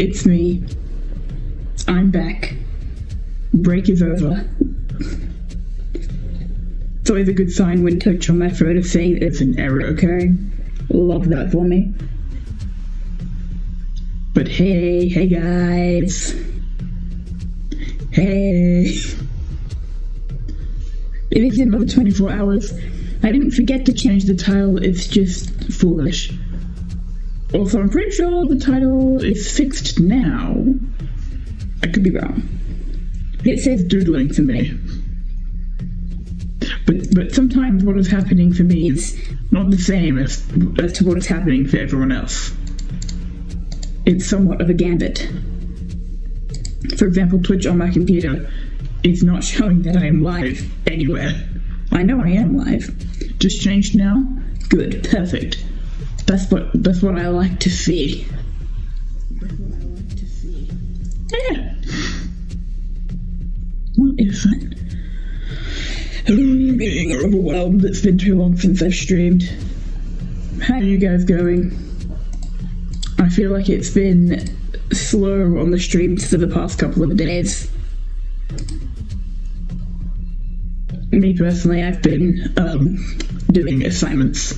It's me. I'm back. Break is over. It's always a good sign when touch on my photo saying it's an error occurring. Love that for me. But hey guys. Hey. It is another 24 hours. I didn't forget to change the title, it's just foolish. Also, I'm pretty sure the title is fixed now. I could be wrong. It says doodling to me. But sometimes what is happening for me is not the same as to what is happening for everyone else. It's somewhat of a gambit. For example, Twitch on my computer is not showing that I am live anywhere. I know I am live. Just changed now? Good, perfect. That's what I like to see. Yeah. What is that? I'm being overwhelmed. It's been too long since I've streamed. How are you guys going? I feel like it's been slow on the streams for the past couple of days. Me personally, I've been doing assignments.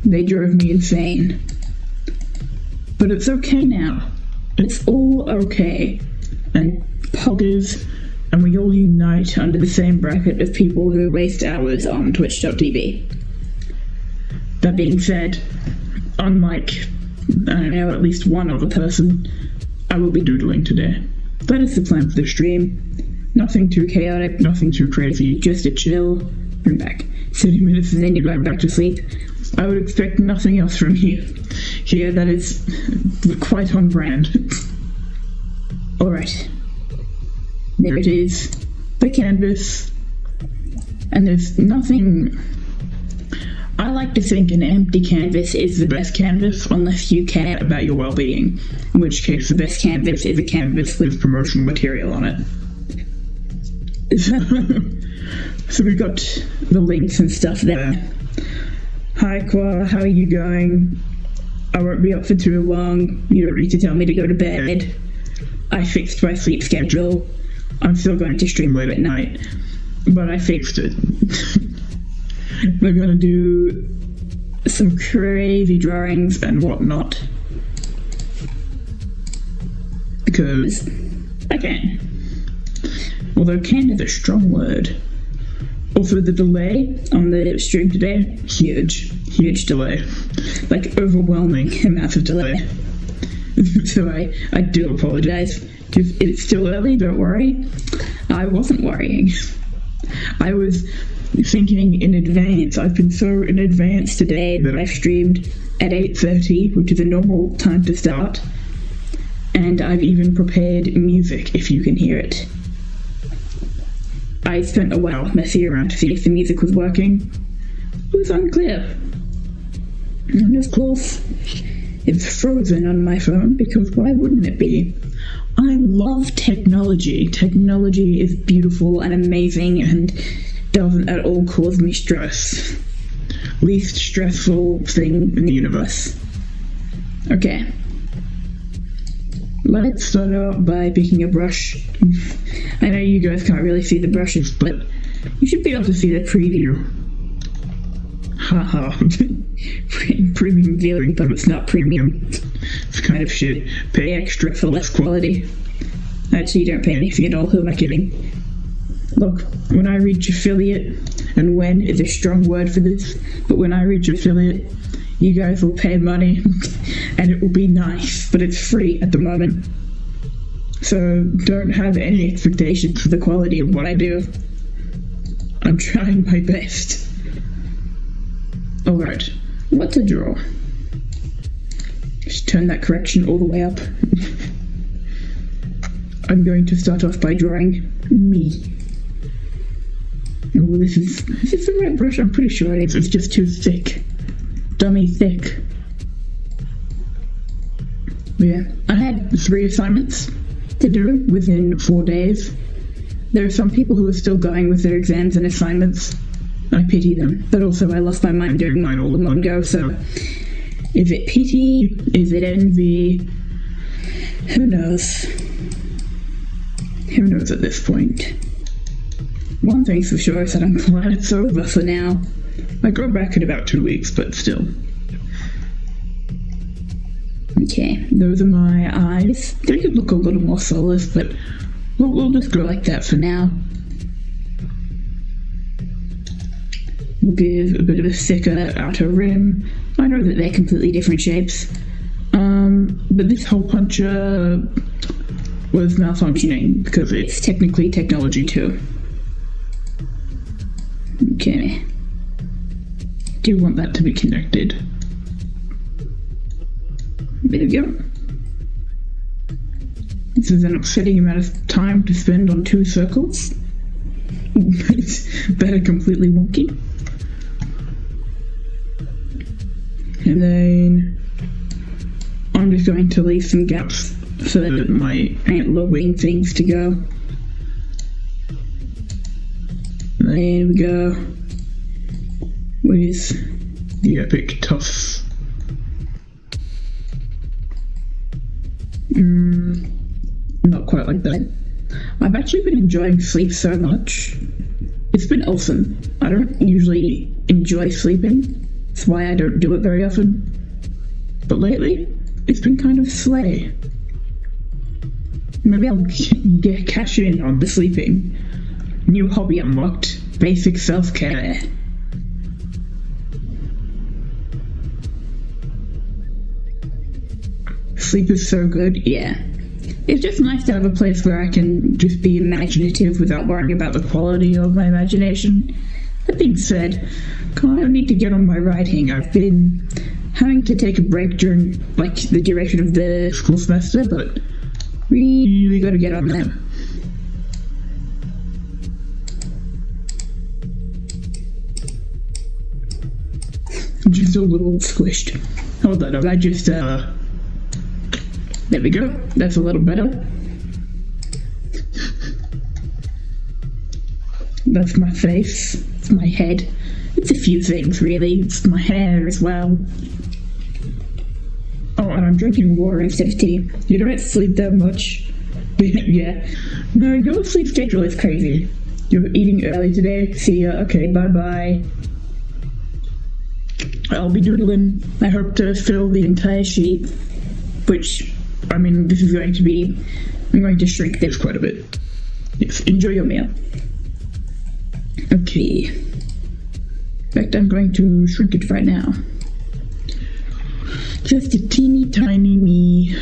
They drove me insane. But it's okay now. It's all okay. And poggers, and we all unite under the same bracket of people who waste hours on twitch.tv. That being said, unlike, I don't know, at least one other person, I will be doodling today. That is the plan for the stream. Nothing too chaotic, nothing too crazy, just a chill. Bring back 30 minutes and then you go back to sleep. I would expect nothing else from you. Here, that is quite on brand. Alright. There it is. The canvas. And there's nothing... I like to think an empty canvas is the best canvas unless you care about your well-being. In which case, the best canvas is a canvas with promotional material on it. So we've got the links and stuff there. Hi Qua, how are you going? I won't be up for too long. You don't need to tell me to go to bed. I fixed my sleep schedule. I'm still going to stream late at night, but I fixed it. We're gonna do some crazy drawings and whatnot. Because I can. Although can is a strong word. Also, the delay on the stream today, huge delay. Like, overwhelming amount of delay. So I do apologize. It's still early, don't worry. I wasn't worrying. I was thinking in advance. I've been so in advance today that I streamed at 8:30, which is a normal time to start. And I've even prepared music, if you can hear it. I spent a while messing around to see if the music was working. It was unclear. And of course, it's frozen on my phone, because why wouldn't it be? I love technology. Technology is beautiful and amazing and doesn't at all cause me stress. Least stressful thing in the universe. Okay. Let's start out by picking a brush. I know you guys can't really see the brushes, but you should be able to see the preview. Haha. Premium viewing, but it's not premium. It's kind of shit. Pay extra for less quality. Actually, you don't pay anything at all, who am I kidding? Look, when I reach affiliate, and when is a strong word for this, but when I reach affiliate, you guys will pay money, and it will be nice, but it's free at the moment. So don't have any expectations for the quality of what I do. I'm trying my best. Alright, what to draw? Just turn that correction all the way up. I'm going to start off by drawing me. Oh, is this the right brush? I'm pretty sure it is. It's just too thick. Dummy thick. But yeah, I had 3 assignments to do within 4 days. There are some people who are still going with their exams and assignments. I pity them. But also I lost my mind doing mine all in one go, so... Is it pity? Is it envy? Who knows? Who knows at this point? One thing's for sure is that I'm glad it's over for now. I go back in about 2 weeks, but still. Okay, those are my eyes. They could look a little more soulless, but we'll just go like that for now. We'll give a bit of a thicker outer rim. I know that they're completely different shapes. But this hole puncher was malfunctioning because it's technically technology too. Okay. Do want that to be connected. There we go. This is an upsetting amount of time to spend on 2 circles. That are completely wonky. And then I'm just going to leave some gaps so that my antler wing things to go. There we go. With the epic tufts. Not quite like that. I've actually been enjoying sleep so much. It's been awesome. I don't usually enjoy sleeping. That's why I don't do it very often. But lately, it's been kind of slay. Maybe I'll cash in on the sleeping. New hobby unlocked. Basic self-care. Sleep is so good, yeah. It's just nice to have a place where I can just be imaginative without worrying about the quality of my imagination. That being said, I kind of need to get on my writing. I've been having to take a break during, like, the duration of the school semester, but really gotta get on that. I'm just a little squished. Hold on, I just, there we go. That's a little better. That's my face. It's my head. It's a few things, really. It's my hair as well. Oh, and I'm drinking water instead of tea. You don't sleep that much. Yeah. No, your sleep schedule is crazy. You're eating early today. See ya. Okay, bye-bye. I'll be doodling. I hope to fill the entire sheet, which, I mean, this is going to be, I'm going to shrink this quite a bit. Yes, enjoy your meal. Okay. In fact, I'm going to shrink it right now. Just a teeny tiny me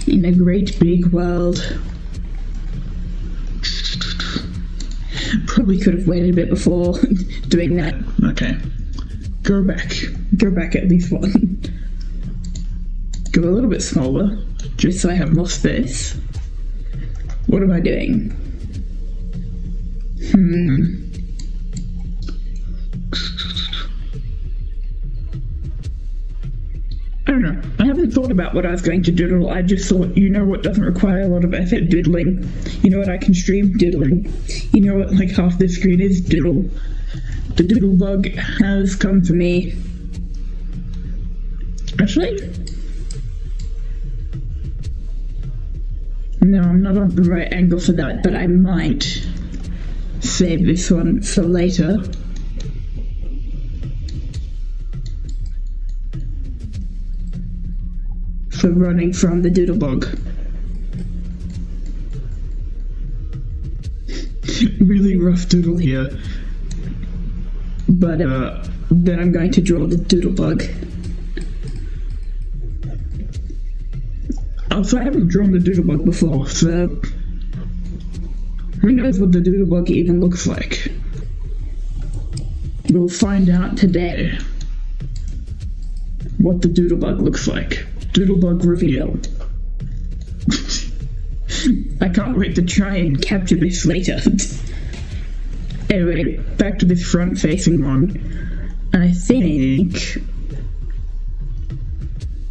in a great big world. Probably could have waited a bit before doing that. Okay. Go back at least one. Go a little bit smaller, just so I have more space. What am I doing? I don't know. I haven't thought about what I was going to doodle. I just thought, you know what doesn't require a lot of effort? Doodling. You know what I can stream? Doodling. You know what, like, half the screen is? Doodle. The doodle bug has come for me. Actually, no, I'm not on the right angle for that, but I might save this one for later. For running from the doodle bug. Really rough doodle here. But then I'm going to draw the doodle bug. Also, I haven't drawn the doodle bug before, so who knows what the doodle bug even looks like? We'll find out today what the doodle bug looks like. Doodle bug reveal. I can't wait to try and capture this later. Anyway, back to this front-facing one. I think...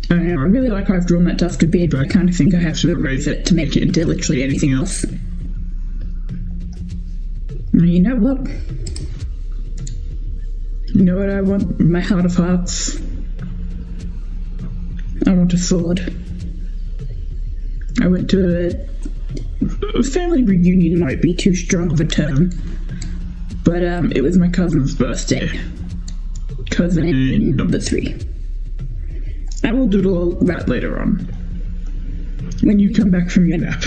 I don't know, I really like how I've drawn that tufted beard, but I kind of think I have to erase it to make it into literally anything else. You know what? You know what I want? My heart of hearts. I want a sword. I went to a family reunion, might be too strong of a term, but it was my cousin's birthday. Cousin number 3. I will doodle all that later on, when you come back from your nap.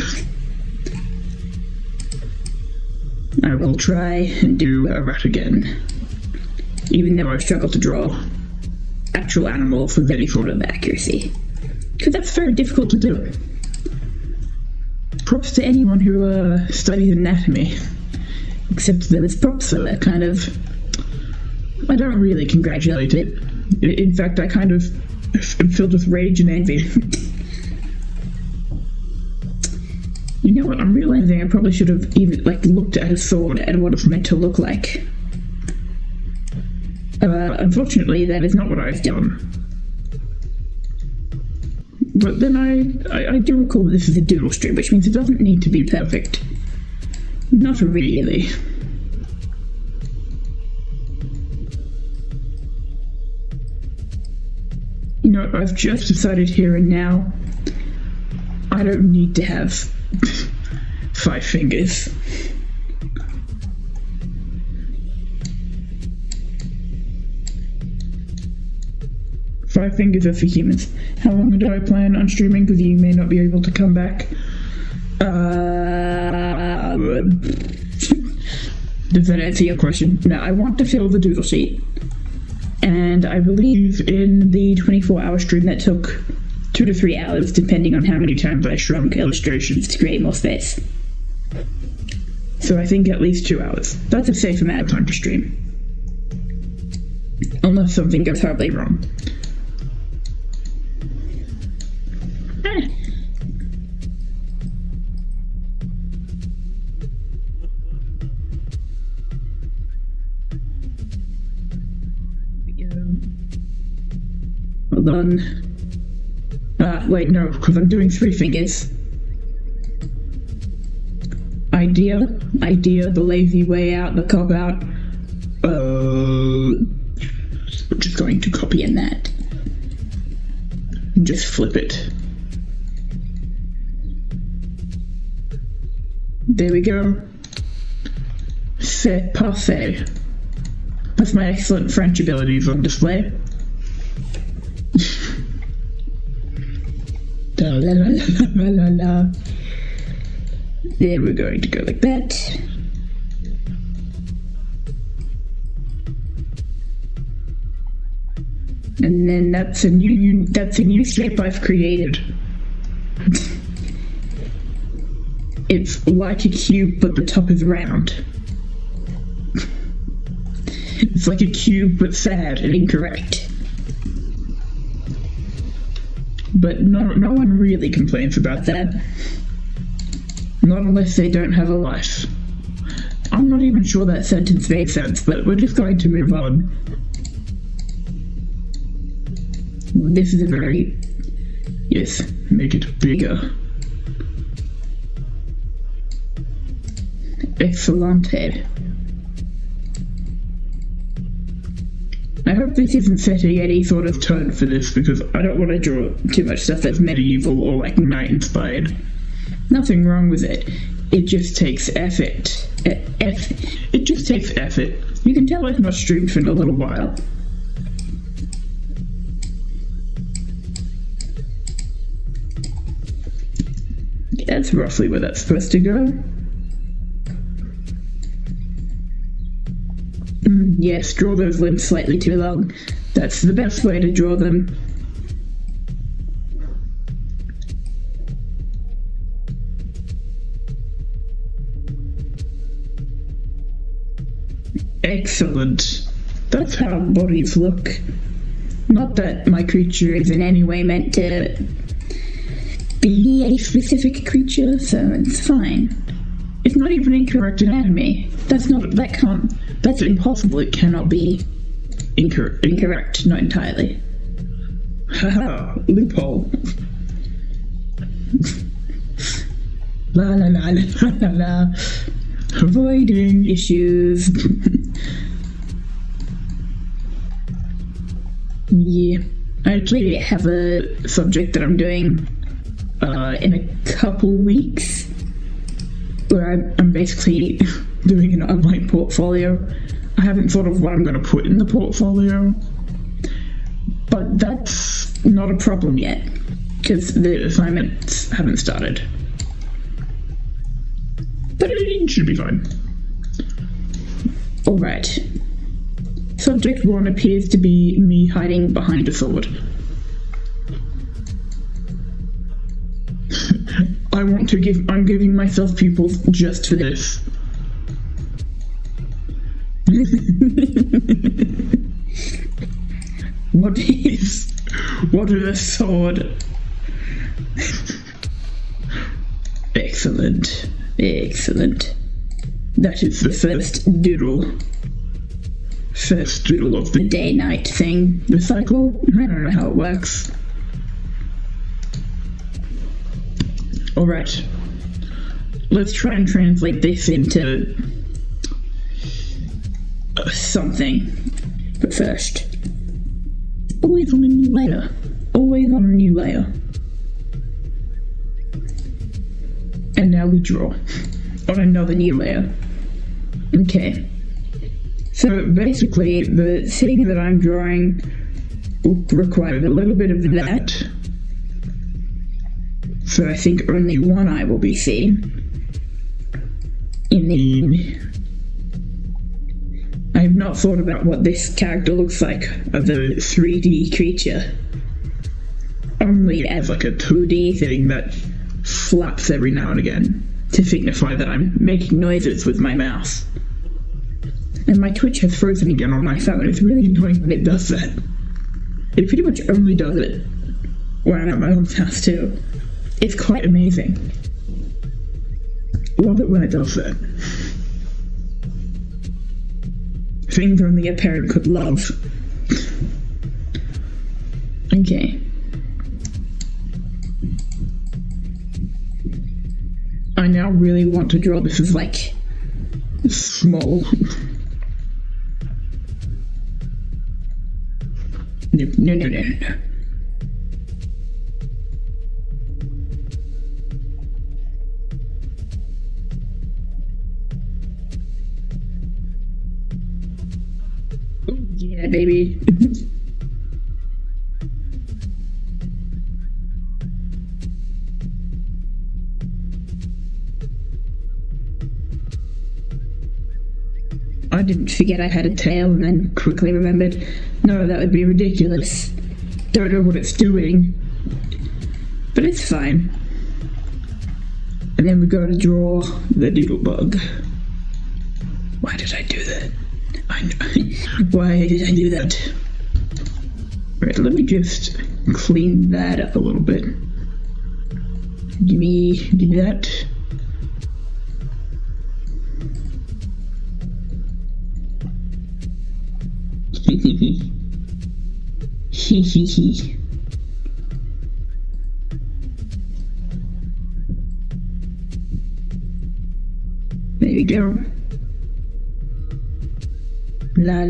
I will try and do a rat again, even though I struggle to draw actual animals with any sort of accuracy, because that's very difficult to do. Props to anyone who studies anatomy, except that it's props for that kind of... I don't really congratulate it. In fact, I kind of am filled with rage and envy. You know what, I'm realizing I probably should have even, looked at a sword and what it's meant to look like. Unfortunately, that is not what I've done. But then I do recall that this is a doodle stream, which means it doesn't need to be perfect. Not really. You know, I've just decided here and now, I don't need to have 5 fingers. Five fingers are for humans. How long do I plan on streaming? Because you may not be able to come back. Does that answer your question? No, I want to fill the doodle sheet. And I believe in the 24-hour stream that took 2 to 3 hours, depending on how many times I shrunk illustrations to create more space. So I think at least 2 hours. That's a safe amount of time to stream. Unless something goes horribly wrong. Hold on. Wait, no, because I'm doing 3 fingers. Idea, the lazy way out, the cop out. I'm just going to copy in that. And just flip it. There we go. C'est parfait. That's my excellent French abilities on display. La la la la la la. Then we're going to go like that. And then that's a new shape I've created. It's like a cube, but the top is round. It's like a cube, but sad and incorrect. But no one really complains about that. Not unless they don't have a life. I'm not even sure that sentence made sense, but we're just going to move on. This is a very... Yes, make it bigger. Excellente. I hope this isn't setting any sort of tone for this, because I don't want to draw too much stuff that's medieval or like knight inspired. Nothing wrong with it. It just takes effort. It just takes effort. You can tell I've not streamed for a little while. That's roughly where that's supposed to go. Yes, draw those limbs slightly too long. That's the best way to draw them. Excellent. That's how bodies look. Not that my creature is in any way meant to be a specific creature, so it's fine. It's not even incorrect anatomy. That's impossible. It cannot be incorrect, not entirely. Haha, loophole. La la la la la la. Avoiding issues. Yeah, I actually have a subject that I'm doing in a couple weeks, where I'm basically doing an online portfolio. I haven't thought of what I'm going to put in the portfolio, but that's not a problem yet, because the assignments haven't started. But it should be fine. Alright. Subject 1 appears to be me hiding behind a sword. I'm giving myself pupils just for this. What is a sword? Excellent. Excellent. That is the first doodle. First doodle of the day-night thing. The cycle? I don't know how it works. Alright. Let's try and translate this into something. But first, always on a new layer. Always on a new layer. And now we draw on another new layer. Okay. So basically, the thing that I'm drawing will require a little bit of that. So I think only one eye will be seen. And then I have not thought about what this character looks like of the 3D creature. Only as like a 2D thing that flaps every now and again to signify that I'm making noises with my mouth. And my Twitch has frozen again on my phone. It's really annoying when it does that. It pretty much only does it when I'm at my own house too. It's quite amazing. Love it when it does that. Things only a parent could love. Okay. I now really want to draw this as like small. No. Oh, yeah, baby. I didn't forget I had a tail and then quickly remembered, no, that would be ridiculous. Don't know what it's doing. But it's fine. And then we go to draw the doodle bug. Why did I do that? Why did I do that? Right, let me just clean that up a little bit. Give me that. Hee. There we go. La.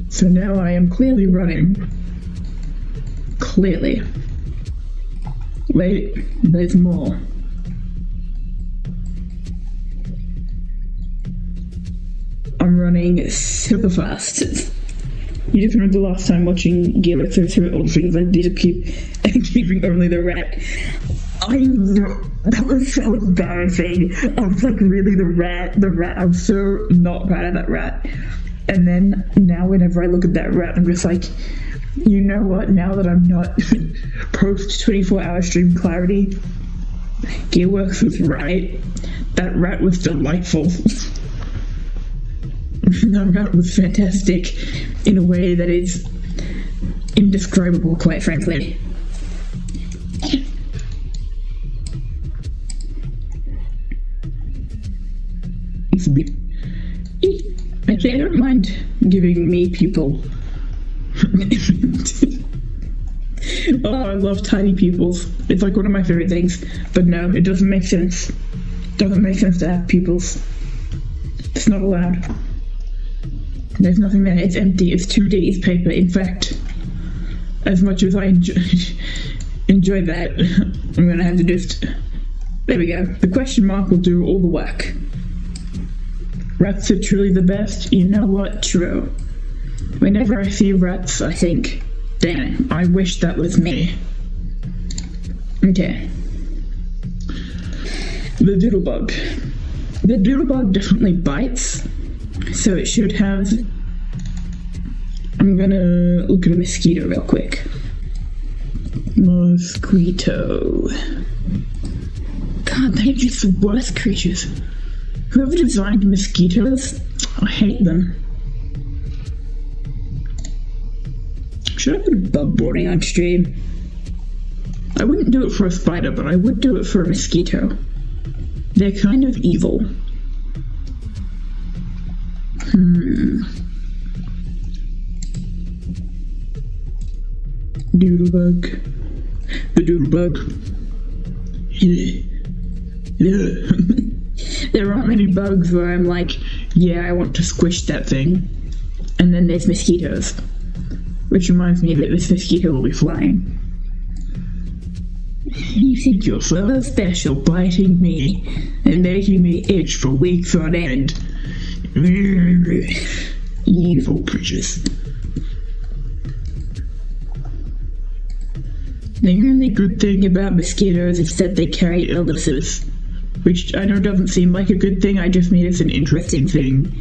So now I am clearly running. Clearly. Wait, there's more. I'm running super fast. You just remember the last time watching Gear through all the things I did keeping only the rat. I know, that was so embarrassing. I was like, really, the rat, I'm so not proud of that rat. And then, now whenever I look at that rat, I'm just like, you know what, now that I'm not post 24-hour stream clarity, Gearworks was right. That rat was delightful. That rat was fantastic in a way that is indescribable, quite frankly. Actually, I don't mind giving me pupil. Oh, I love tiny pupils. It's like one of my favorite things. But no, it doesn't make sense. Doesn't make sense to have pupils. It's not allowed. There's nothing there. It's empty. It's 2D. It's paper. In fact, As much as I enjoy that, I'm gonna have to just... There we go. The question mark will do all the work. Rats are truly the best? You know what? True. Whenever I see rats, I think, damn, I wish that was me. Okay. The doodlebug. The doodlebug definitely bites, so it should have... I'm gonna look at a mosquito real quick. Mosquito. God, they're just the worst creatures. Whoever designed mosquitoes, I hate them. Should I put bug boarding on stream? I wouldn't do it for a spider, but I would do it for a mosquito. They're kind of evil. Doodlebug. The doodlebug. There aren't many bugs where I'm like, yeah, I want to squish that thing. And then there's mosquitoes. Which reminds me that this mosquito will be flying. You think you're so special, biting me and making me itch for weeks on end. Evil creatures. The only good thing about mosquitoes is that they carry illnesses. Which I know doesn't seem like a good thing, I just mean it's an interesting thing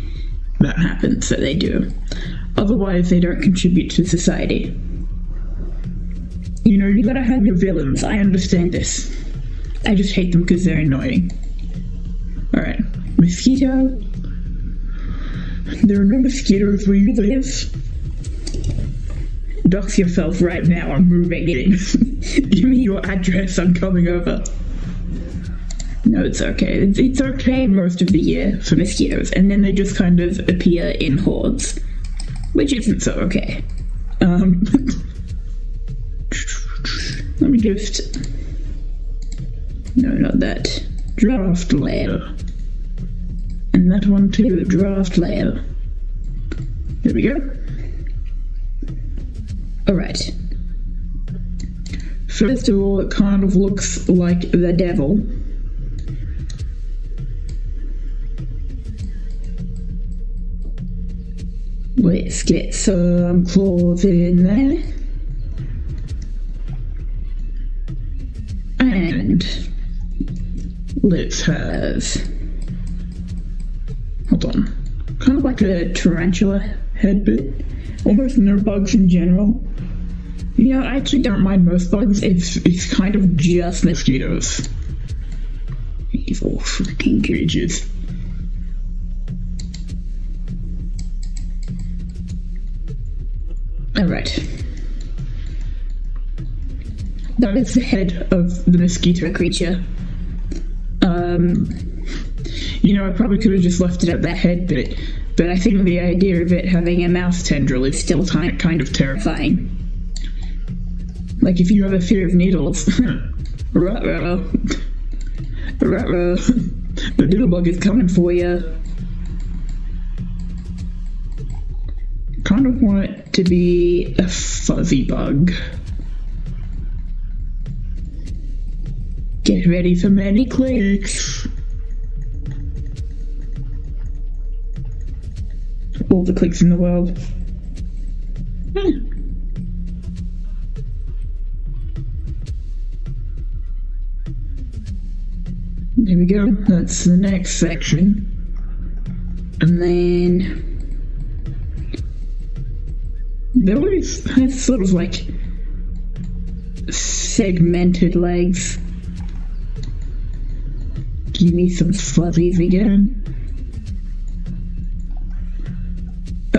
that happens that they do. Otherwise, they don't contribute to society. You know, you gotta have your villains, I understand this. I just hate them because they're annoying. Alright, mosquito. There are no mosquitoes where you live. Dox yourself right now, I'm moving in. Give me your address, I'm coming over. No, it's okay. It's okay most of the year for mosquitoes, and then they just kind of appear in hordes, which isn't so okay. Let me just... No, not that. Draft layer. And that one too, draft layer. There we go. Alright. First of all, it kind of looks like the devil. Let's get some claws in there. And let's have... Hold on. Kind of like a tarantula head bit. Almost no bugs in general. You know, I actually don't mind most bugs. It's kind of just mosquitoes. Evil freaking creatures. Alright. That is the head of the mosquito creature. You know, I probably could have just left it at that head, but I think the idea of it having a mouse tendril is still kind of terrifying. Like, if you have a fear of needles. Ruh-roh. Ruh-roh. The doodlebug is coming for you. Kind of want it to be a fuzzy bug. Get ready for many clicks. All the clicks in the world. There we go, that's the next section. And then... There always has sort of like segmented legs. Give me some fuzzies again.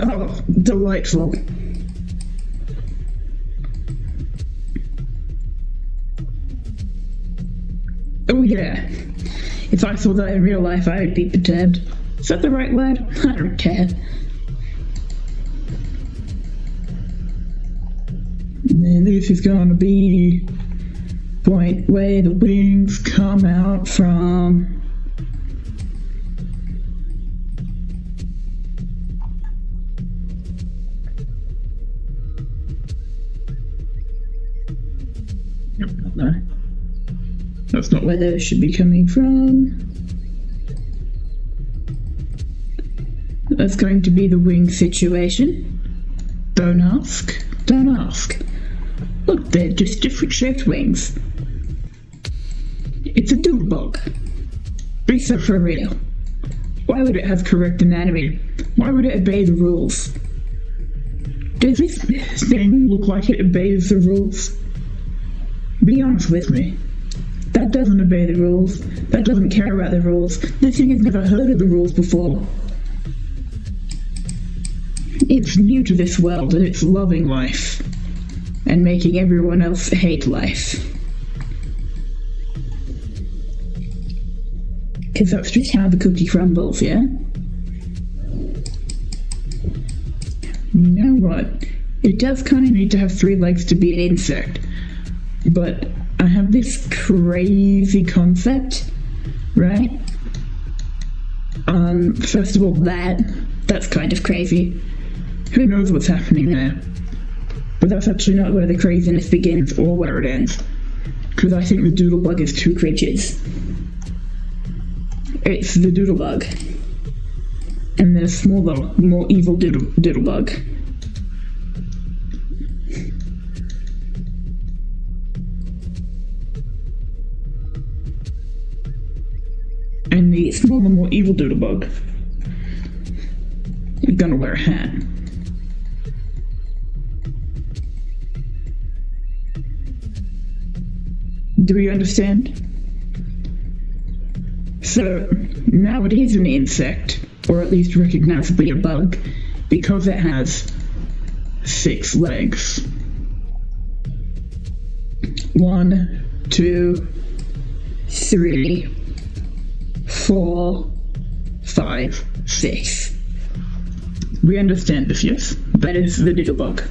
Oh, delightful. Oh yeah. If I saw that in real life, I would be perturbed. Is that the right word? I don't care. And then this is gonna be point where the wings come out from. No. That's not where those should be coming from. That's going to be the wing situation. Don't ask. Don't ask. Look, they're just different shaped wings. It's a doodlebug. Be so for real. Why would it have correct anatomy? Why would it obey the rules? Does this thing look like it obeys the rules? Be honest with me. That doesn't obey the rules. That doesn't care about the rules. This thing has never heard of the rules before. It's new to this world and it's loving life. And making everyone else hate life. Because that's just how the cookie crumbles, yeah? You know what? It does kind of need to have 3 legs to be an insect. But I have this crazy concept, right? First of all, that's kind of crazy. Who knows what's happening there? But that's actually not where the craziness begins or where it ends. Because I think the doodlebug is 2 creatures. It's the doodlebug. And then a smaller, more evil doodlebug. And the smaller, more evil doodlebug is gonna wear a hat. Do you understand? So, now it is an insect, or at least recognizably a bug, because it has 6 legs. 1, 2, 3, 4, 5, 6. We understand this, yes? That is the doodlebug.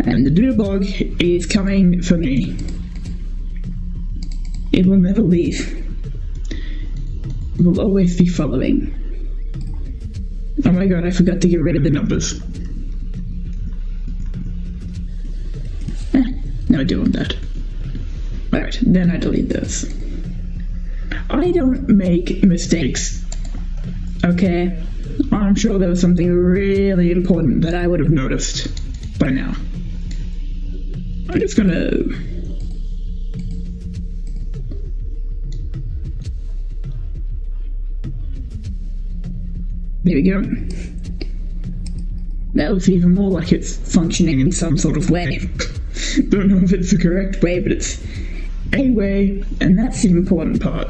And the doodlebug is coming for me. It will never leave. It will always be following. Oh my god, I forgot to get rid of the numbers. No, I do want that. Alright, then I delete those. I don't make mistakes. Okay? I'm sure there was something really important that I would have noticed by now. I'm just gonna... There we go. That looks even more like it's functioning in some sort of way. Don't know if it's the correct way, but it's a way, and that's the important part.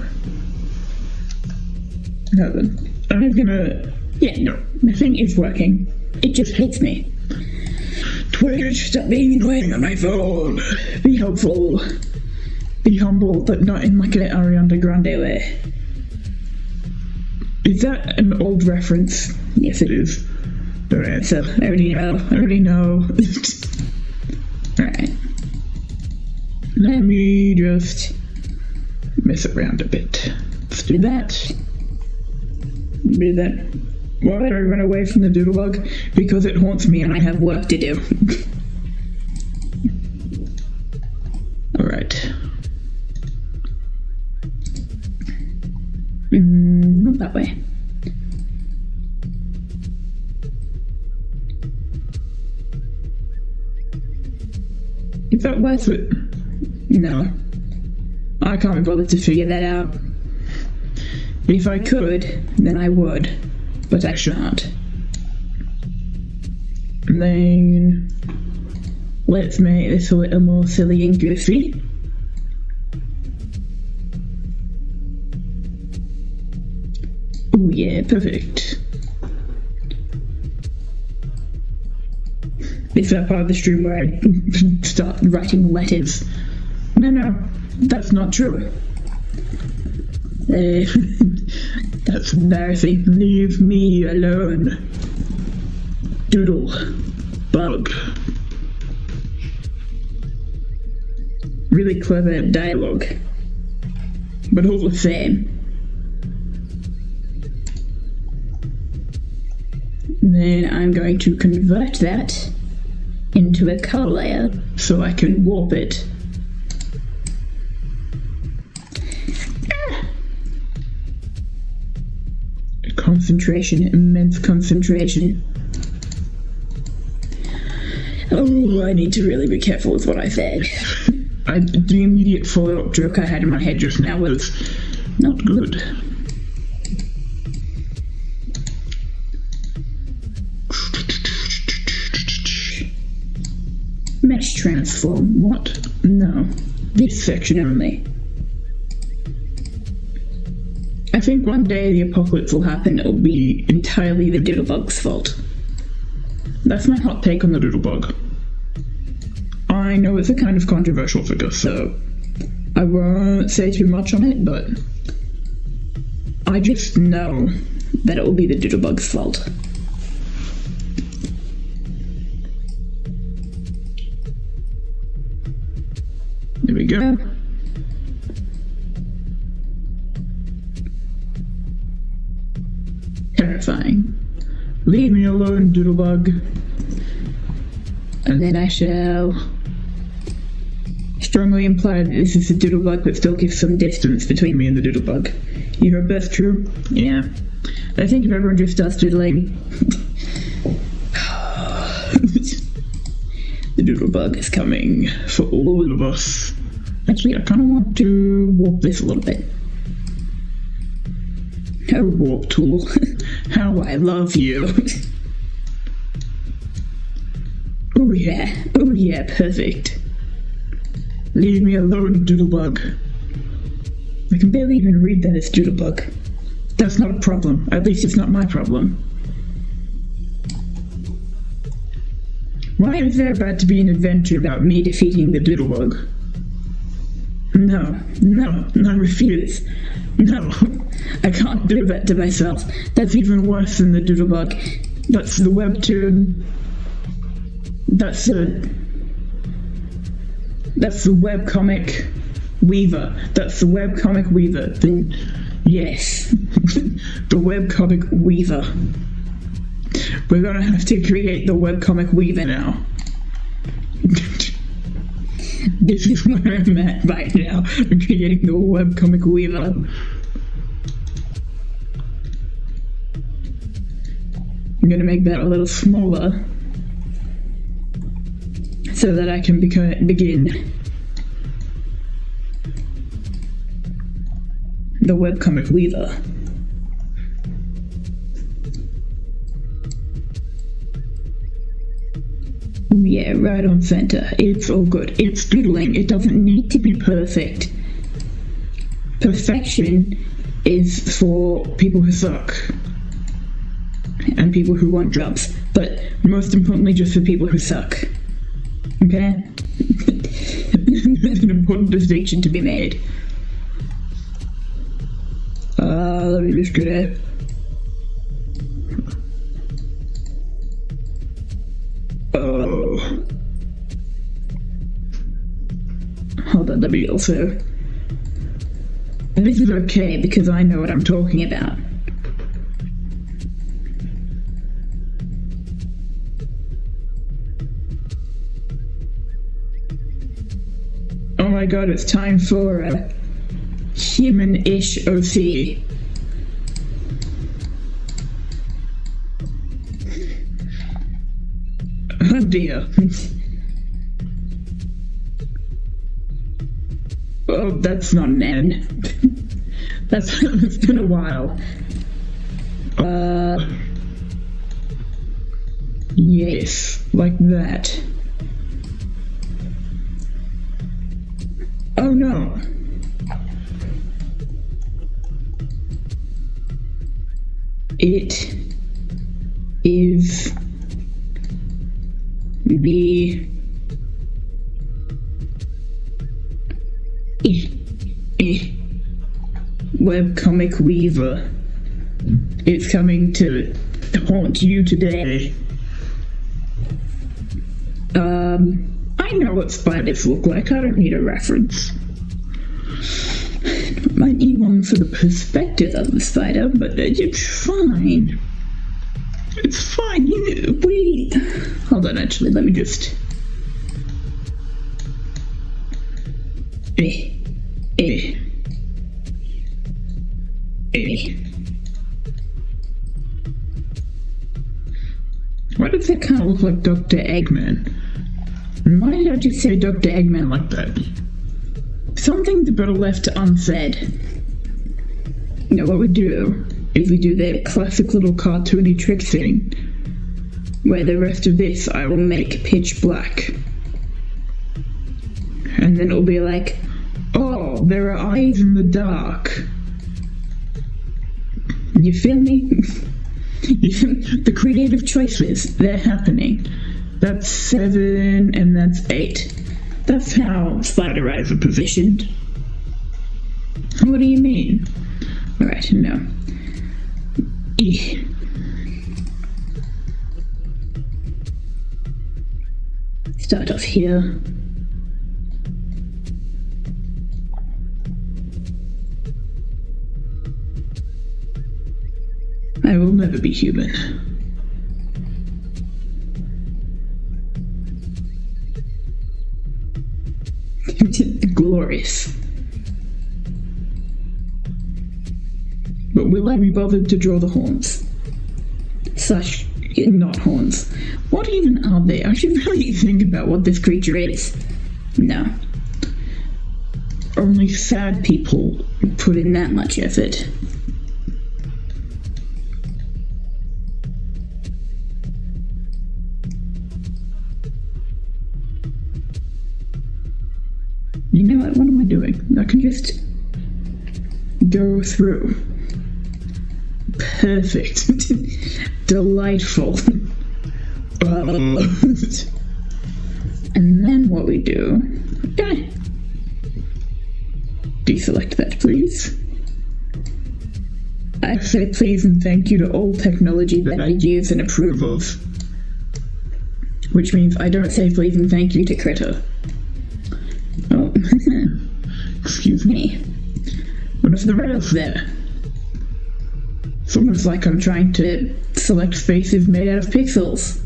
Now then, I'm gonna... Yeah, no, the thing is working. It just hates me. Twitch, stop being annoying on my phone. Be helpful. Be humble, but not in like an Ariana Grande way. Is that an old reference? Yes, it is. Alright, so I already know. Alright. Let me just mess around a bit. Let's do that. Do that. Why did I run away from the doodlebug? Because it haunts me and I have work to do. Alright. Not that way. Is that worth it? No. I can't be bothered to figure that out. If I could, then I would. But I shan't. And then... let's make this a little more silly and goofy. Oh yeah, perfect. This is that part of the stream where I start writing letters. No, that's not true. That's embarrassing. Leave me alone. Doodle. Bug. Really clever dialogue. But all the same. Then I'm going to convert that into a color layer so I can warp it concentration, immense concentration. Oh, I need to really be careful with what I said. The immediate follow-up joke I had in my head just now was not good. Mesh transform. What? No. This section only. I think one day the apocalypse will happen. It'll be entirely the Doodlebug's fault. That's my hot take on the Doodlebug. I know it's a kind of controversial figure, so I won't say too much on it, but I just know that it will be the Doodlebug's fault. There we go. Terrifying. Leave me alone, Doodlebug. And then I shall strongly imply that this is a Doodlebug, but still give some distance between me and the Doodlebug. You heard that's true? Yeah. I think if everyone just starts doodling... the Doodlebug is coming for all of us. Actually, I kind of want to warp this a little bit. Oh, warp tool. How I love you. Oh yeah, perfect. Leave me alone, Doodlebug. I can barely even read that as Doodlebug. That's not a problem. At least it's not my problem. Why is there about to be an adventure about me defeating the Doodlebug? No, I refuse. No, I can't do that to myself. That's even worse than the Doodlebug. That's the webtoon. That's the webcomic weaver. That's the webcomic weaver. Yes. The webcomic weaver. We're gonna have to create the webcomic weaver now. This is where I'm at right now. I'm creating the webcomic weaver. I'm gonna make that a little smaller so that I can begin the webcomic weaver. Yeah, right on center. It's all good. It's doodling. It doesn't need to be perfect. Perfection is for people who suck and people who want jobs, but most importantly just for people who suck. Okay? There's an important distinction to be made. Let me just get it. Hold on, let me also... This is okay because I know what I'm talking about. Oh my god, it's time for a human-ish OC. Oh dear. Oh, that's not an N. It's been a while. Yes, like that. Oh no. It is the webcomic weaver. It's coming to haunt you today. I know what spiders look like. I don't need a reference. Might need one for the perspective of the spider, but it's fine. It's fine. Wait. Hold on, actually, let me just... now look like Dr. Eggman. Why did I just say Dr. Eggman like that? Some things are better left unsaid. You know, what we do is we do the classic little cartoony trick thing, where the rest of this I will make pitch black. And then it'll be like, oh, there are eyes in the dark. You feel me? The creative choices, they're happening. That's 7 and that's 8. That's how spider eyes are positioned. What do you mean? Alright, no. Start off here. I will never be human. Glorious. But will I be bothered to draw the horns? Slash, not horns. What even are they? I should really think about what this creature is. No. Only sad people put in that much effort. You know what am I doing? I can just go through. Perfect. Delightful. And then what we do... Deselect that, please. I say please and thank you to all technology that I use and approve of. Which means I don't say please and thank you to Critter. Oh, excuse me. What if the rail's there? It's almost like I'm trying to select faces made out of pixels.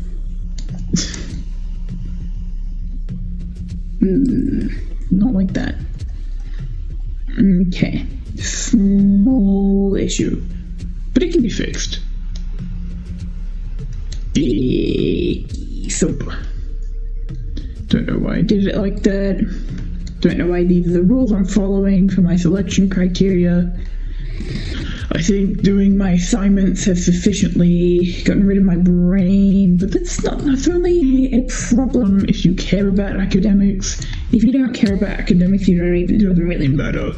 Not like that. Okay. Small issue. But it can be fixed. So, don't know why I did it like that. Don't know why these are the rules I'm following for my selection criteria. I think doing my assignments has sufficiently gotten rid of my brain, but that's only a problem if you care about academics. If you don't care about academics, it doesn't really matter.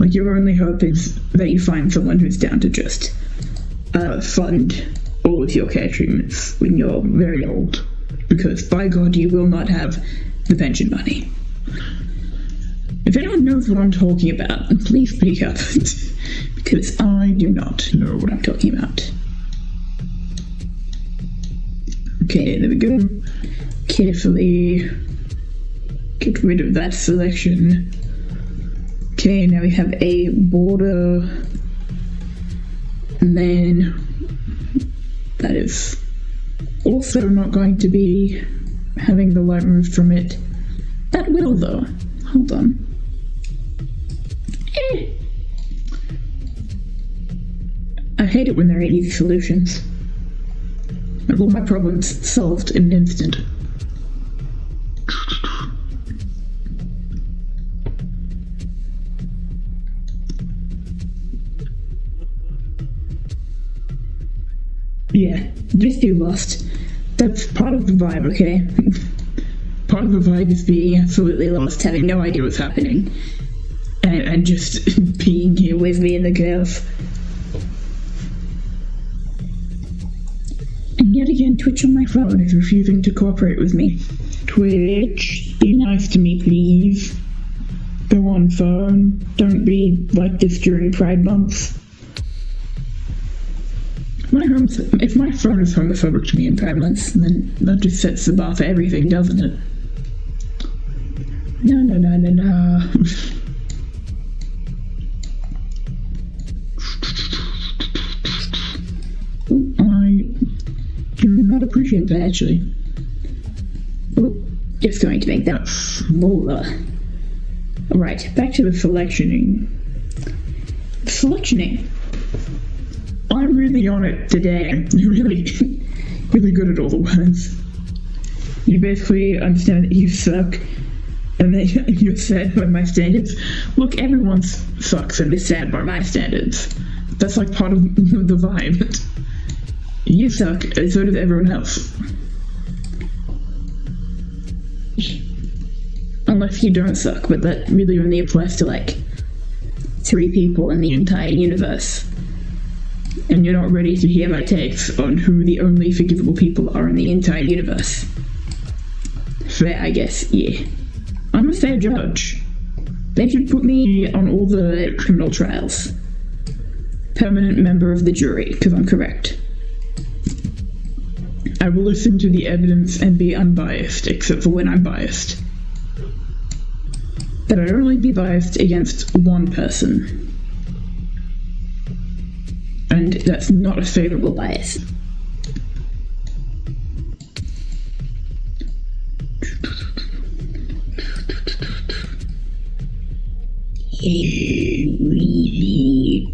Like, your only hope is that you find someone who's down to just fund all of your care treatments when you're very old. Because, by God, you will not have the pension money. If anyone knows what I'm talking about, please speak up. Because I do not know what I'm talking about. Okay, there we go. Carefully get rid of that selection. Okay, now we have a border. And then that is also not going to be having the light removed from it. That will, though. Hold on. I hate it when there are easy solutions. I've all my problems solved in an instant. Yeah, just do lost. That's part of the vibe, okay? Part of the vibe is being absolutely lost, having no idea what's happening. And just being here with me and the girls. And yet again, Twitch on my phone is refusing to cooperate with me. Twitch, be nice to me, please. Go on, phone. Don't be like this during Pride Month. If my phone is homophobic to me in Pride Month, then that just sets the bar for everything, doesn't it? No. I do not appreciate that, actually. Oh, just going to make that smaller. Alright, back to the selectioning. Selectioning. I'm really on it today. Really. really good at all the words. You basically understand that you suck, and then you're sad by my standards. Look, everyone sucks and is sad by my standards. That's like part of the vibe. You suck, and so does everyone else. Unless you don't suck, but that really only applies to like 3 people in the entire universe. And you're not ready to hear my takes on who the only forgivable people are in the entire universe. Fair, I guess, yeah. I'm a fair judge. They should put me on all the criminal trials. Permanent member of the jury, because I'm correct. I will listen to the evidence and be unbiased, except for when I'm biased. But I'd only be biased against one person. And that's not a favorable bias.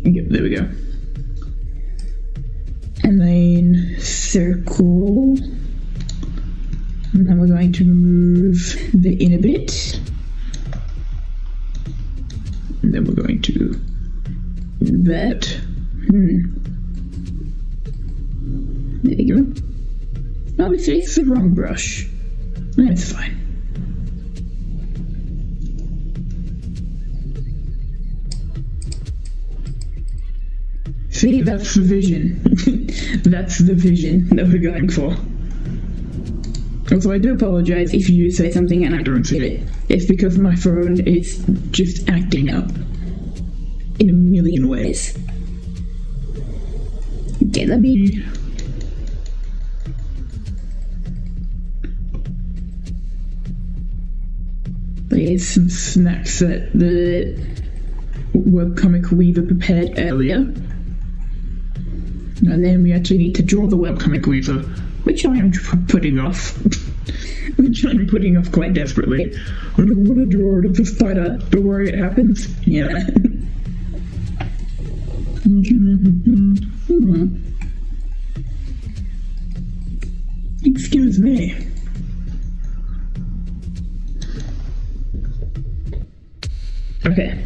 Yep, there we go. And then circle. And then we're going to remove the inner bit. And then we're going to that. There you go. Obviously, it's the wrong brush. That's fine. See, that's the vision. That's the vision that we're going for. Also, I do apologize if you say something and I don't see it. It's because my phone is just acting up in a million ways. Get a beat. There's some snacks that the webcomic weaver prepared earlier. And then we actually need to draw the webcomic weaver, which I am putting off. Which I'm putting off quite desperately. I don't want to draw it of the spider. Don't worry, it happens. Yeah. Excuse me. Okay.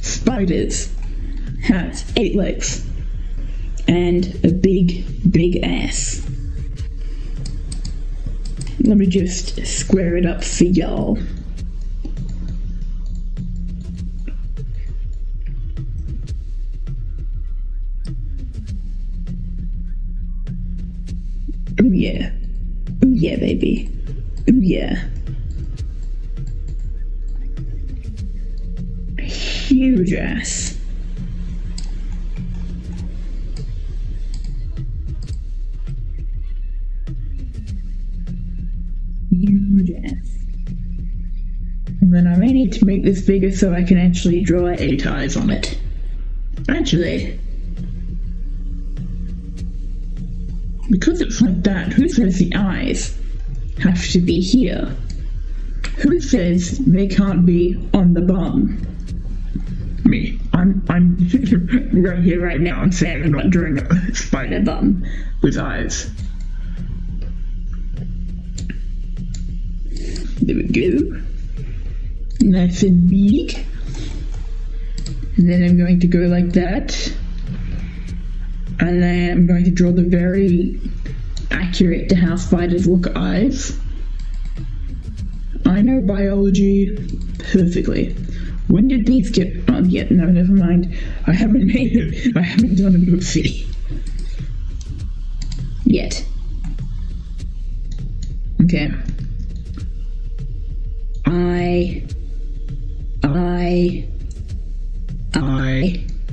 Spiders has 8 legs and a big ass. Let me just square it up for y'all. Ooh yeah. Ooh yeah, baby. Ooh yeah. Huge ass. Huge ass. And then I may need to make this bigger so I can actually draw 8 eyes on it. Actually, because it's like that, who says the eyes have to be here? Who says they can't be on the bum? Me. I'm right here, right now, I'm saying I'm not drawing a spider bum with eyes. There we go. Nice and big. And then I'm going to go like that. And then I'm going to draw the very accurate to how spiders look eyes. I know biology perfectly. When did these get... Oh, yeah, no, never mind. I haven't made it. I haven't done a movie. Yet. Okay.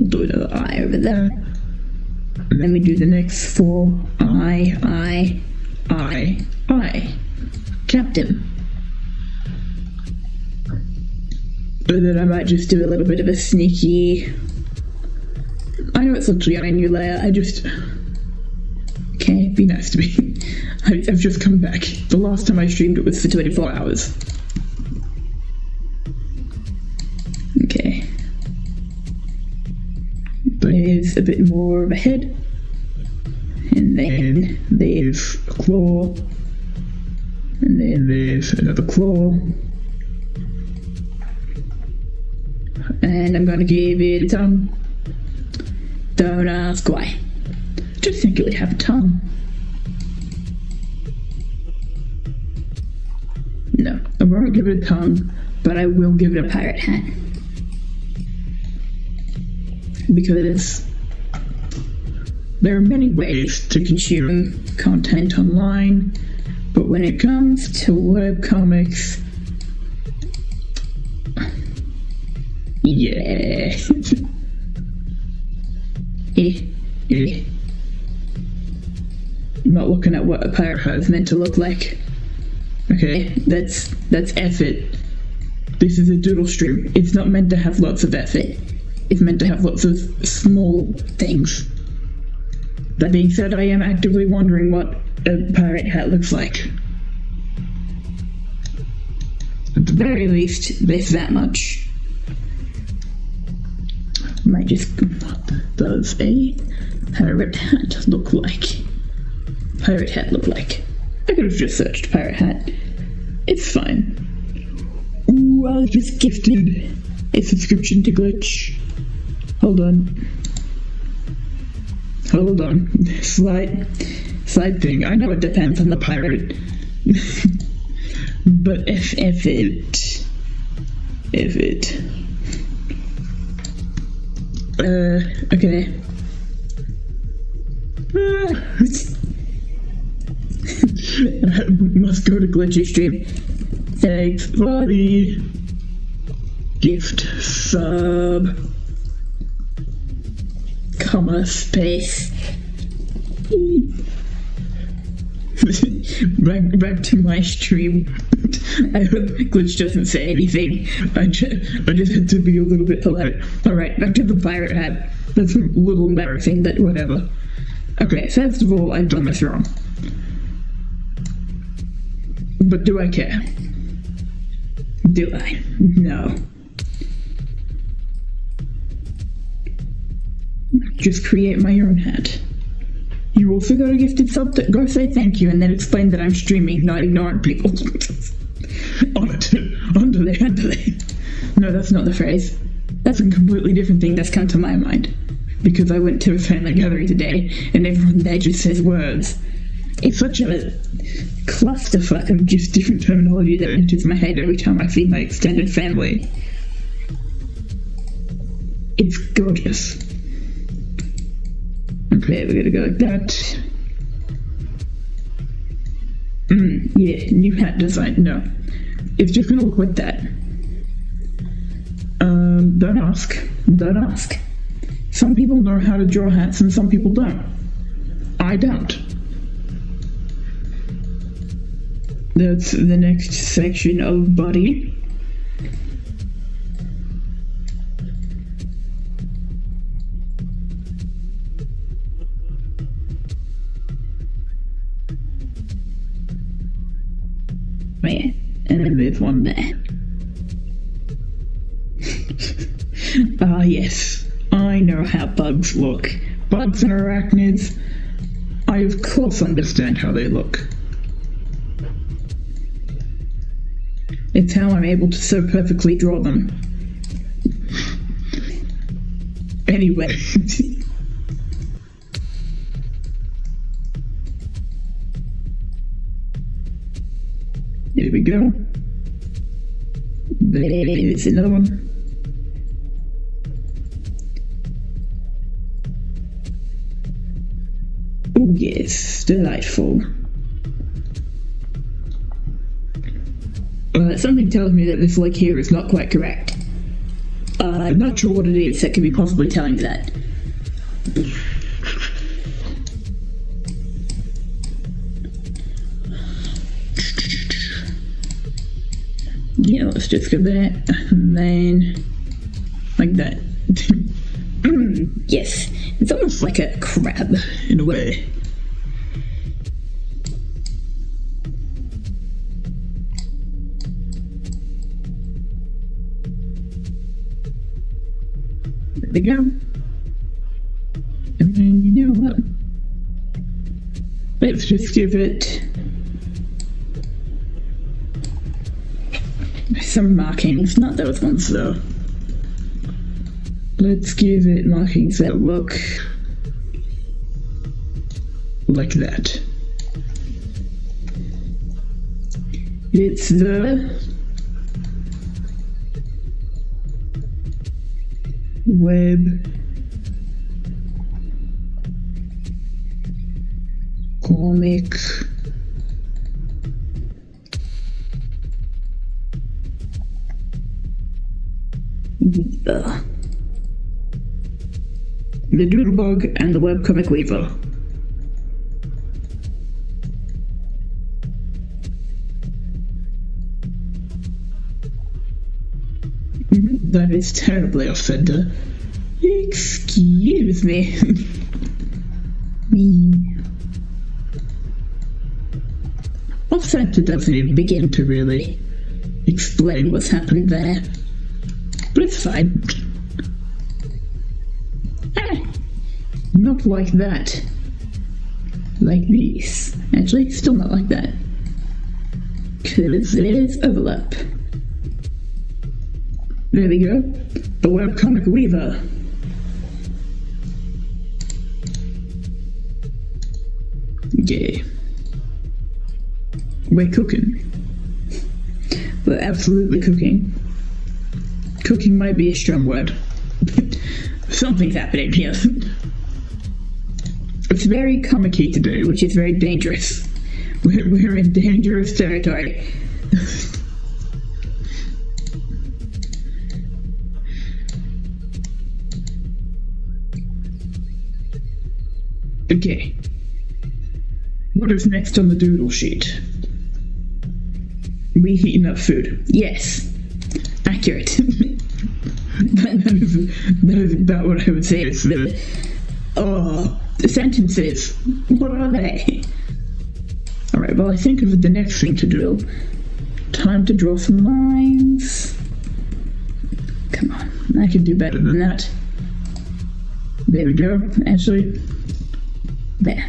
Do another eye over there. And then we do the next 4. I. Captain. But then I might just do a little bit of a sneaky... I know it's literally on a new layer, I just... Okay, be nice to me. I've just come back. The last time I streamed it was for 24 hours. Okay. There's a bit more of a head. And then there's a claw. And then there's another claw. And I'm gonna give it a tongue. Don't ask why. Just think it would have a tongue. No, I won't give it a tongue, but I will give it a pirate hat. Because there are many ways to consume content online, but when it comes to webcomics, yeah. I'm not looking at what a pirate hat is meant to look like. Okay, that's effort. This is a doodle stream. It's not meant to have lots of effort. It's meant to have lots of small things. That being said, I am actively wondering what a pirate hat looks like. At the very least, there's that much. Might just... What does a pirate hat look like? Pirate hat look like? I could have just searched pirate hat. It's fine. Ooh, I was just gifted a subscription to Glitch. Hold on. Slide thing. I know it depends on the pirate. But if it. Okay. I must go to Glitchy stream. Thanks for the gift sub. Comma space. back to my stream. I hope Glitch doesn't say anything. I just had to be a little bit polite. Alright, back to the pirate hat. That's a little embarrassing, but whatever. Okay, first of all, I've done this wrong. But do I care? Do I? No. Just create my own hat. You also got a gifted sub. Go say thank you and then explain that I'm streaming, not ignoring people. Underlay. No, that's not the phrase. That's a completely different thing that's come to my mind. Because I went to a family gathering today and everyone there just says words. It's such a clusterfuck of just different terminology that enters my head every time I see my extended family. It's gorgeous. Okay, we're gonna go like that. Yeah, new hat design. No. It's just gonna look like that. Don't ask. Some people know how to draw hats and some people don't. I don't. That's the next section of body. Yeah, and then there's one there. Ah, yes. I know how bugs look. Bugs and arachnids. I of course understand how they look. It's how I'm able to so perfectly draw them. Anyway. Here we go. There's another one. Oh yes, delightful. Something tells me that this leg here is not quite correct. I'm not sure what it is that could be possibly telling me that. Yeah, let's just go there, and then like that. Yes, it's almost like a crab in a way. There we go. And then you know what? let's just give it some markings, not those ones though. Let's give it markings that look like that. It's the web comic Weaver. The Doodlebug and the Webcomic Weaver. That is terribly offender. Excuse me. Offender doesn't even begin to really explain what's happened there. But it's fine. Not like that. Like this. Actually, still not like that. Because there's overlap. There we go. The Webcomic Weaver. Yeah. We're cooking. We're absolutely cooking. Cooking might be a strong word. Something's happening here. It's very comic-y today, which is very dangerous. We're in dangerous territory. Okay. What is next on the doodle sheet? We've eaten up food. Yes. Accurate. that is about what I would say is the sentences. What are they? Alright, well I think of the next thing to do. Time to draw some lines. Come on, I can do better than that. There we go. Actually, there.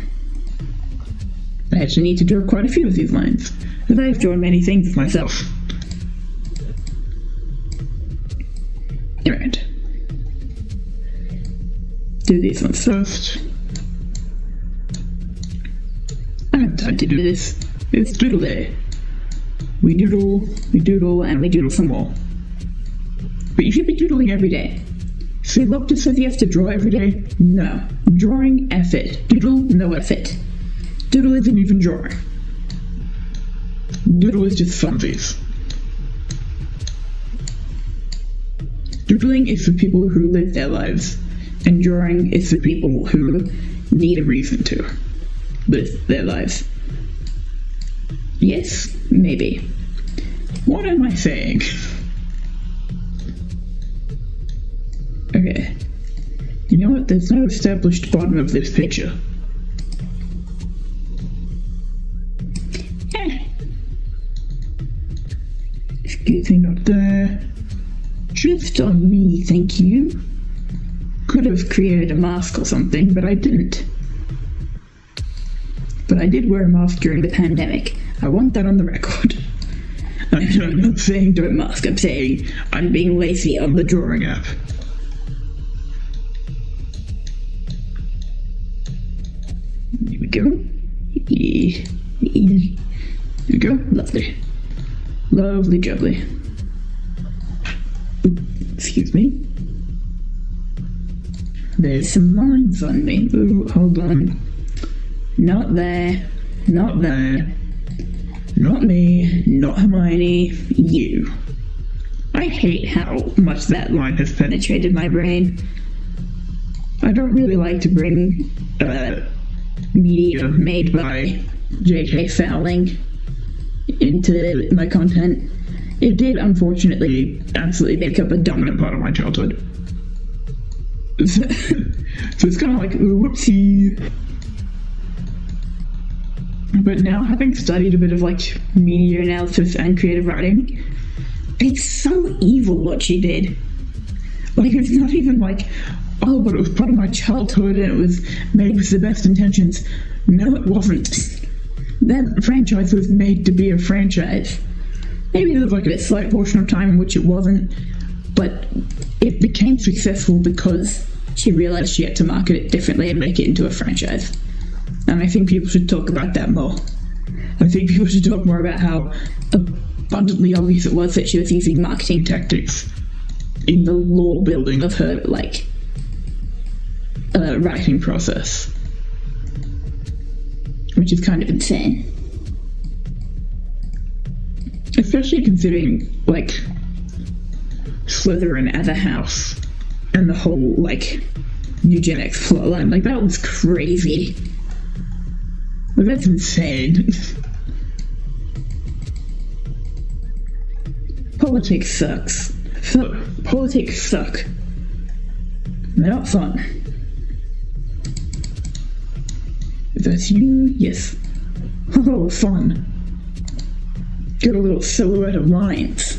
I actually need to draw quite a few of these lines, because I've drawn many things myself. Alright. Do these ones first. I have time to do this. It's doodle day. We doodle, and we doodle some more. But you should be doodling every day. So Loptus says you have to draw every day? No. Drawing, effort. Doodle, no effort. Doodle isn't even drawing. Doodle is just funsies. Doodling is for people who live their lives, and drawing is for people who need a reason to live their lives. Yes, maybe. What am I saying? Okay. You know what? There's no established bottom of this picture. Excuse me, not there. Just on me, thank you. Could have created a mask or something, but I didn't. But I did wear a mask during the pandemic. I want that on the record. I'm not saying don't mask, I'm saying I'm being lazy on the drawing app. Here we go. Here we go. Lovely. Lovely jubbly. Excuse me. There's some lines on me. Ooh, hold on. Not there. Not there. Not me. Not Hermione. You. I hate how much that line has penetrated my brain. I don't really like to bring media made by J.K. Rowling into my content. It did, unfortunately, absolutely make up a dominant part of my childhood. So it's kind of like, whoopsie. But now, having studied a bit of, like, media analysis and creative writing, it's so evil what she did. Like, it's not even like, oh, but it was part of my childhood and it was made with the best intentions. No, it wasn't. that franchise was made to be a franchise. Maybe there was like a slight portion of time in which it wasn't, but it became successful because she realized she had to market it differently and make it into a franchise. And I think people should talk about that more. I think people should talk more about how abundantly obvious it was that she was using marketing tactics in the lore building of her, like, writing process. Which is kind of insane. Especially considering, like, Slytherin as a house and the whole, like, eugenics plotline. Like, that was crazy. Like, that's insane. Politics sucks. Politics suck. They're not fun. Is that you? Yes. Oh, fun. Got a little silhouette of lines.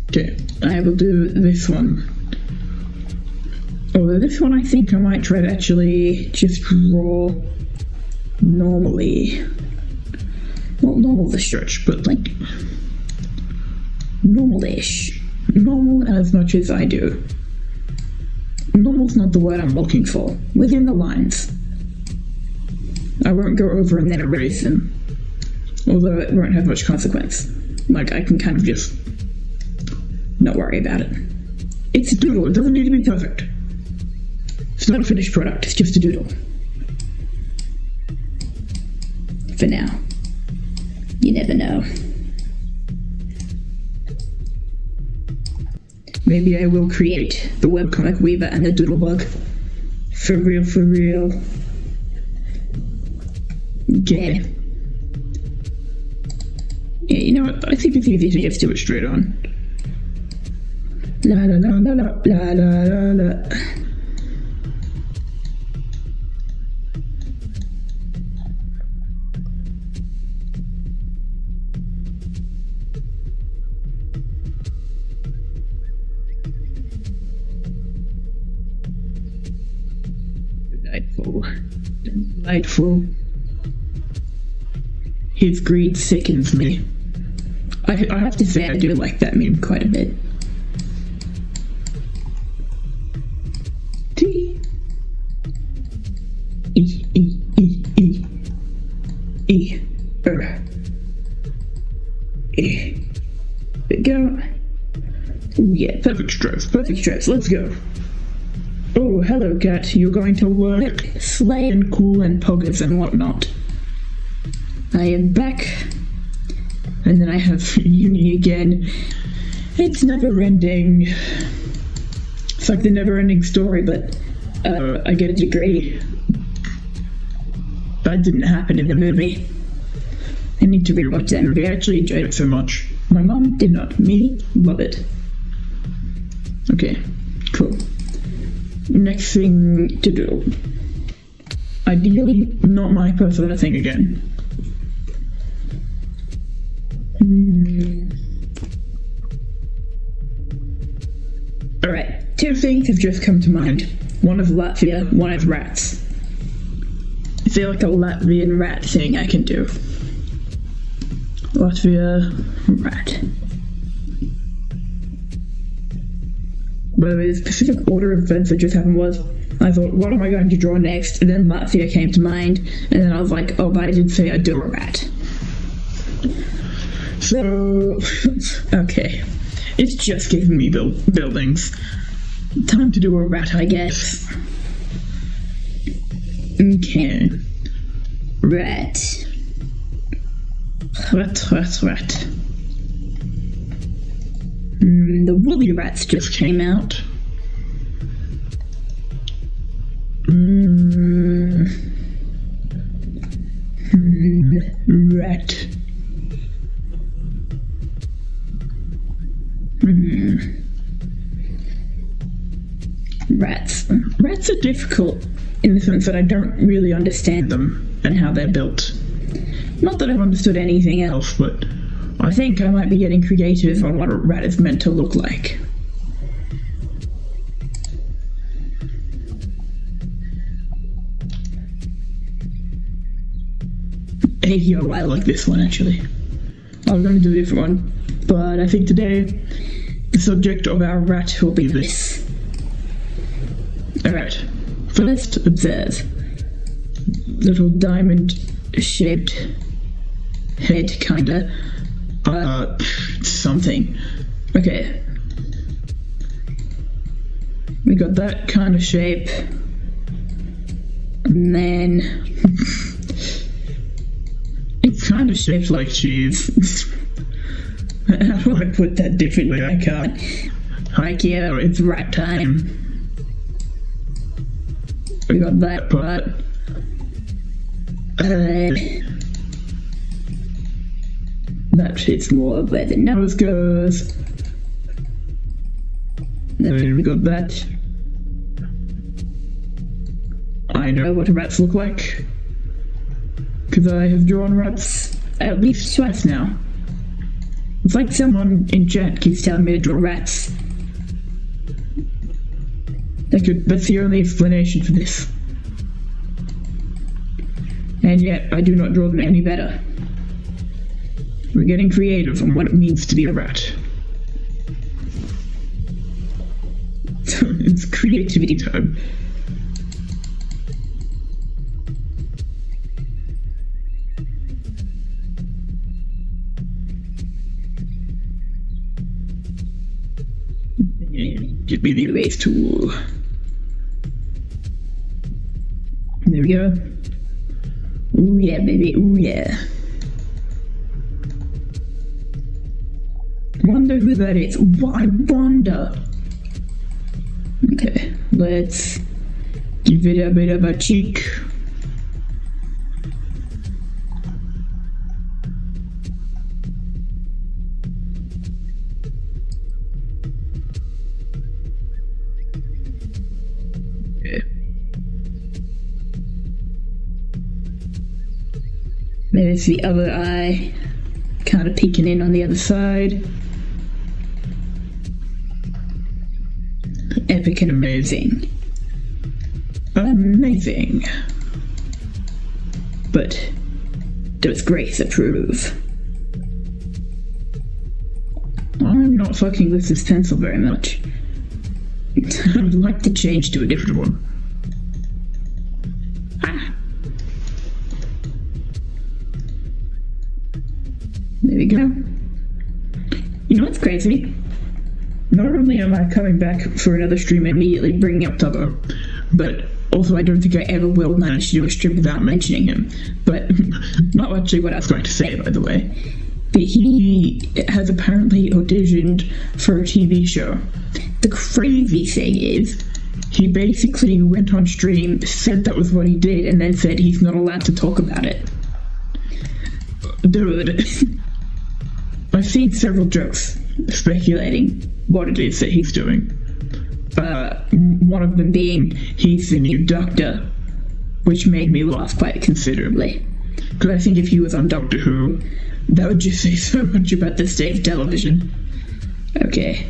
Okay, I will do this one. Although this one I think I might try to actually just draw normally. Not normal the stretch, but like normal-ish. Normal as much as I do. Normal's not the word I'm looking for. Within the lines. I won't go over and then erase them. Although it won't have much consequence. Like, I can kind of just not worry about it. It's a doodle, it doesn't need to be perfect. It's not a finished product, it's just a doodle. For now. You never know. Maybe I will create the webcomic Weaver and the Doodlebug. For real, for real. Okay. Yeah, you know what? I think it's easy to just do it straight on. La la la la la la la la la. Delightful. His greed sickens me. I have to say I do like that meme quite a bit. T E E E E E E. There we go. Yeah, perfect stripes. Perfect stripes. Let's go. Oh, hello, cat. You're going to work, slay and cool and poggers and whatnot. I am back. And then I have uni again. It's never ending. It's like the never ending story, but I get a degree. That didn't happen in the movie. I need to rewatch that movie. I actually enjoyed it so much. My mom did not. Me, love it. Okay, cool. Next thing to do. Ideally, not my Persona thing again. Alright, two things have just come to mind. One is Latvia, one is rats. I feel like a Latvian rat thing I can do. Latvia, rat. By the way, the specific order of events that just happened was, I thought, what am I going to draw next? And then Latvia came to mind, and then I was like, oh, but I did say I'd do a rat. So, okay. It's just giving me buildings. Time to do a rat, I guess. Okay. Rat. Rat. The woolly rats just came out. Rat. Rats. Rats are difficult in the sense that I don't really understand them and how they're built. Not that I've understood anything else, but I think I might be getting creative on what a rat is meant to look like. Hey yo, I like this one actually. I was going to do a different one, but I think today the subject of our rat will be this. Alright, first observe. Little diamond-shaped head, kinda. Something. Okay. We got that kind of shape. And then... it's kind of shaped like cheese. How do I put that differently? I can't. Like, yeah, it's rat time. We got that part. That fits more where the nose goes. Then we got that. I know what rats look like, because I have drawn rats at least twice now. It's like someone in chat keeps telling me to draw rats. That's the only explanation for this. And yet, I do not draw them any better. We're getting creative on what it means to be a rat. So it's creativity time. Give me the erase tool. There we go. Ooh yeah, baby, ooh yeah. Wonder who that is. I wonder. Okay, let's give it a bit of a cheek. Okay. There's the other eye, kind of peeking in on the other side. Epic and amazing. Amazing. But does Grace approve? I'm not fucking with this pencil very much. I'd like to change to a different one. Ah. There we go. You know what's crazy? Not only am I coming back for another stream and immediately bringing up Tubbo, but also I don't think I ever will manage to do a stream without mentioning him. But not actually what I was going to say, by the way. But he has apparently auditioned for a TV show. The crazy thing is, he basically went on stream, said that was what he did, and then said he's not allowed to talk about it. Dude. I've seen several jokes speculating what it is that he's doing. One of them being, he's the new Doctor, which made me laugh quite considerably. Because I think if he was on Doctor Who, that would just say so much about the state of television. Okay.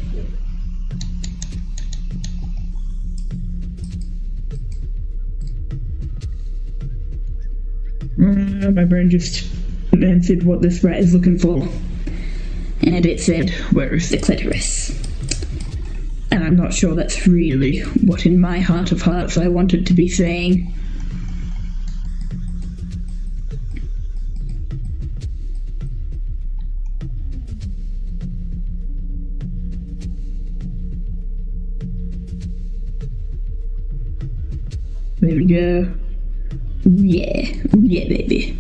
My brain just answered what this rat is looking for. And it said, where is the clitoris? And I'm not sure that's really what in my heart of hearts I wanted to be saying. There we go. Ooh yeah. Ooh yeah, baby.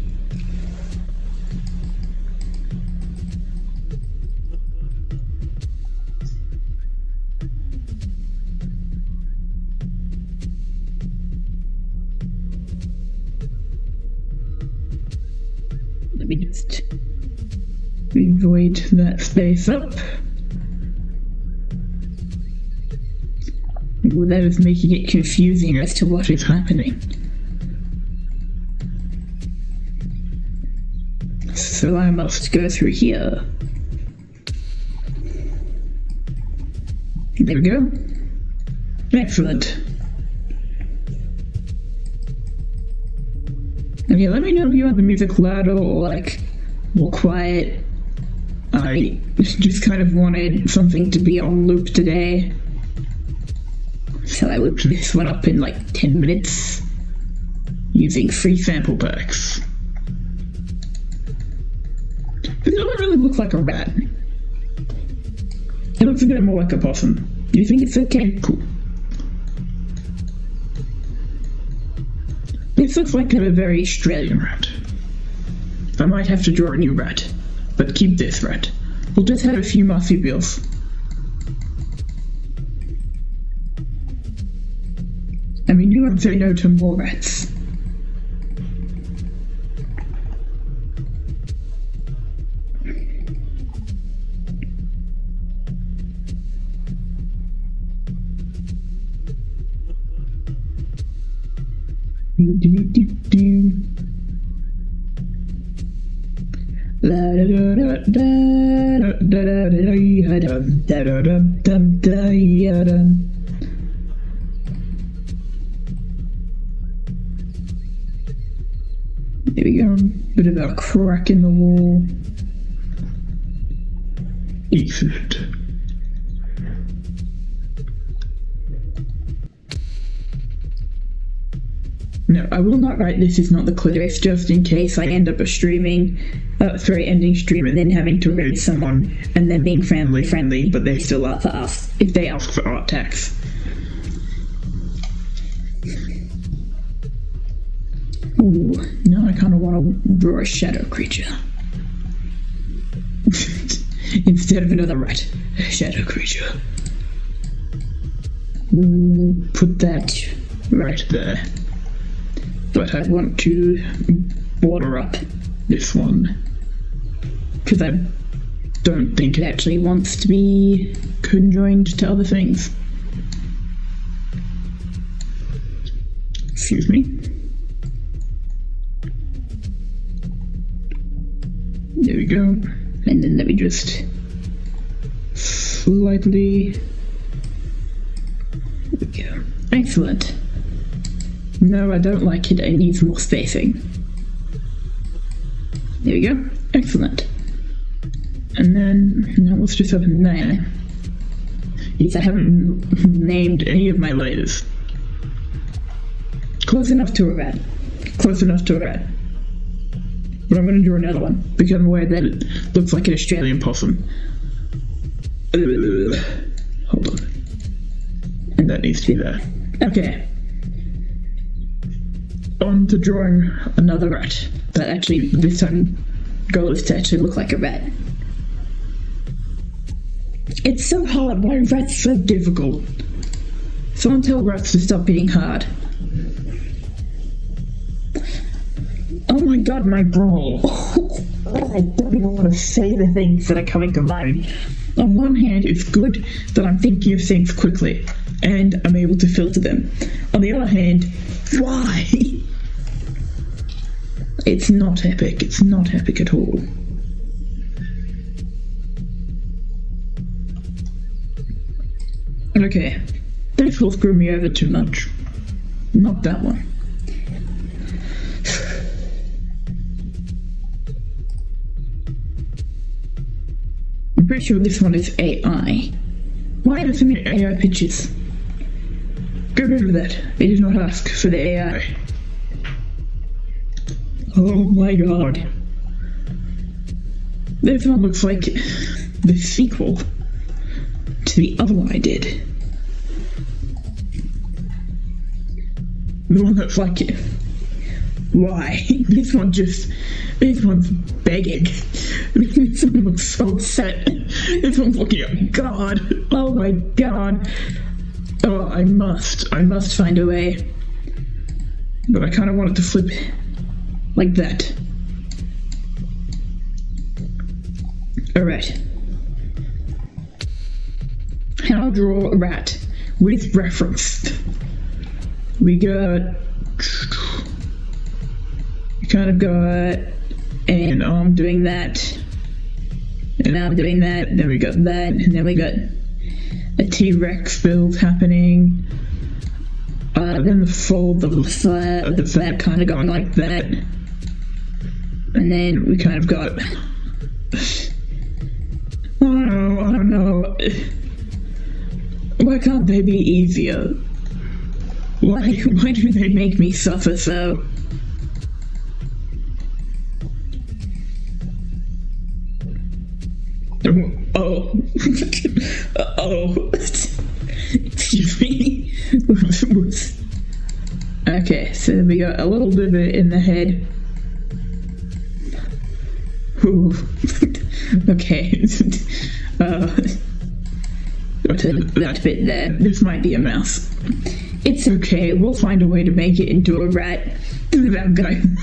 Let me just void that space up. Well, that is making it confusing as to what is happening. So I must go through here. There we go. Excellent. Okay, let me know if you want the music louder or like more quiet. I just kind of wanted something to be on loop today. So I looped this one up in like 10 minutes using free sample packs. It doesn't really look like a rat. It looks a bit more like a possum. Do you think it's okay? Cool. This looks like a very Australian rat. I might have to draw a new rat, but keep this rat. We'll just have a few marsupials. I mean, you won't say no to more rats. There we go. Bit of a crack in the wall. Decent. No, I will not write this is not the clitoris just in case I end up ending stream and then having to raid someone and then being friendly, but they're still up for us if they ask for art tax. Ooh, now I kind of want to draw a shadow creature. Instead of another rat, a shadow creature. Put that right there. But I want to border up this one because I don't think it actually wants to be conjoined to other things. Excuse me. There we go. And then let me just slightly. There we go. Excellent. No, I don't like it. It needs more spacing. There we go. Excellent. And then, now let's just have a name. Yes, I haven't named any of my layers. Close enough to a rat. Close enough to a rat. But I'm going to draw another one, because I'm aware that it looks like an Australian possum. Hold on. And that needs to be there. Okay. On to drawing another rat. But actually, this time, goal is to actually look like a rat. It's so hard. Why are rats so difficult? Someone tell rats to stop being hard. Oh my god, my bro. I don't even want to say the things that are coming to mind. On one hand, it's good that I'm thinking of things quickly, and I'm able to filter them. On the other hand, why? It's not epic. It's not epic at all. Okay, this will screw me over too much. Not that one. I'm pretty sure this one is AI. Why does it make AI pictures? Get rid of that. It did not ask for the AI. Oh my god. This one looks like the sequel to the other one I did. The one that's like, why? This one's begging. This one looks so upset. This one's looking at God. Oh my god. Oh, I must find a way. But I kind of want it to flip like that. Alright. How to draw a rat with reference. We kind of got an arm doing that, an arm doing that, then we got that, and then we got a T-Rex build happening, then the fold of the flat kind of going like that, And then we kind of got... I don't know. Why can't they be easier? Why do they make me suffer so? Oh. Oh. Excuse me. Okay, so we got a little bit of it in the head. Ooh. Okay. That bit there. This might be a mouse. It's okay. We'll find a way to make it into a rat without going.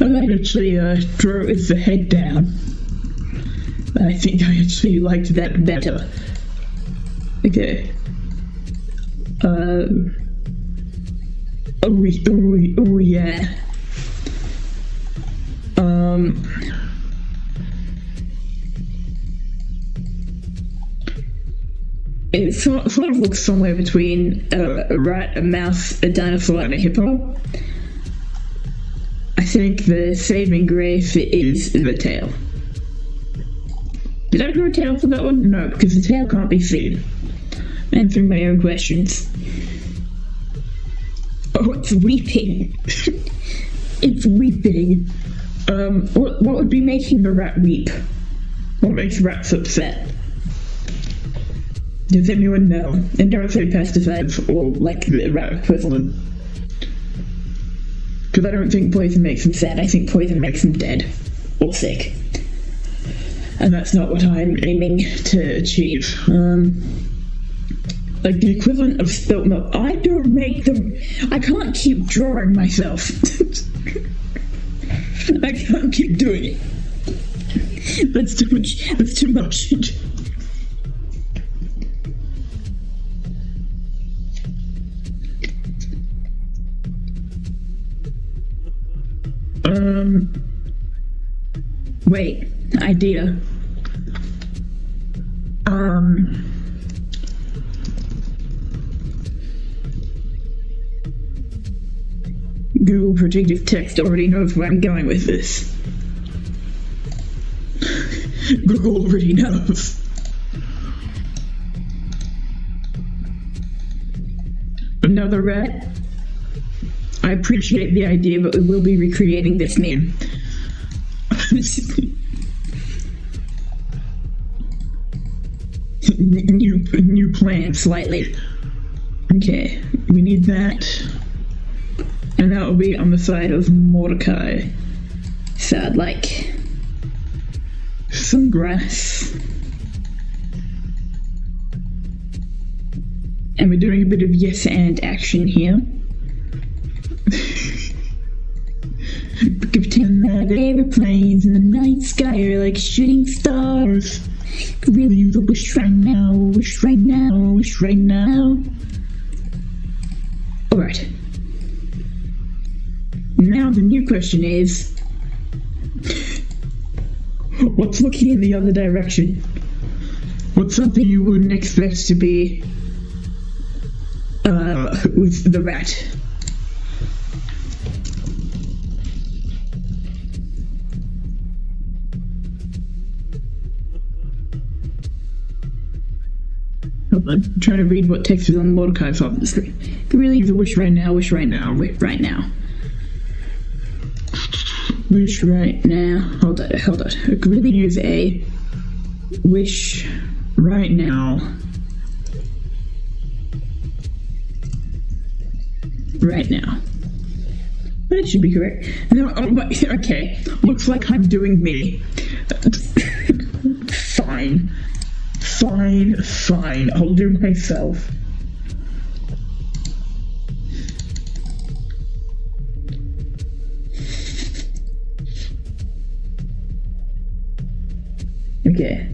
I might actually draw with the head down. I think I actually liked that better. Okay. Oh yeah. It sort of looks somewhere between a rat, a mouse, a dinosaur, and a hippo. I think the saving grace is the tail. Did I draw a tail for that one? No, because the tail can't be seen. Answering my own questions. Oh, it's weeping. It's weeping. What would be making the rat weep? What makes rats upset? Does anyone know? And don't say pesticides or like the rat equivalent. Because I don't think poison makes them sad, I think poison makes them dead. Or sick. And that's not what I'm aiming to achieve. Like the equivalent of spilt milk. I don't make them. I can't keep drawing myself. I can't keep doing it. That's too much. That's too much. Wait, idea. Google predictive text already knows where I'm going with this. Google already knows. Another rat? I appreciate the idea, but we will be recreating this name. New plan slightly. Okay, we need that. And that will be on the side of Mordecai. So I'd like some grass. And we're doing a bit of yes and action here. Pretend that airplanes in the night sky are like shooting stars. Really use a wish right now, wish right now, wish right now. Alright. Now the new question is, what's looking in the other direction? What's something you wouldn't expect to be with the rat? I'm trying to read what text is on Mordecai's off the screen. Can really use a wish right now, wish right now, wish right now. Wish right now. Hold on. I could really use a wish right now. Right now. That should be correct. No, okay. Looks like I'm doing me. Fine. Fine. I'll do myself. Okay.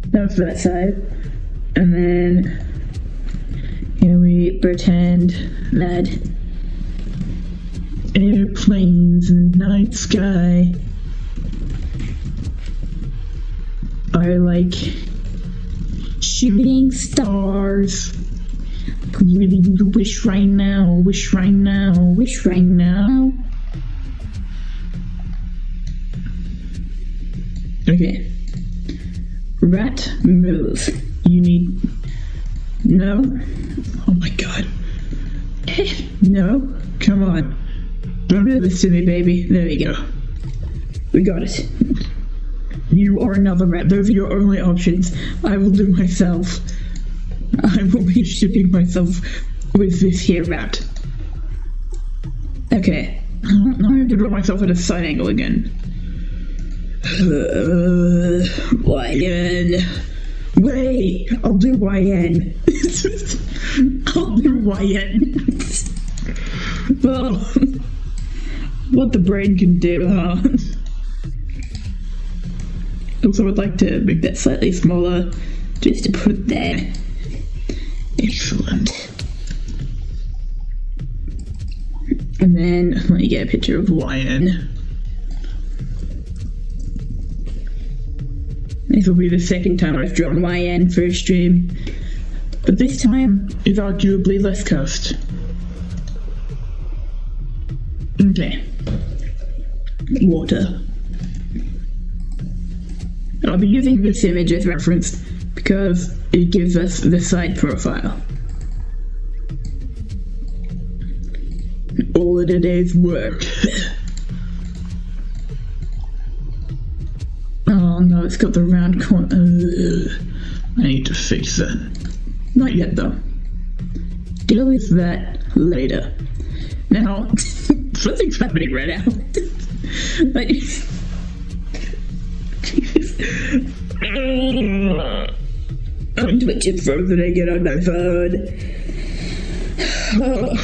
That was that side. And then here we pretend that airplanes in the night sky are like shooting stars. really wish right now, wish right now, wish right now. Okay. Rat, move. You need... No. Oh my god. No. Come on. Don't do this to me, baby. There you go. We got it. You are another rat. Those are your only options. I will do myself. I will be shooting myself with this here rat. Okay. Now I have to draw myself at a side angle again. YN. Wait, I'll do YN. I'll do YN. Well, what the brain can do, huh? Also, I'd like to make that slightly smaller, just to put it there. Excellent. And then, let me get a picture of YN. This will be the second time I've drawn YN for a stream, but this time is arguably less cursed. Okay. Water. I'll be using this image as reference because it gives us the side profile. All of today's work. Oh no, it's got the round corner. I need to fix that. Not yet though. Deal with that later. Now, something's happening right now. Like, I'm twitching further than I get on my phone. Oh,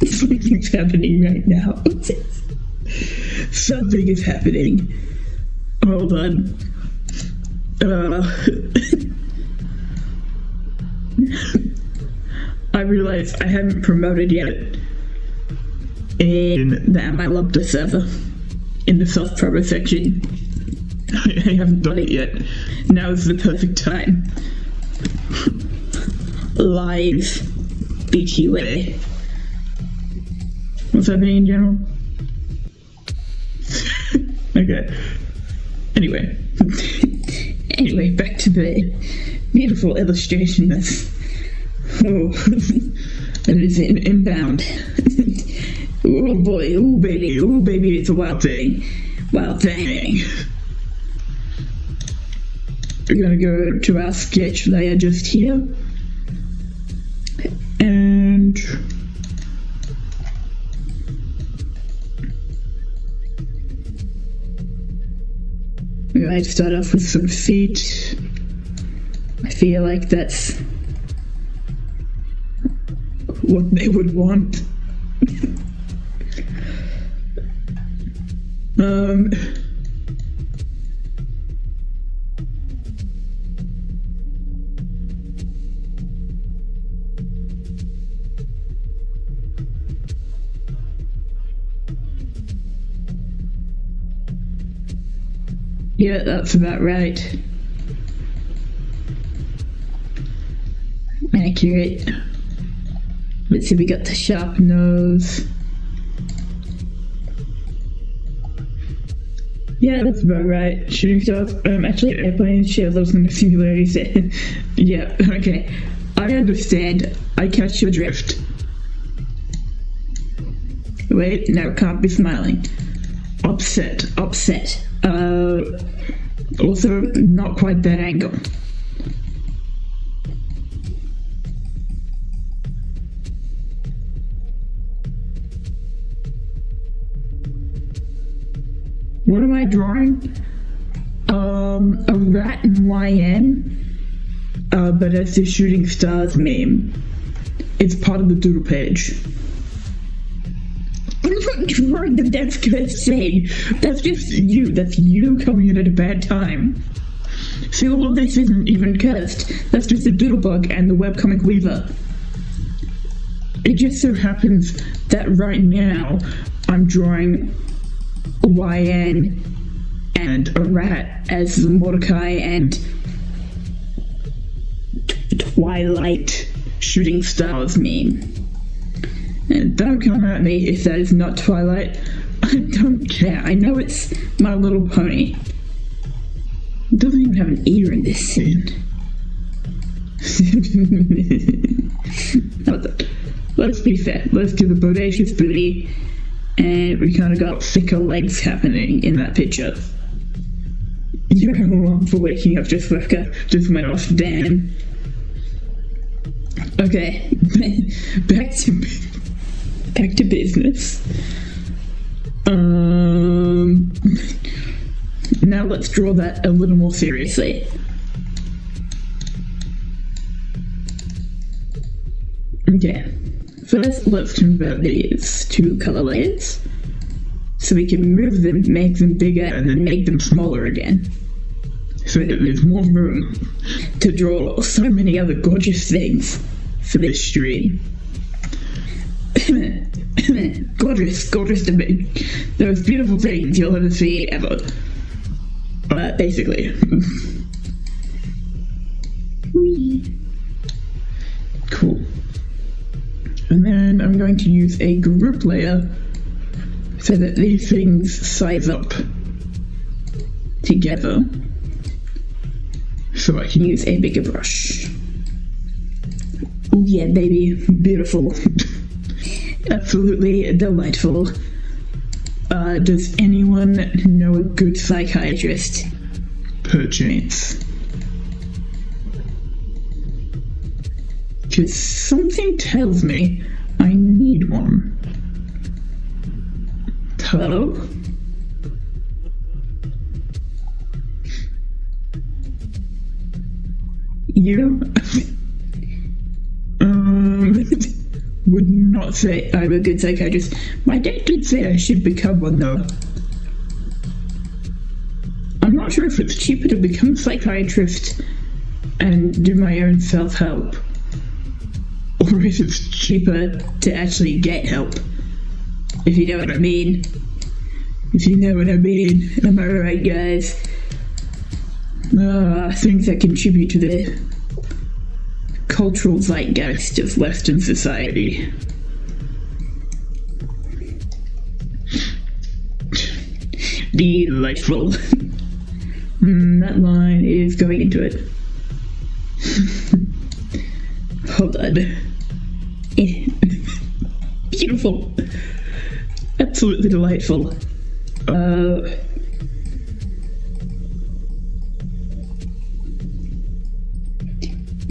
something's happening right now. Something is happening. Hold on. I realized I haven't promoted yet in the Am I Love the server in the soft promo section. I haven't done it yet. Now is the perfect time. Live BQA. What's happening in general? Okay. Anyway, back to the beautiful illustration that's... Oh, that is inbound. Oh boy, oh baby, it's a wild thing. Wild thing. We're gonna go to our sketch layer just here. And... we might start off with some feet. I feel like that's what they would want. Yeah, that's about right. Accurate. Let's see, we got the sharp nose. Yeah, that's about right. Shooting stars. Actually, airplanes share those in the singularity. Yeah, okay. I understand. I catch your drift. Wait, no, can't be smiling. Upset. Also, not quite that angle. What am I drawing? A rat in YN, but it's the shooting stars meme. It's part of the doodle page. I'm not drawing the death curse thing. That's just you. That's you coming in at a bad time. See, all of this isn't even cursed. That's just the doodlebug and the webcomic weaver. It just so happens that right now I'm drawing YN and a rat as Mordecai and Twilight shooting stars meme. And don't come at me if that is not Twilight. I don't care. I know it's My Little Pony. It doesn't even have an ear in this scene. Let's be fair. Let's do the bodacious booty. And we kind of got thicker legs happening in that picture. Your alarm for waking up just went off. Damn. Okay. Back to business. Now let's draw that a little more seriously. Okay. First, let's convert these to color layers, so we can move them, make them bigger, and then make them smaller again. So that there's more room to draw so many other gorgeous things for this stream. gorgeous to me. Those beautiful things you'll ever see ever. Basically. Cool. And then I'm going to use a group layer so that these things size up together, so I can use a bigger brush. Oh yeah, baby, beautiful. Absolutely delightful. Does anyone know a good psychiatrist? Perchance. Because something tells me I need one. Hello? You? Would not say I'm a good psychiatrist. My dad did say I should become one, though. I'm not sure if it's cheaper to become a psychiatrist and do my own self-help, or if it's cheaper to actually get help. If you know what I mean. If you know what I mean. Am I right, guys? Things that contribute to the cultural zeitgeist of Western society. Delightful. That line is going into it. Hold on. Beautiful. Absolutely delightful.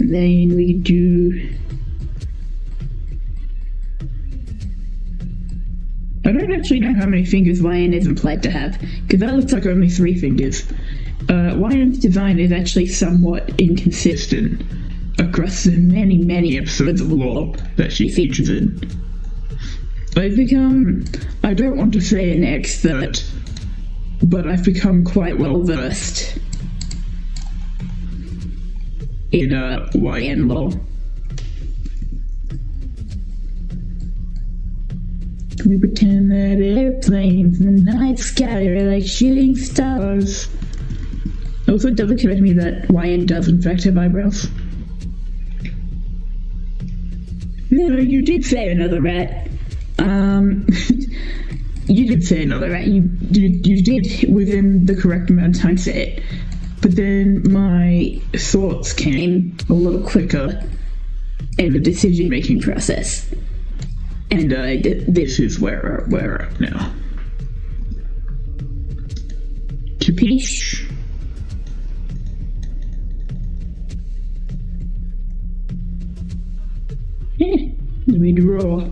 Then we do... I don't actually know how many fingers YN is implied to have, because that looks like only 3 fingers. YN's design is actually somewhat inconsistent across the many episodes of lore that she features in. I've become, I don't want to say an expert, but I've become quite well versed in YN lore. We pretend that airplanes in the night sky are like shooting stars. Also, it does occur to me that YN does in fact have eyebrows. No, you did say another rat. You did say another rat. You did within the correct amount of time say it. But then my thoughts came a little quicker in the decision-making process. And this is where we're at now. Capiche? Let me draw.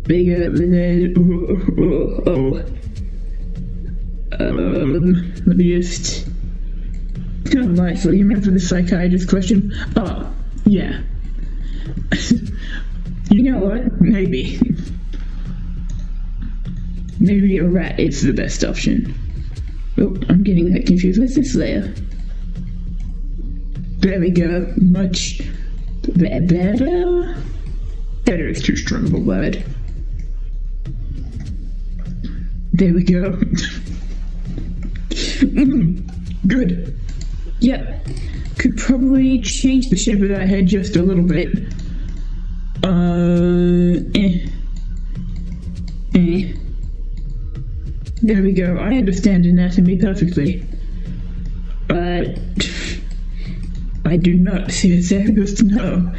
Bigger let me just... Oh, nice. What do you meant for the psychiatrist question? Oh, yeah. You know what? Maybe. Maybe a rat is the best option. Oh, I'm getting that confused. What's this layer? There we go. Much better? Better is too strong of a word. There we go. Good. Yep. Could probably change the shape of that head just a little bit. There we go. I understand anatomy perfectly. But I do not see a therapist now.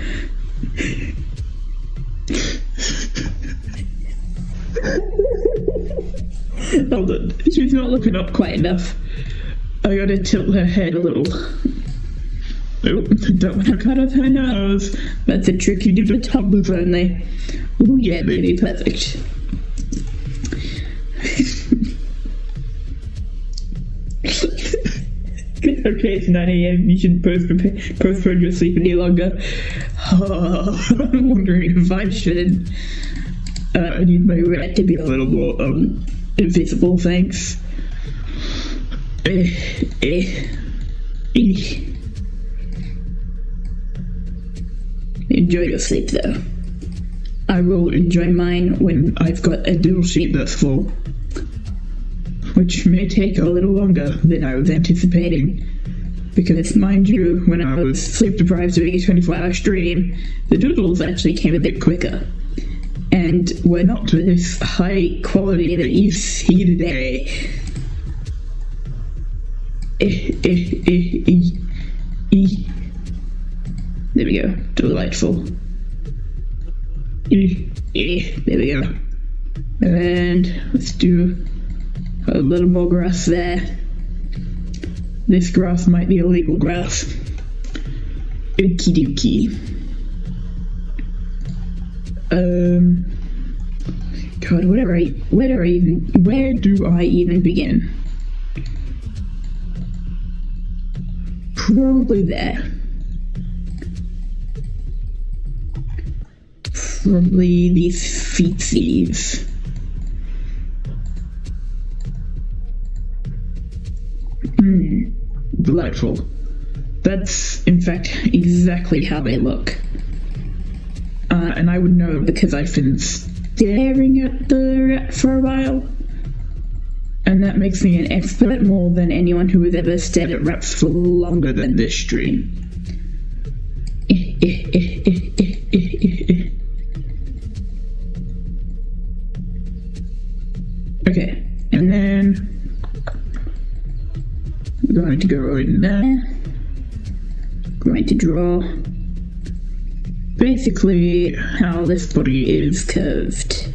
Hold on. She's not looking up quite enough. I gotta tilt her head a little. Oh, don't want to cut off her nose. That's a trick you do to tumblers only. Ooh, yeah, baby, perfect. Okay, it's 9 a.m. You should postpone your sleep any longer. Oh, I'm wondering if I should. I need my rat to be a little more, invisible, thanks. Enjoy your sleep, though. I will enjoy mine when I've got a doodle sheet that's full. Which may take a little longer than I was anticipating. Because, mind you, when I was sleep-deprived doing a 24-hour stream, the doodles actually came a bit quicker. And were not to this high quality that you see today. There we go. Delightful. There we go. And let's do a little more grass there. This grass might be illegal grass. Okie dokie. God, where do I even begin? Probably there. Probably these feetsies. Delightful. That's, in fact, exactly how they look. And I would know because I've been staring at the rat for a while. And that makes me an expert more than anyone who has ever stared at rats for longer than this stream. Okay, and then we're going to go in there. Going to draw basically how this body is curved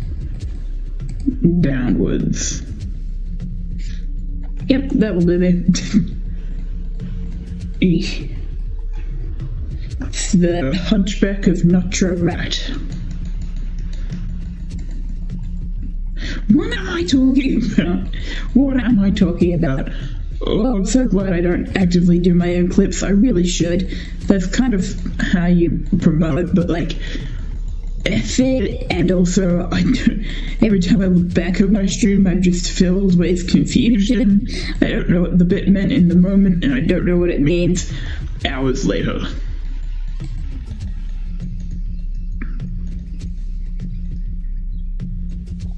downwards. Yep, that will do it. It's the hunchback of Notre Rat. What am I talking about? What am I talking about? Oh, I'm so glad I don't actively do my own clips. I really should. That's kind of how you promote, but like, and also, every time I look back at my stream, I'm just filled with confusion. I don't know what the bit meant in the moment, and I don't know what it means hours later.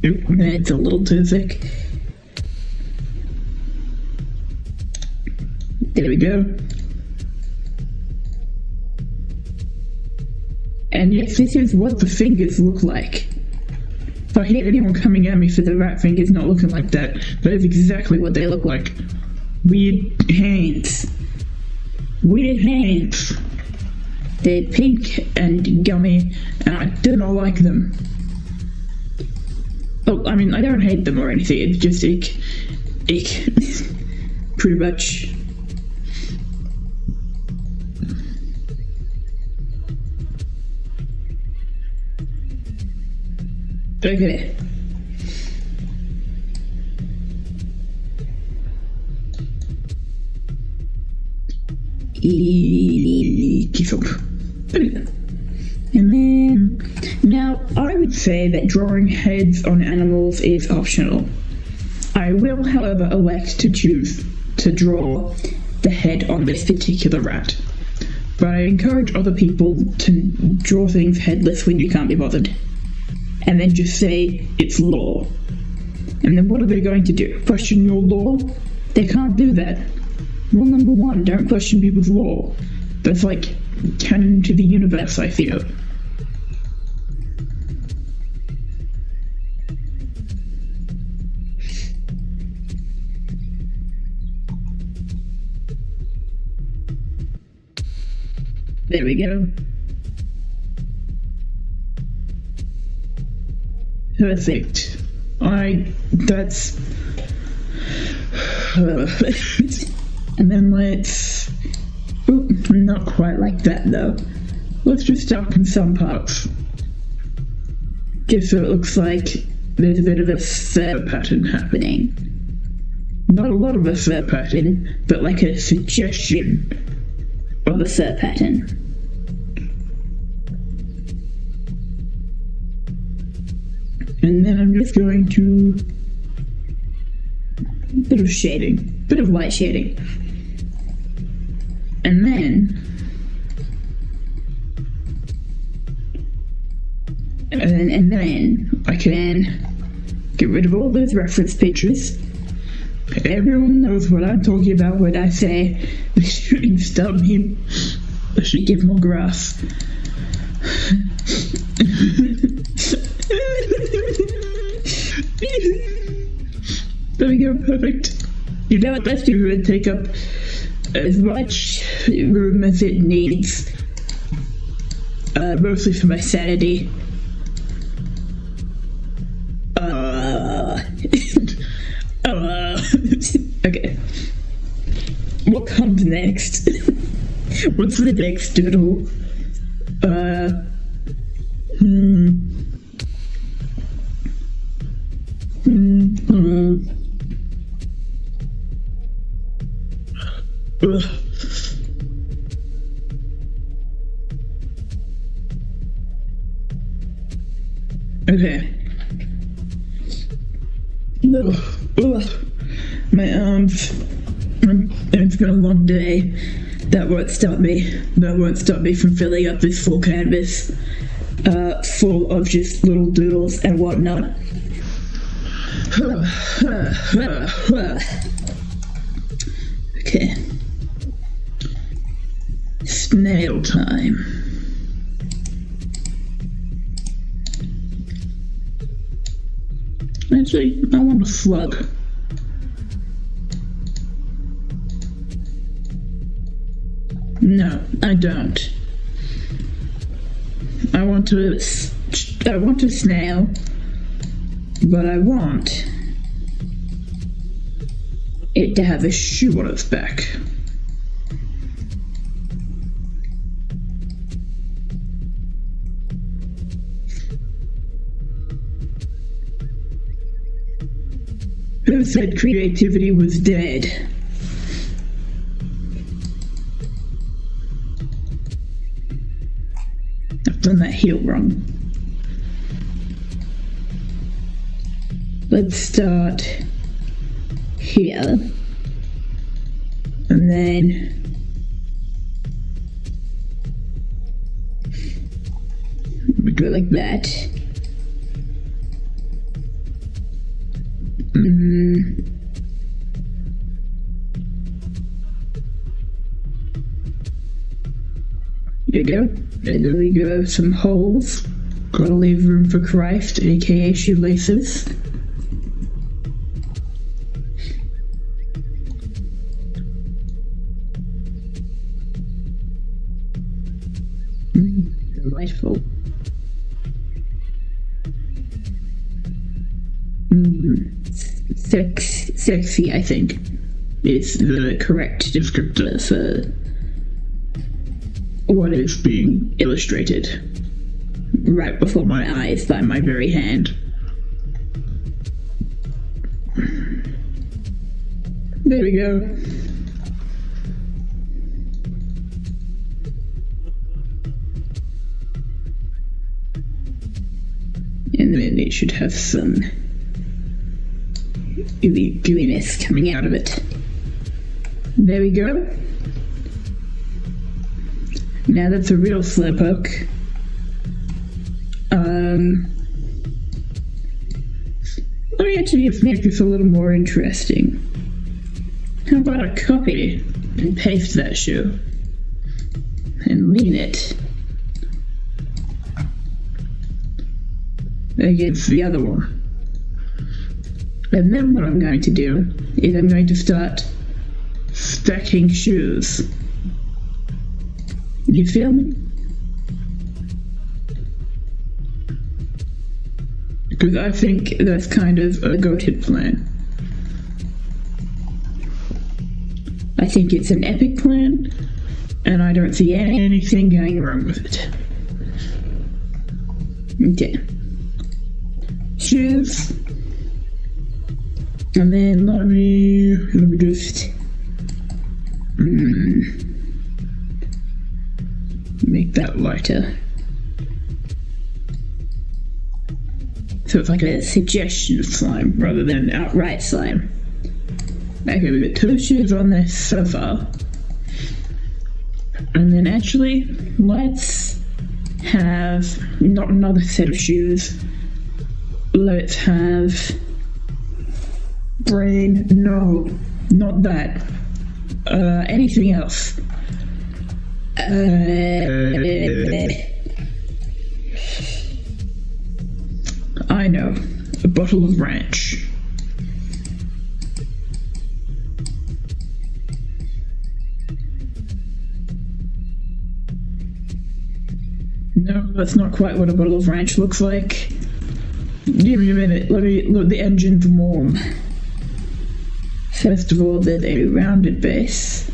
Oop, it's a little too thick. There we go. And yes, this is what the fingers look like. If I hear anyone coming at me for the rat fingers not looking like that, that is exactly what they look like. Weird hands. Weird hands. They're pink and gummy, and I do not like them. Oh, I mean, I don't hate them or anything, it's just ick. Pretty much. Okay. And then, now I would say that drawing heads on animals is optional. I will, however, elect to choose to draw the head on this particular rat. But I encourage other people to draw things headless when you can't be bothered. And then just say, it's law. And then what are they going to do? Question your law? They can't do that. Rule number 1, don't question people's law. That's like canon to the universe, I feel. There we go. Perfect. That's... and then let's... Oop, not quite like that though. Let's just darken some parts. Just so it looks like there's a bit of a fur pattern happening. Not a lot of a fur pattern, but like a suggestion of a fur pattern. And then I'm just going to... bit of shading, bit of light shading. And then... And then I can get rid of all those reference pictures. Everyone knows what I'm talking about when I say the shooting star meme. I should give more grass. There we go, perfect. You know what, let's do and take up as much room as it needs. Mostly for my sanity. Okay. What comes next? What's the next doodle? Okay. My arms. It's been a long day. That won't stop me. That won't stop me from filling up this full canvas, full of just little doodles and whatnot. Okay. Snail time. Actually, I want a slug. No, I don't. I want a snail, but I want it to have a shoe on its back. Who said creativity was dead? I've done that heel wrong. Let's start here. And then we go like that. There you go. And there we go. Some holes. Gotta leave room for Christ, aka shoelaces. Delightful. Sexy, I think, is the correct descriptor for what is being illustrated right before my eyes by my very hand. There we go. And then it should have some gooiness coming out of it. There we go. Now that's a real slowpoke. Let me actually just make this a little more interesting. How about I copy and paste that shoe and lean it against the other one. And then what I'm going to do is I'm going to start stacking shoes. You feel me? Because I think that's kind of a goated plan. I think it's an epic plan, and I don't see anything going wrong with it. Okay. Shoes. And then let me just make that lighter. So it's like a suggestion of slime rather than outright slime. Okay, we've got 2 shoes on this so far. And then actually, let's have not another set of shoes. Let's have brain. No, not that. Anything else. I know. A bottle of ranch. No, that's not quite what a bottle of ranch looks like. Give me a minute, let the engine's warm. First of all, there's a rounded base.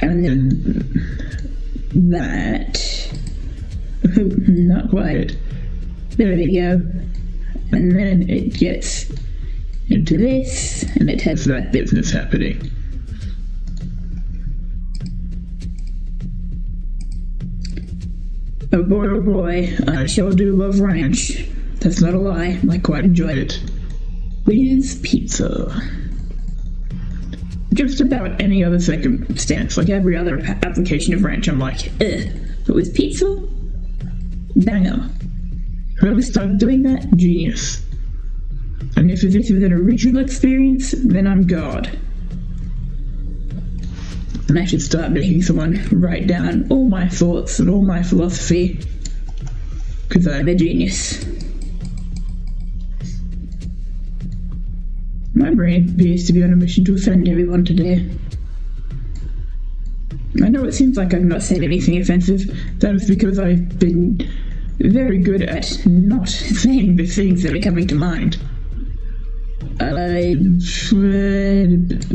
And then that. Not quite. There we go. And then it gets into this, and it has that business happening. Oh boy, I sure do love ranch. That's not a lie, I quite enjoyed it. With pizza. Just about any other circumstance, like every other application of ranch, I'm like, ugh. But with pizza? Banger. Whoever started doing that? Genius. And if this is an original experience, then I'm God. And I should start making someone write down all my thoughts and all my philosophy, because I'm a genius. My brain appears to be on a mission to offend everyone today. I know it seems like I've not said anything offensive. That is because I've been very good at not saying the things that are coming to mind.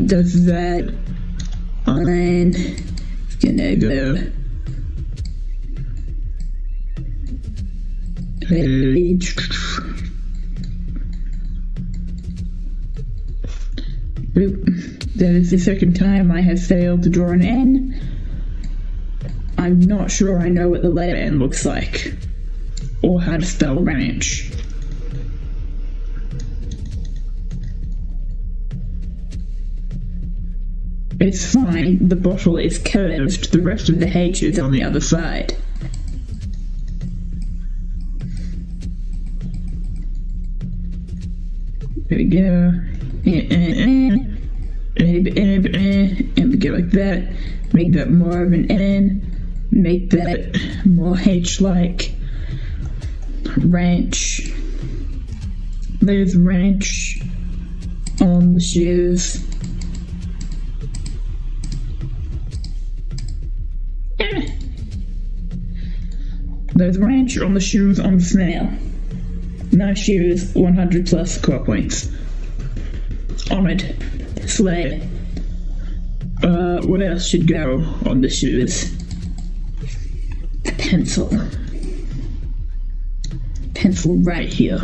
Does that. I'm gonna go. That is the second time I have failed to draw an N. I'm not sure I know what the letter N looks like, or how to spell ranch. It's fine, the bottle is curved, the rest of the H is on the other side. There we go. And we go like that. Make that more of an N. Make that more H-like. Ranch. There's ranch on the shoes. There's ranch on the shoes on the snail. Nice shoes, 100 plus core points. Honored. Slay. What else should go on the shoes? Pencil. Pencil right here.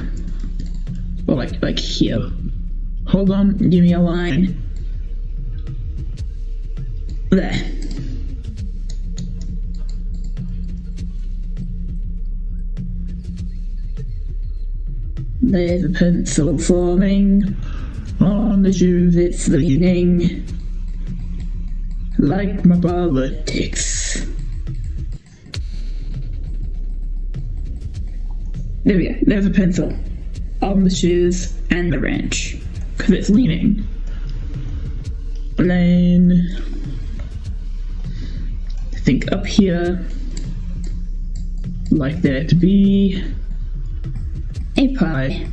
Or like here. Hold on, give me a line. There. There's a pencil forming. On the shoes it's leaning. Like my politics. There we go, there's a pencil. On the shoes and the ranch. Because it's leaning. And then I think up here, like there to be a pie.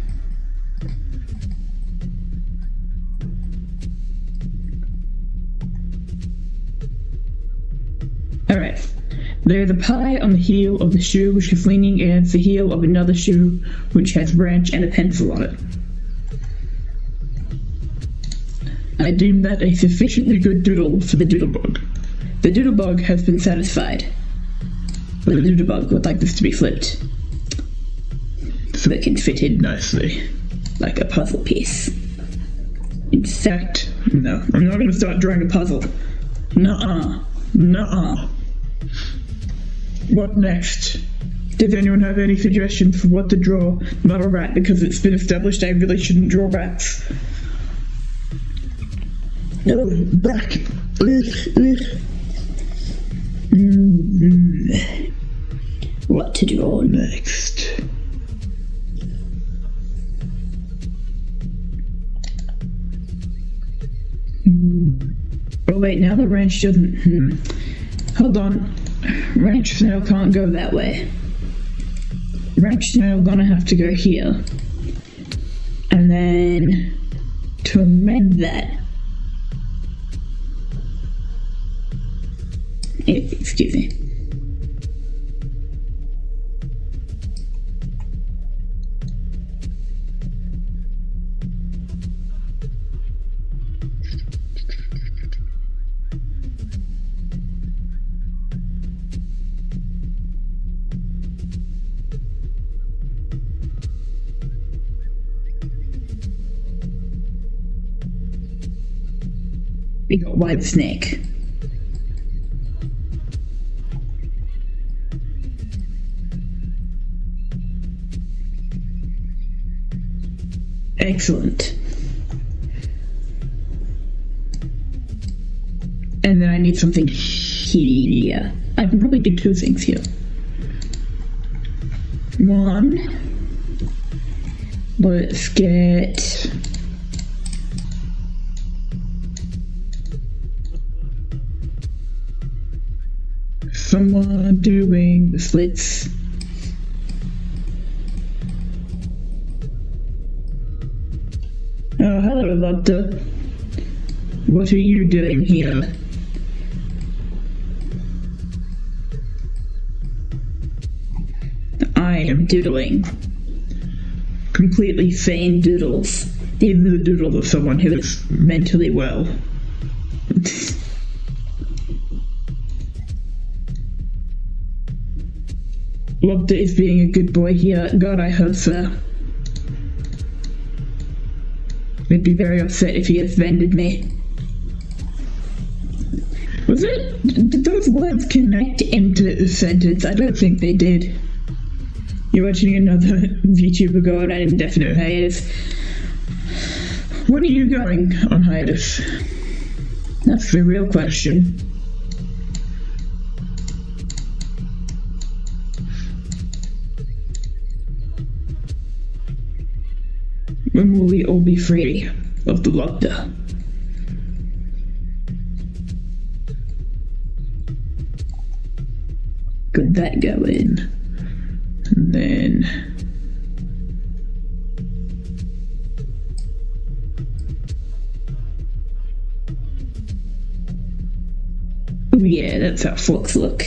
Alright, there's a pie on the heel of the shoe which is leaning against the heel of another shoe which has branch and a pencil on it. I deem that a sufficiently good doodle for the doodlebug. The doodlebug has been satisfied, but the doodlebug would like this to be flipped so it can fit in nicely, like a puzzle piece. In fact, no, I'm not going to start drawing a puzzle. Nuh-uh. Nuh-uh. What next? Does anyone have any suggestions for what to draw? Not a rat, because it's been established I really shouldn't draw rats. No, back. What to draw next? Oh wait, now the ranch doesn't... Hold on. Ranch snail can't go that way. Ranch snail gonna have to go here. And then... to amend that... Excuse me. We got white snake. Excellent. And then I need something here. I can probably do two things here. One, let's get someone doing the slits. Oh, hello, Doctor. What are you doing here? I am doodling. Completely sane doodles. Even the doodle of someone who is mentally well. Lobster is being a good boy here. God, I hope so. I'd be very upset if he offended me. Was it? Did those words connect into the sentence? I don't think they did. You're watching another VTuber go on an indefinite hiatus. When are you going on hiatus? That's the real question. When will we all be free of the lockdown? Could that go in? And then... oh yeah, that's how forks look.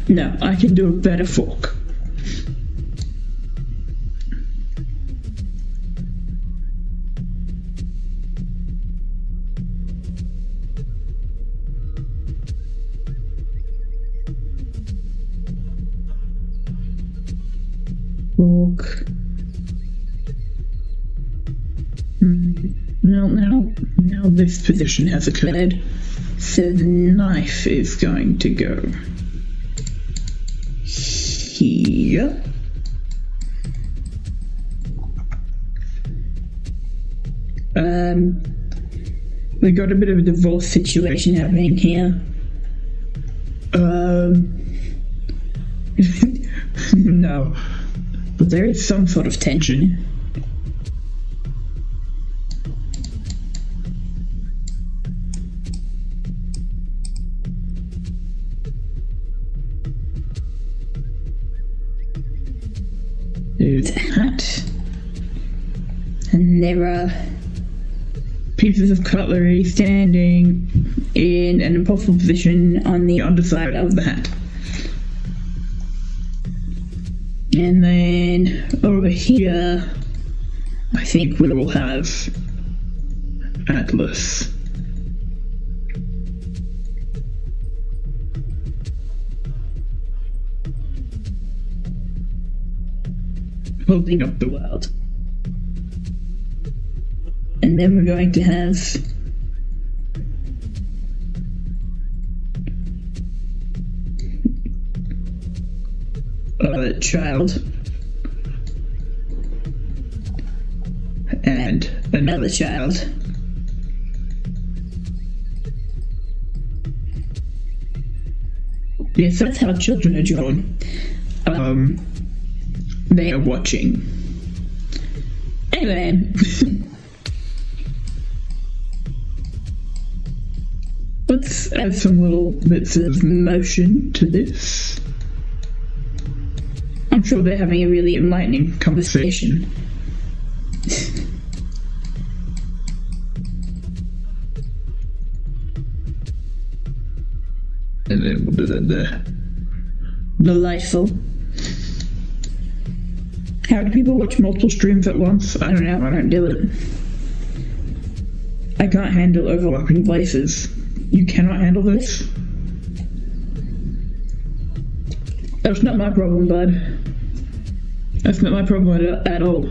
No, I can do a better fork. Fork. Now this position has occurred, so the knife is going to go here. We got a bit of a divorce situation happening here. No. But there is some sort of tension. There's a hat. And there are pieces of cutlery standing in an impossible position on the underside of the hat. And then over here, I think we will have Atlas. Holding up the world. And then we're going to have a child and another child. Yes, that's how children are drawn. They are watching. Anyway. Let's add some little bits of motion to this. I'm sure they're having a really enlightening conversation. And then we'll do that there. Delightful. How do people watch multiple streams at once? I don't know, I don't do it. I can't handle overlapping places. You cannot handle this? That's not my problem, bud. That's not my problem at all.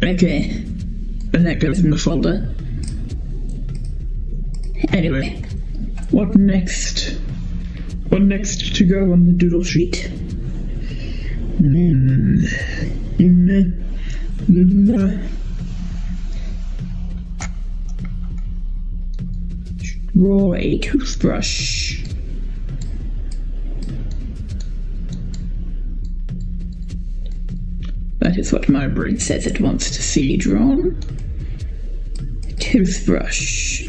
Okay. And that goes in the folder. Anyway. What next? What next to go on the doodle sheet? Draw a toothbrush. That is what my brain says it wants to see drawn. Toothbrush.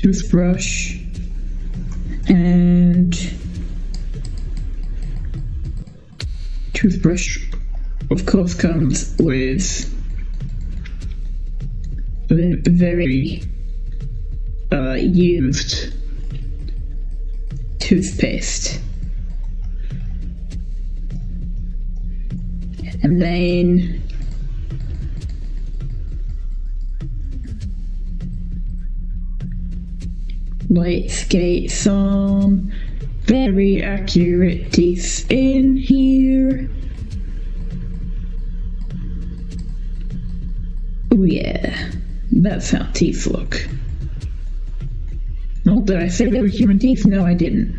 Toothbrush. And toothbrush, of course, comes with very used toothpaste. And then let's get some very accurate teeth in here. Oh yeah, that's how teeth look. Oh, did I say they were human teeth? No, I didn't.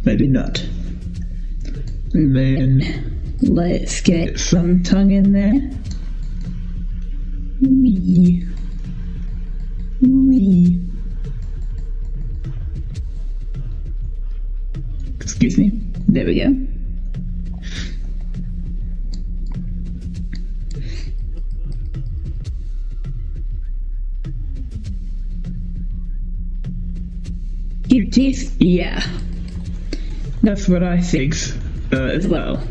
Maybe not. And then let's get some tongue in there. Wee. Wee. Excuse me. There we go. Your teeth? Yeah. That's what I think as well.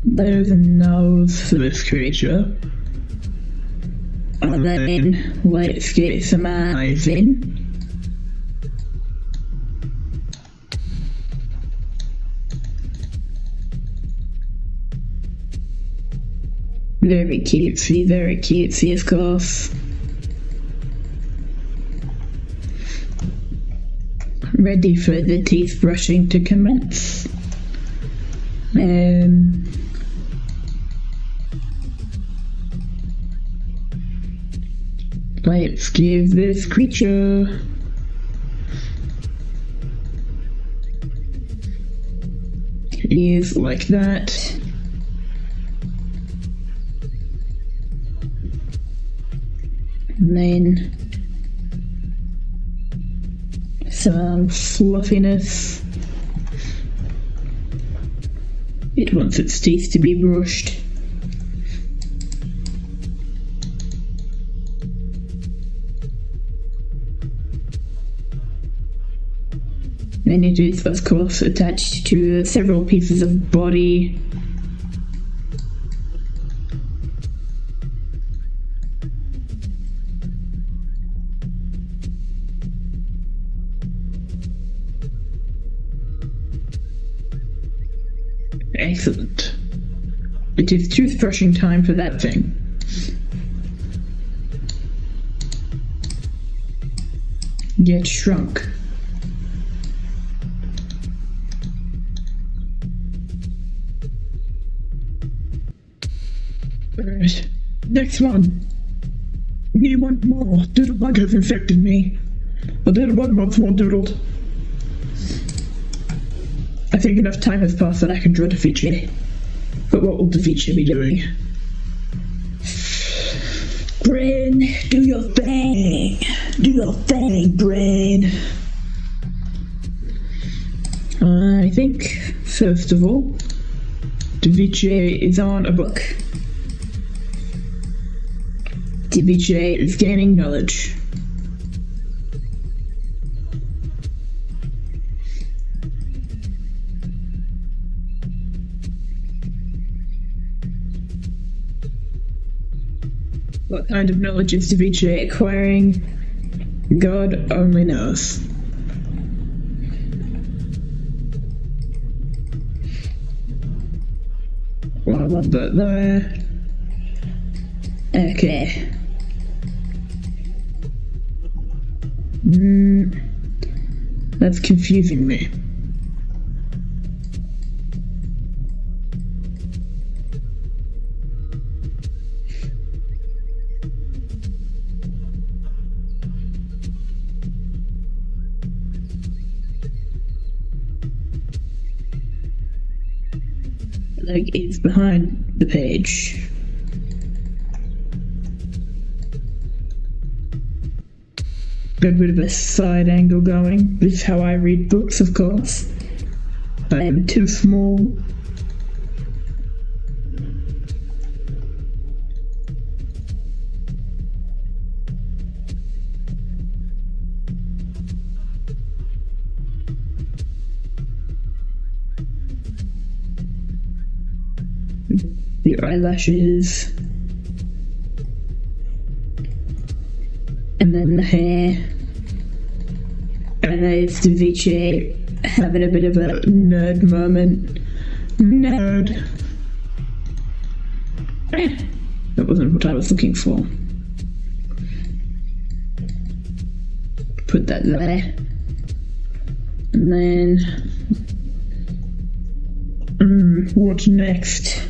There's a nose for this creature. And then let's get some eyes in. Very cutesy, of course. Ready for the teeth brushing to commence. Let's give this creature ears like that. And then some fluffiness It wants its teeth to be brushed. And it is, of course, attached to several pieces of body. Excellent. It is toothbrushing time for that thing. Get shrunk. Alright, next one. We want more. Doodlebug has infected me. The Doodlebug wants more doodled. I think enough time has passed that I can draw the feature. But what will the feature be doing? Brain, do your thing. Do your thing, brain. I think, first of all, Davice is on a book. Davice is gaining knowledge. What kind of knowledge is Davice acquiring? God only knows. Well, I love that there. Okay. That's confusing me. Like it's behind the page. Got a bit of a side angle going. This is how I read books, of course. I am too small. The eyelashes, and then the hair, and there's Davice having a bit of a nerd moment. Nerd. That wasn't what I was looking for. Put that there, and then what's next?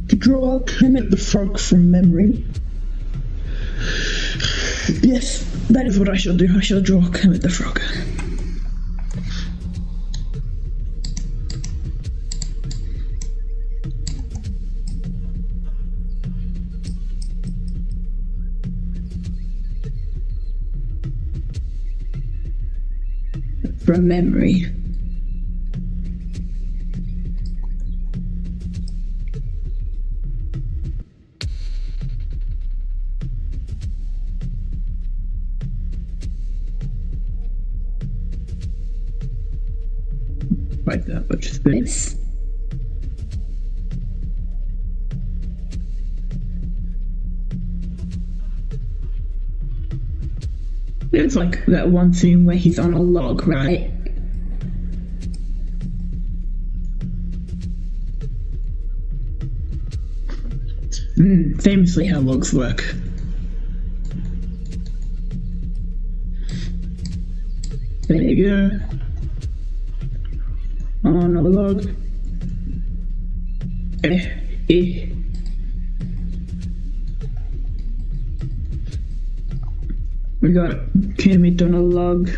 To draw Kermit the Frog from memory. Yes, that is what I shall do. I shall draw Kermit the Frog. From memory. Quite that much space. It's like that one scene where he's on a log, right? Famously how logs work. There you go. On a log. We got Kermit on a log.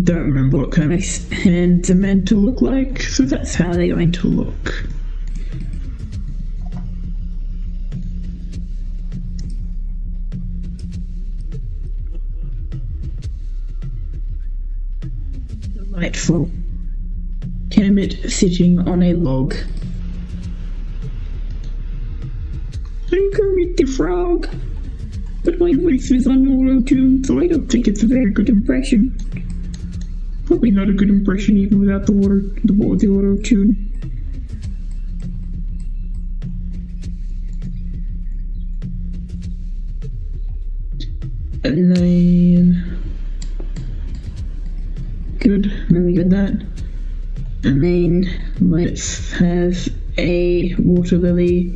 Don't remember what Kermit's hands are meant to look like, so that's how they're going to look. delightful. Kermit sitting on a log. I'm Kermit the Frog, but my voice is on auto-tune, so I don't think it's a very good impression. Probably not a good impression even without the auto-tune. And then... Good, really good that. And then let's have a water lily,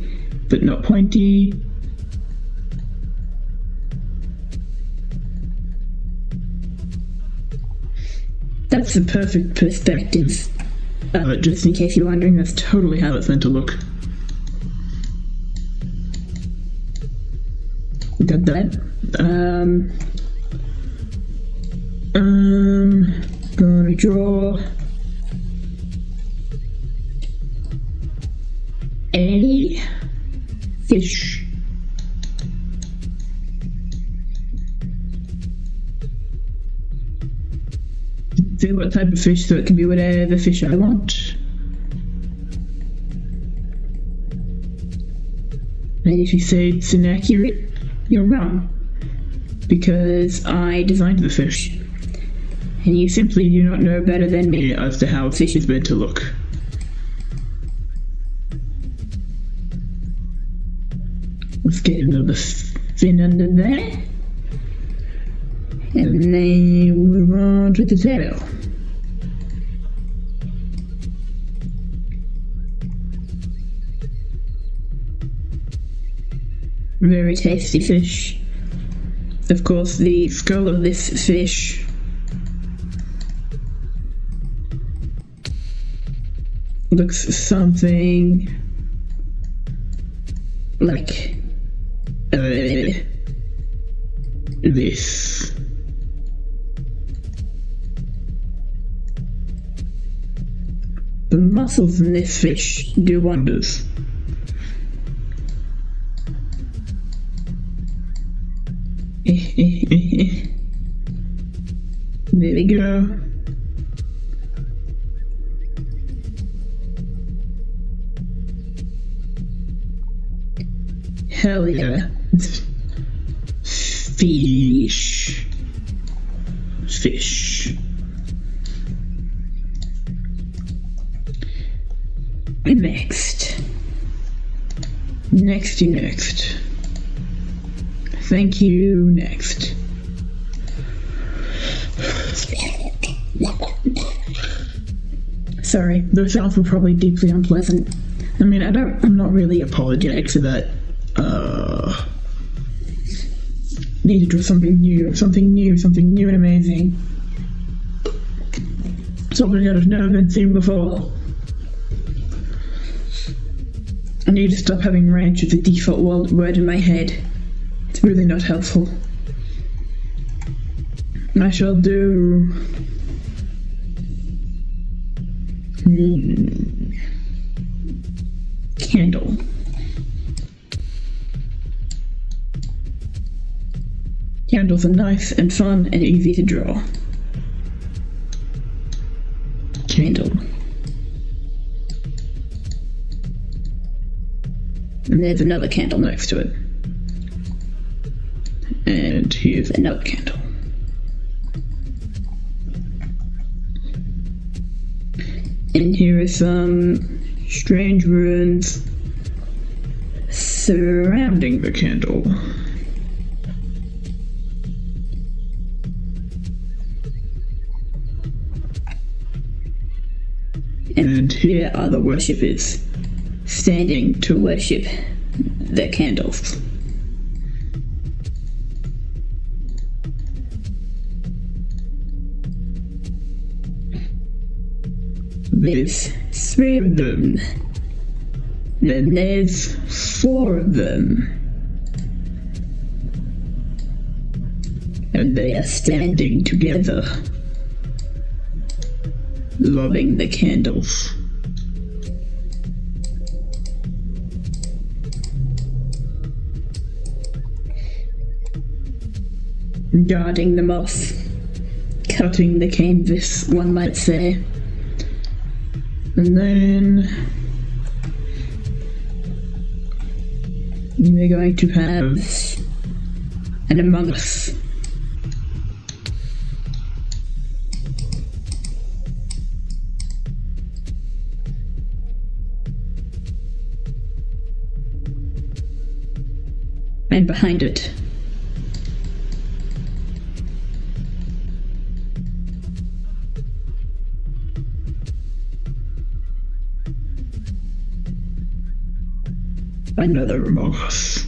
but not pointy. That's the perfect perspective. Just in case you're wondering, that's totally how it's meant to look. Got that. Gonna draw a fish. See what type of fish, so it can be whatever fish I want. And if you say it's inaccurate, you're wrong. Because I designed the fish. And you simply do not know better than me as to how a fish is meant to look. Let's get another fin under there. And then move on to the tail. Very tasty fish. Of course, the skull of this fish looks something like this. The muscles in this fish do wonders. There we go. Hell yeah. Fish. Fish. Next. Next. Thank you, next. Sorry, those sounds were probably deeply unpleasant. I mean, I'm not really apologetic for that. Need to draw something new and amazing. Something that I've never been seen before. I need to stop having ranch as a default word in my head. It's really not helpful. I shall do... Candle. Candles are nice and fun and easy to draw. Candle. And there's another candle next to it. And here's another candle. And here are some strange runes surrounding the candle. And here are the worshippers standing to worship the candles. There's 3 of them. Then there's 4 of them. And they are standing together, loving the candles. Guarding them off cutting the canvas, one might say. And then we're going to have an Among Us. And behind it, another Among Us.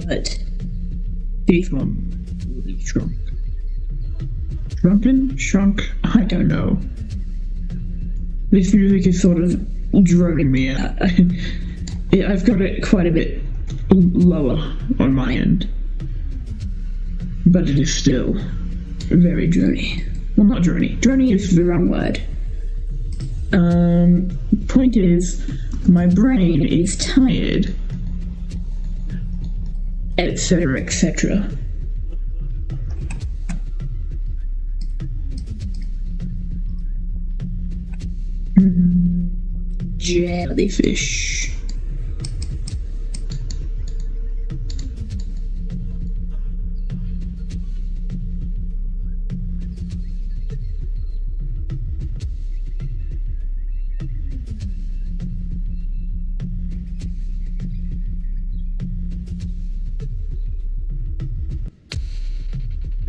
But these one really shrunk. Shrunk? I don't know. This music is sort of droning me out. I've got it quite a bit lower on my end. But it is still very drony. Well, not drony. Drony is the wrong word. Point is, my brain is tired. Etc., etc. Jellyfish.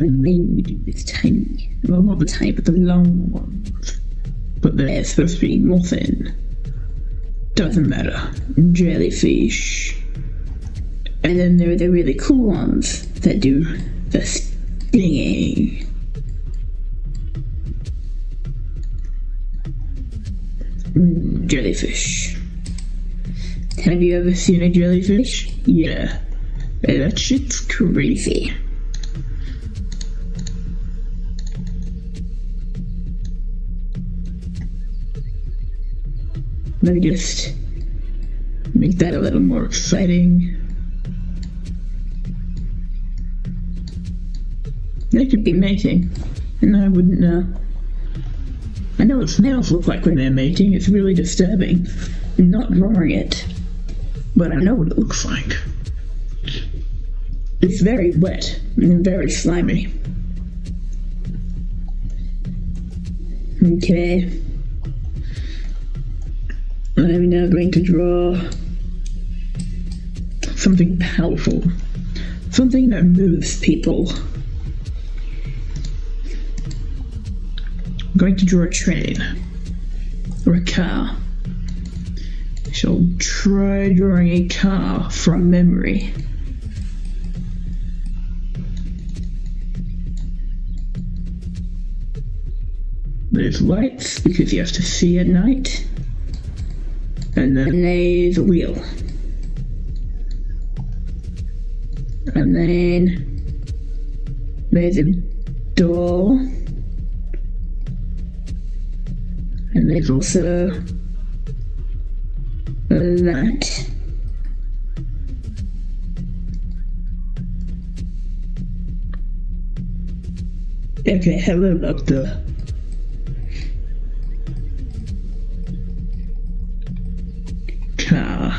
And then we do this tiny, well, not the tiny, but the long ones. But they're supposed to be more thin. Doesn't matter. Jellyfish. And then there are the really cool ones that do the stinging. Jellyfish. Have you ever seen a jellyfish? Yeah. That shit's crazy. Let me just make that a little more exciting. They could be mating, and I wouldn't know. I know what snails look like when they're mating. It's really disturbing. I'm not drawing it, but I know what it looks like. It's very wet and very slimy. Okay. I'm now going to draw something powerful. Something that moves people. I'm going to draw a train. Or a car. I shall try drawing a car from memory. There's lights, because you have to see at night. And then there's a wheel. And then there's a door. And there's also that. Okay, hello, doctor. Car.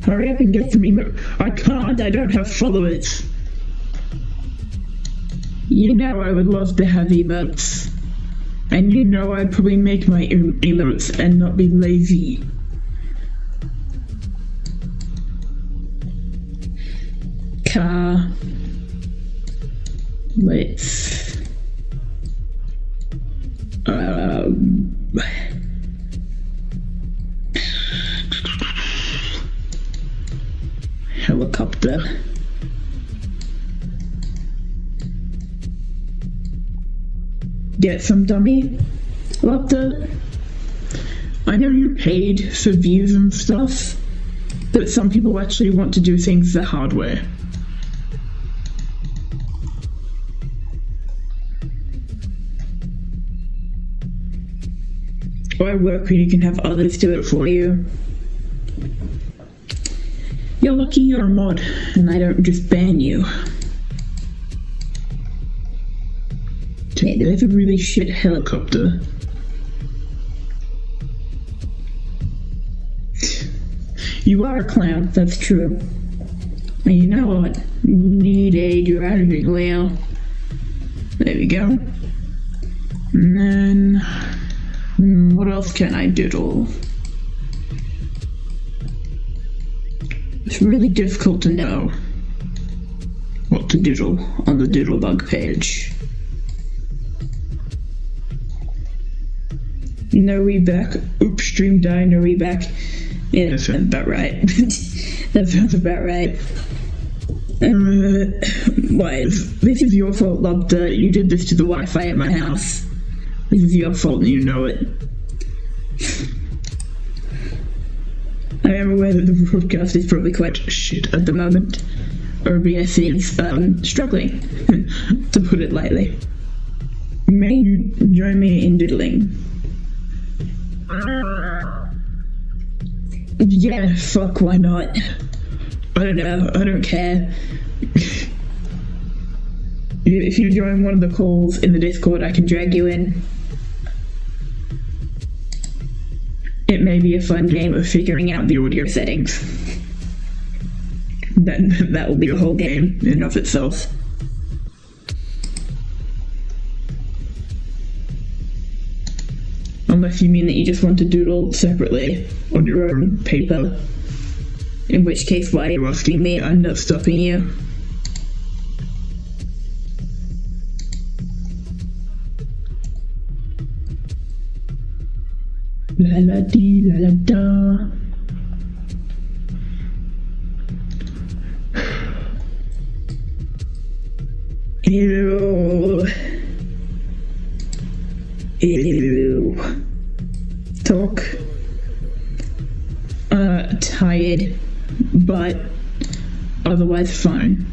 Hurry up and get to me. I can't, I don't have followers. You know I would love to have emotes. And you know I'd probably make my emotes and not be lazy. Car. Let's... helicopter. Get some dummy helicopter. I know you paid for views and stuff, but some people actually want to do things the hard way. Or I work when you can have others do it for you. You're lucky you're a mod, and I don't just ban you. Okay, they have a really shit helicopter. You are a clown, that's true. And you know what? You need a driving wheel. There we go. And then... what else can I doodle? It's really difficult to know what to doodle on the Doodlebug page. No we back. Oops, stream die, no we back. Yeah, that's about right. That sounds about right. Why? This is your fault, Lobster. You did this to the Wi-Fi at my house. This is your fault and you know it. I am aware that the broadcast is probably quite shit at the moment. OBS is struggling, to put it lightly. May you join me in doodling? Yeah, fuck, why not? I don't know, I don't care. If you join one of the calls in the Discord, I can drag you in. It may be a fun game of figuring out the audio settings. That will be the whole game in and of itself. Unless you mean that you just want to doodle separately on your own paper. In which case, why are you asking me? I'm not stopping you. La la dee la la da. Ew. Ew. Talk. Tired, but otherwise fine.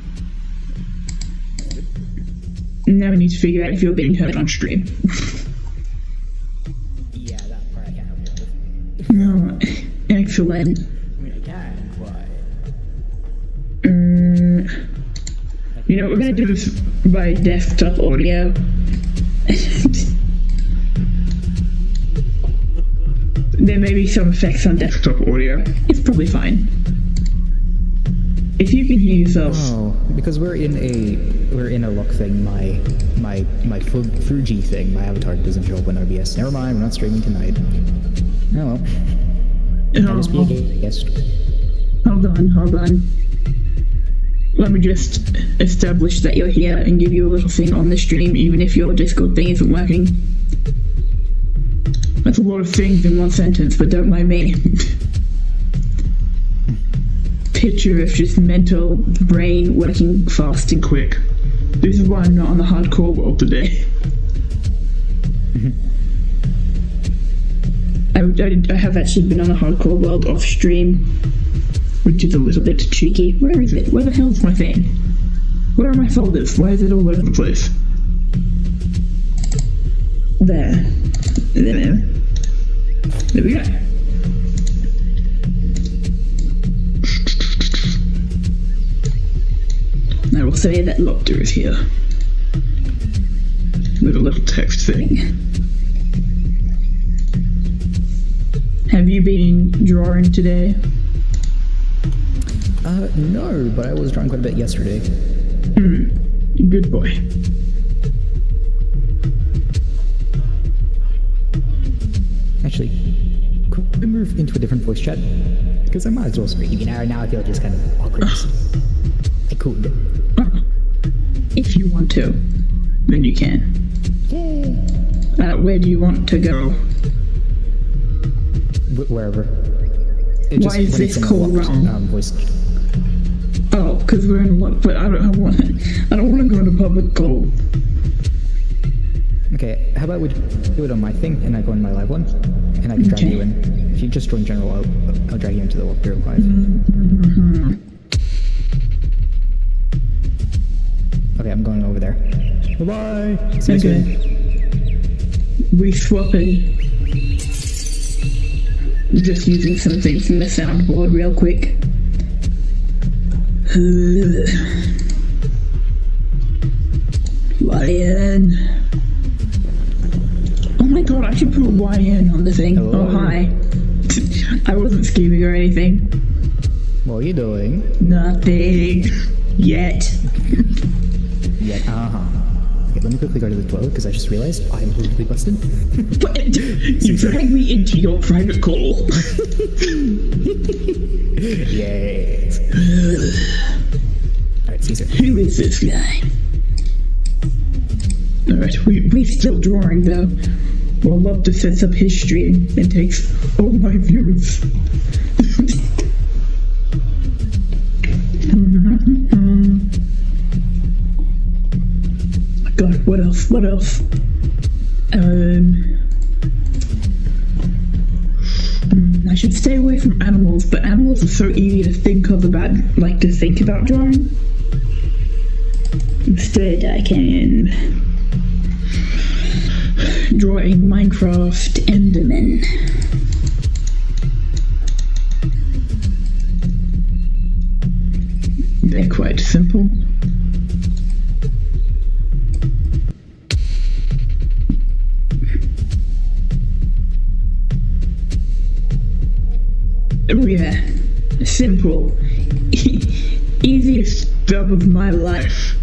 Now we need to figure out if you're being heard on stream. Yeah, that part I can't help you with. No, excellent. I mean, I can, but... You know, we're gonna do this by desktop audio. There may be some effects on desktop audio. It's probably fine. If you can hear yourself. Oh, because we're in a lock thing. My Fuji thing, my avatar doesn't show up on OBS. Never mind, we're not streaming tonight. Oh well. I'll just be a guest. Hold on. Let me just establish that you're here and give you a little thing on the stream, even if your Discord thing isn't working. That's a lot of things in one sentence, but don't mind me. Picture of just mental brain working fast and quick. This is why I'm not on the hardcore world today. I have actually been on the hardcore world off stream, which is a little bit cheeky. Where is it? Where the hell is my thing? Where are my folders? Why is it all over the place? There we go. I will say that Lobster is here. With a little text thing. Have you been drawing today? No, but I was drawing quite a bit yesterday. Good boy. Actually, could we move into a different voice chat? Because I might as well speak. Now I feel just kind of awkward. I could. If you want to, then you can. Yay! Where do you want to go? Wherever. Why is this call wrong? Voice. Oh, because we're in what? But I don't want to go to public call. Okay, how about we do it on my thing, and I go in my live one, and I can drag you in. If you just join general, I'll drag you into the walkthrough live. Okay, I'm going over there. Bye-bye! See you soon. We swapping. Just using some things from the soundboard real quick. YN. Oh my god, I should put YN on the thing. Hello? Oh, hi. I wasn't scheming or anything. What are you doing? Nothing. Yet. Yeah, Okay, let me quickly go to the toilet because I just realized I'm completely busted. But you dragged me into your private call. Yay. Alright, Caesar. Who is this guy? Alright, we're still drawing though. Well, love to set up his stream and takes all my views. God, what else? What else? I should stay away from animals, but animals are so easy to think of about, like, to think about drawing. Instead, I can draw a Minecraft Enderman. They're quite simple. Oh yeah, simple. Easiest job of my life.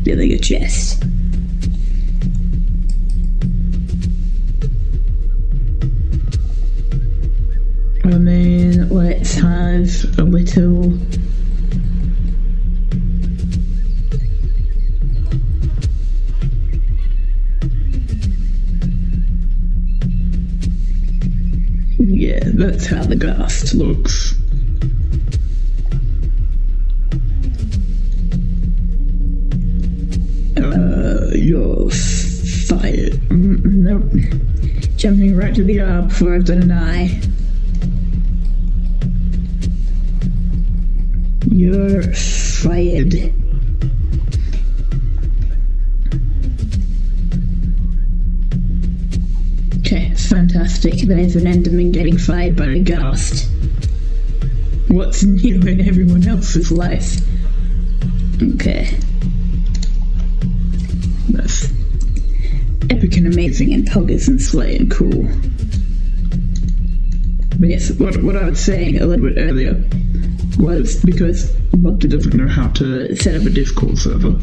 Building a chest. And then let's have a little yeah, that's how the ghast looks. You're fired. Nope. Jumping right to the R before I've done an I. You're fired. Okay, fantastic. There's an Enderman getting fired by a ghast. What's new in everyone else's life? Okay. That's epic and amazing and poggers and slay and cool. But yes, what I was saying a little bit earlier was because Lobster doesn't know how to set up a Discord server,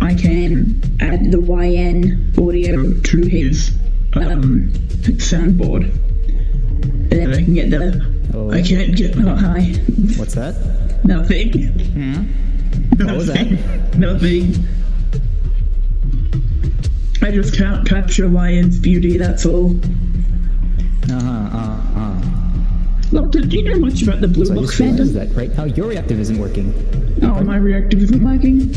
I can add the YN audio to his soundboard. And then I can get the... Oh. I can't get... Oh, hi. What's that? Nothing. Hmm? Nothing. What was that? Nothing. I just can't capture YN's beauty, that's all. Look, do you know much about the Blue So I Box just realized fandom? that right now your reactive isn't working. Oh, my reactive isn't working?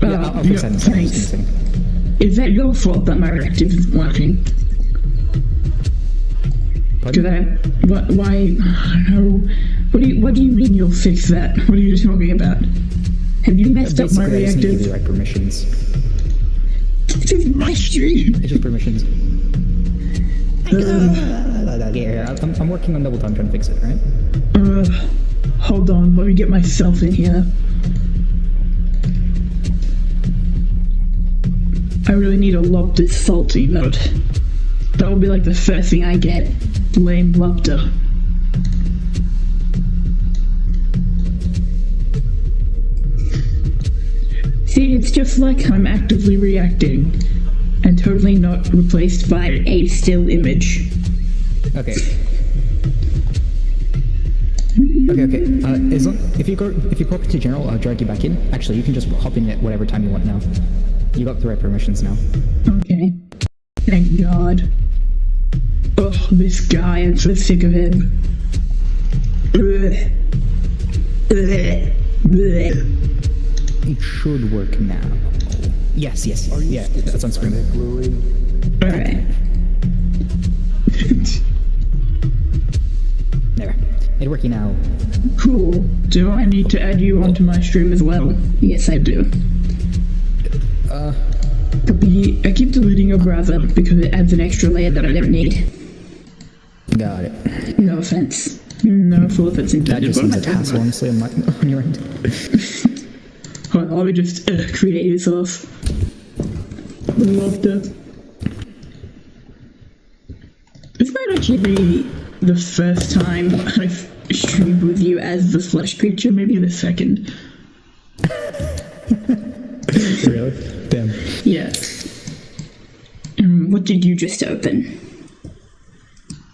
Yeah, I'll fix that in a second. Thanks. Is that your fault that my reactive isn't working? Could I... Why... No. What do you mean you'll fix that? What are you talking about? Have you messed up my Basically, I just need to give you reactive? the right permissions. This is my stream! It's just permissions. Yeah, I'm working on double time trying to fix it, right? Hold on, let me get myself in here. I really need a Lobster salty note. That will be like the first thing I get. Lame Lobster. See, it's just like I'm actively reacting and totally not replaced by a still image. Okay. Okay. If you go up to general, I'll drag you back in. Actually, you can just hop in at whatever time you want now. You got the right permissions now. Okay. Thank God. Oh, this guy, I'm so sick of him. It should work now. Yes. Yeah, that's on screen. Alright. There. It's working now. Cool. Do I need to add you onto my stream as well? Yes, I do. I keep deleting your browser because it adds an extra layer that I don't need. Got it. No offense. No full offense That intended. just seems a task, honestly, on your end. Hold on, let me just create your source. Love that. This might actually be the first time I've streamed with you as the slush creature, maybe the second. Really? Damn. Yeah. What did you just open?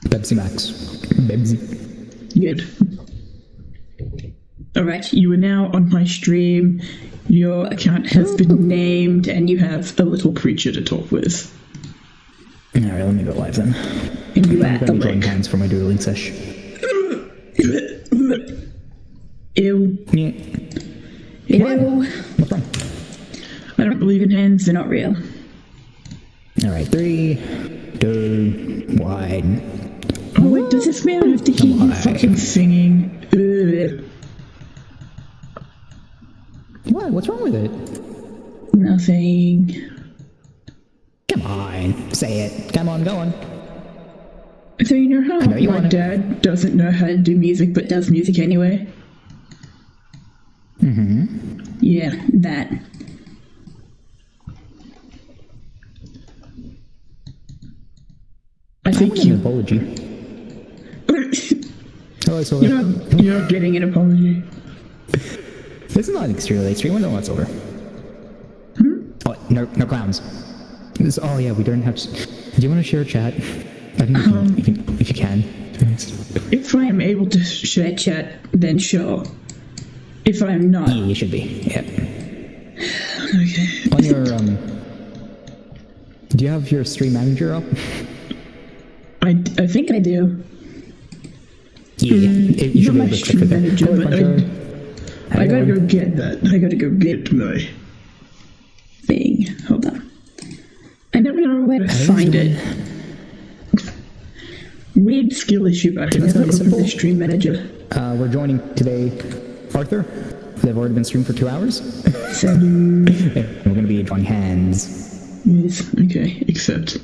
Pepsi Max. Bebsy. Good. Alright, you are now on my stream. Your account has been named, and you have a little creature to talk with. Alright, let me go live then. And you I'm are going to join hands for my doodling sesh. Ew. Yeah. Ew. What's wrong? I don't believe in hands, they're not real. Alright, 3, 2, 1. Oh wait, does this mean I have to hear you fucking singing? Ugh. What? What's wrong with it? Nothing. Come on, say it. Come on, go on. So you know how know you my wanna- dad doesn't know how to do music but does music anyway? Mm-hmm. Yeah, that. I I think want an you... apology. Oh, so You're not getting an apology. this is not extremely extreme. We know what's over. Oh, no clowns. Oh yeah, we don't have. Do you want to share a chat? I think if you can. If I am able to share chat, then sure. If I am not... Yeah, you should be. Yeah. Okay. On your do you have your stream manager up? I think I do. Yeah, you should Not be able my to check stream it there. manager, Hello, but Hunter. I gotta go get that. I gotta go get my thing. Hold on. I never know where to find it. Weird skill issue. I can never open the stream manager. We're joining today, Arthur. They've already been streamed for 2 hours. Salut. And we're gonna be joining hands. Yes, okay, accept.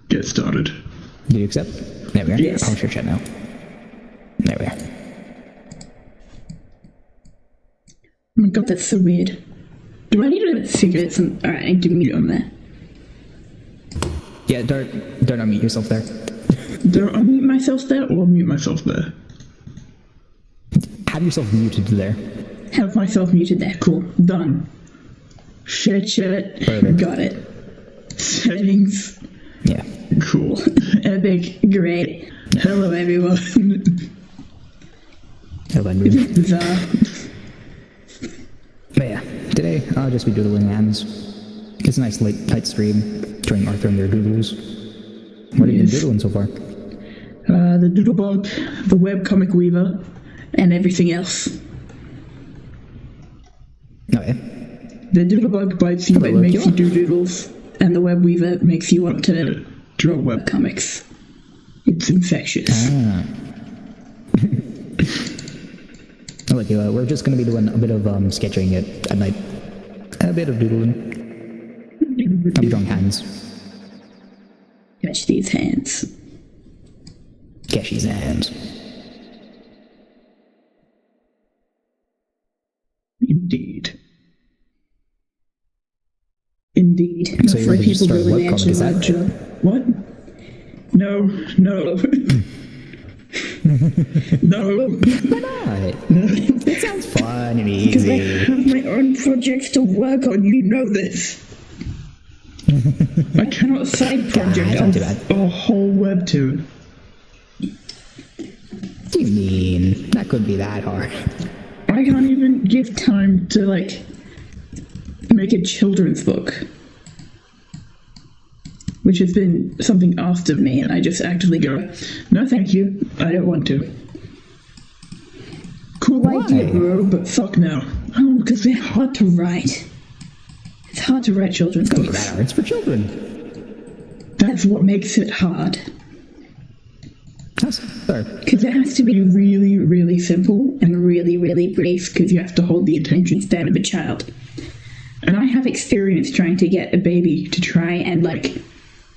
Get started. Do you accept? There we are. Yes. I'll share chat now. There we are. Oh my god, that's so weird. Do I need to figure it some... Alright, I need to mute on there. Yeah, don't unmute yourself there. Do I unmute myself there or mute myself there? Have yourself muted there. Have myself muted there. Cool. Done. Share chat. Perfect. Got it. Settings. Yeah. Cool. Epic. Great. Hello, everyone. Hold on, Is move. it bizarre? But yeah, today I'll just be doodling hands. It's a nice late tight stream, joining Arthur and their doodles. What have you been Yes. doodling so far? The Doodlebug, the Webcomic Weaver, and everything else. Oh yeah. The Doodlebug bites you Hello, and makes you Kira. do doodles, and the Web Weaver makes you want to draw webcomics. It's infectious. Ah. Look, we're just gonna be doing a bit of sketching at night. A bit of doodling. I'll be drawing hands. Catch these hands. Keshi's hands. Indeed. Indeed. So you're Afraid ready to people start go in the webcomic, actual is that live job. What? No. No. No. Why not? It sounds fun and Because I easy. have my own projects to work on, you know this. I cannot side project it's not too bad. a whole webtoon. What do you mean? That couldn't be that hard. I can't even give time to, like, make a children's book. Which has been something asked of me, and I just actively go, no thank you, I don't want to. Cool idea, bro, but fuck no. Oh, because they're hard to write. It's hard to write children's That books. hard. It's for children. That's what makes it hard. That's Sorry. Because it has to be really, really simple and really, really brief because you have to hold the attention span of a child. And I have experience trying to get a baby to try and,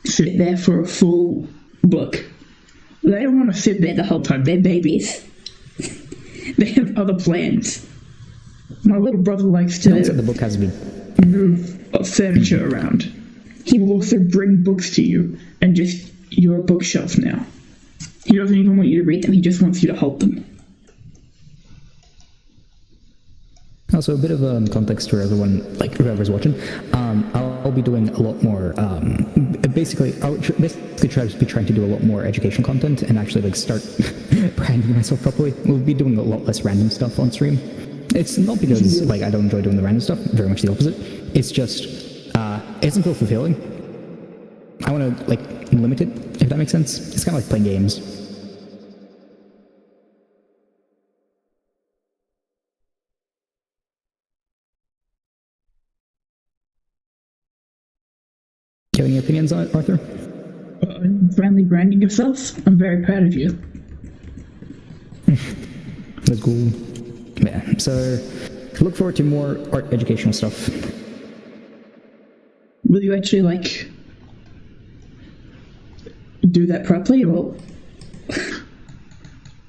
sit there for a full book. They don't want to sit there the whole time. They're babies. They have other plans. My little brother likes to the book has been move furniture around. He will also bring books to you and just, you're a bookshelf now. He doesn't even want you to read them, he just wants you to hold them. Also, a bit of context for everyone, whoever's watching. I'll be doing a lot more. Basically, I'll be trying to do a lot more educational content and actually start branding myself properly. We'll be doing a lot less random stuff on stream. It's not because I don't enjoy doing the random stuff. Very much the opposite. It's just it doesn't feel fulfilling. I want to limit it, if that makes sense. It's kind of like playing games. Do you have any opinions on it, Arthur? Finally branding yourself. I'm very proud of you. That's cool. Yeah, so look forward to more art educational stuff. Will you actually, do that properly, or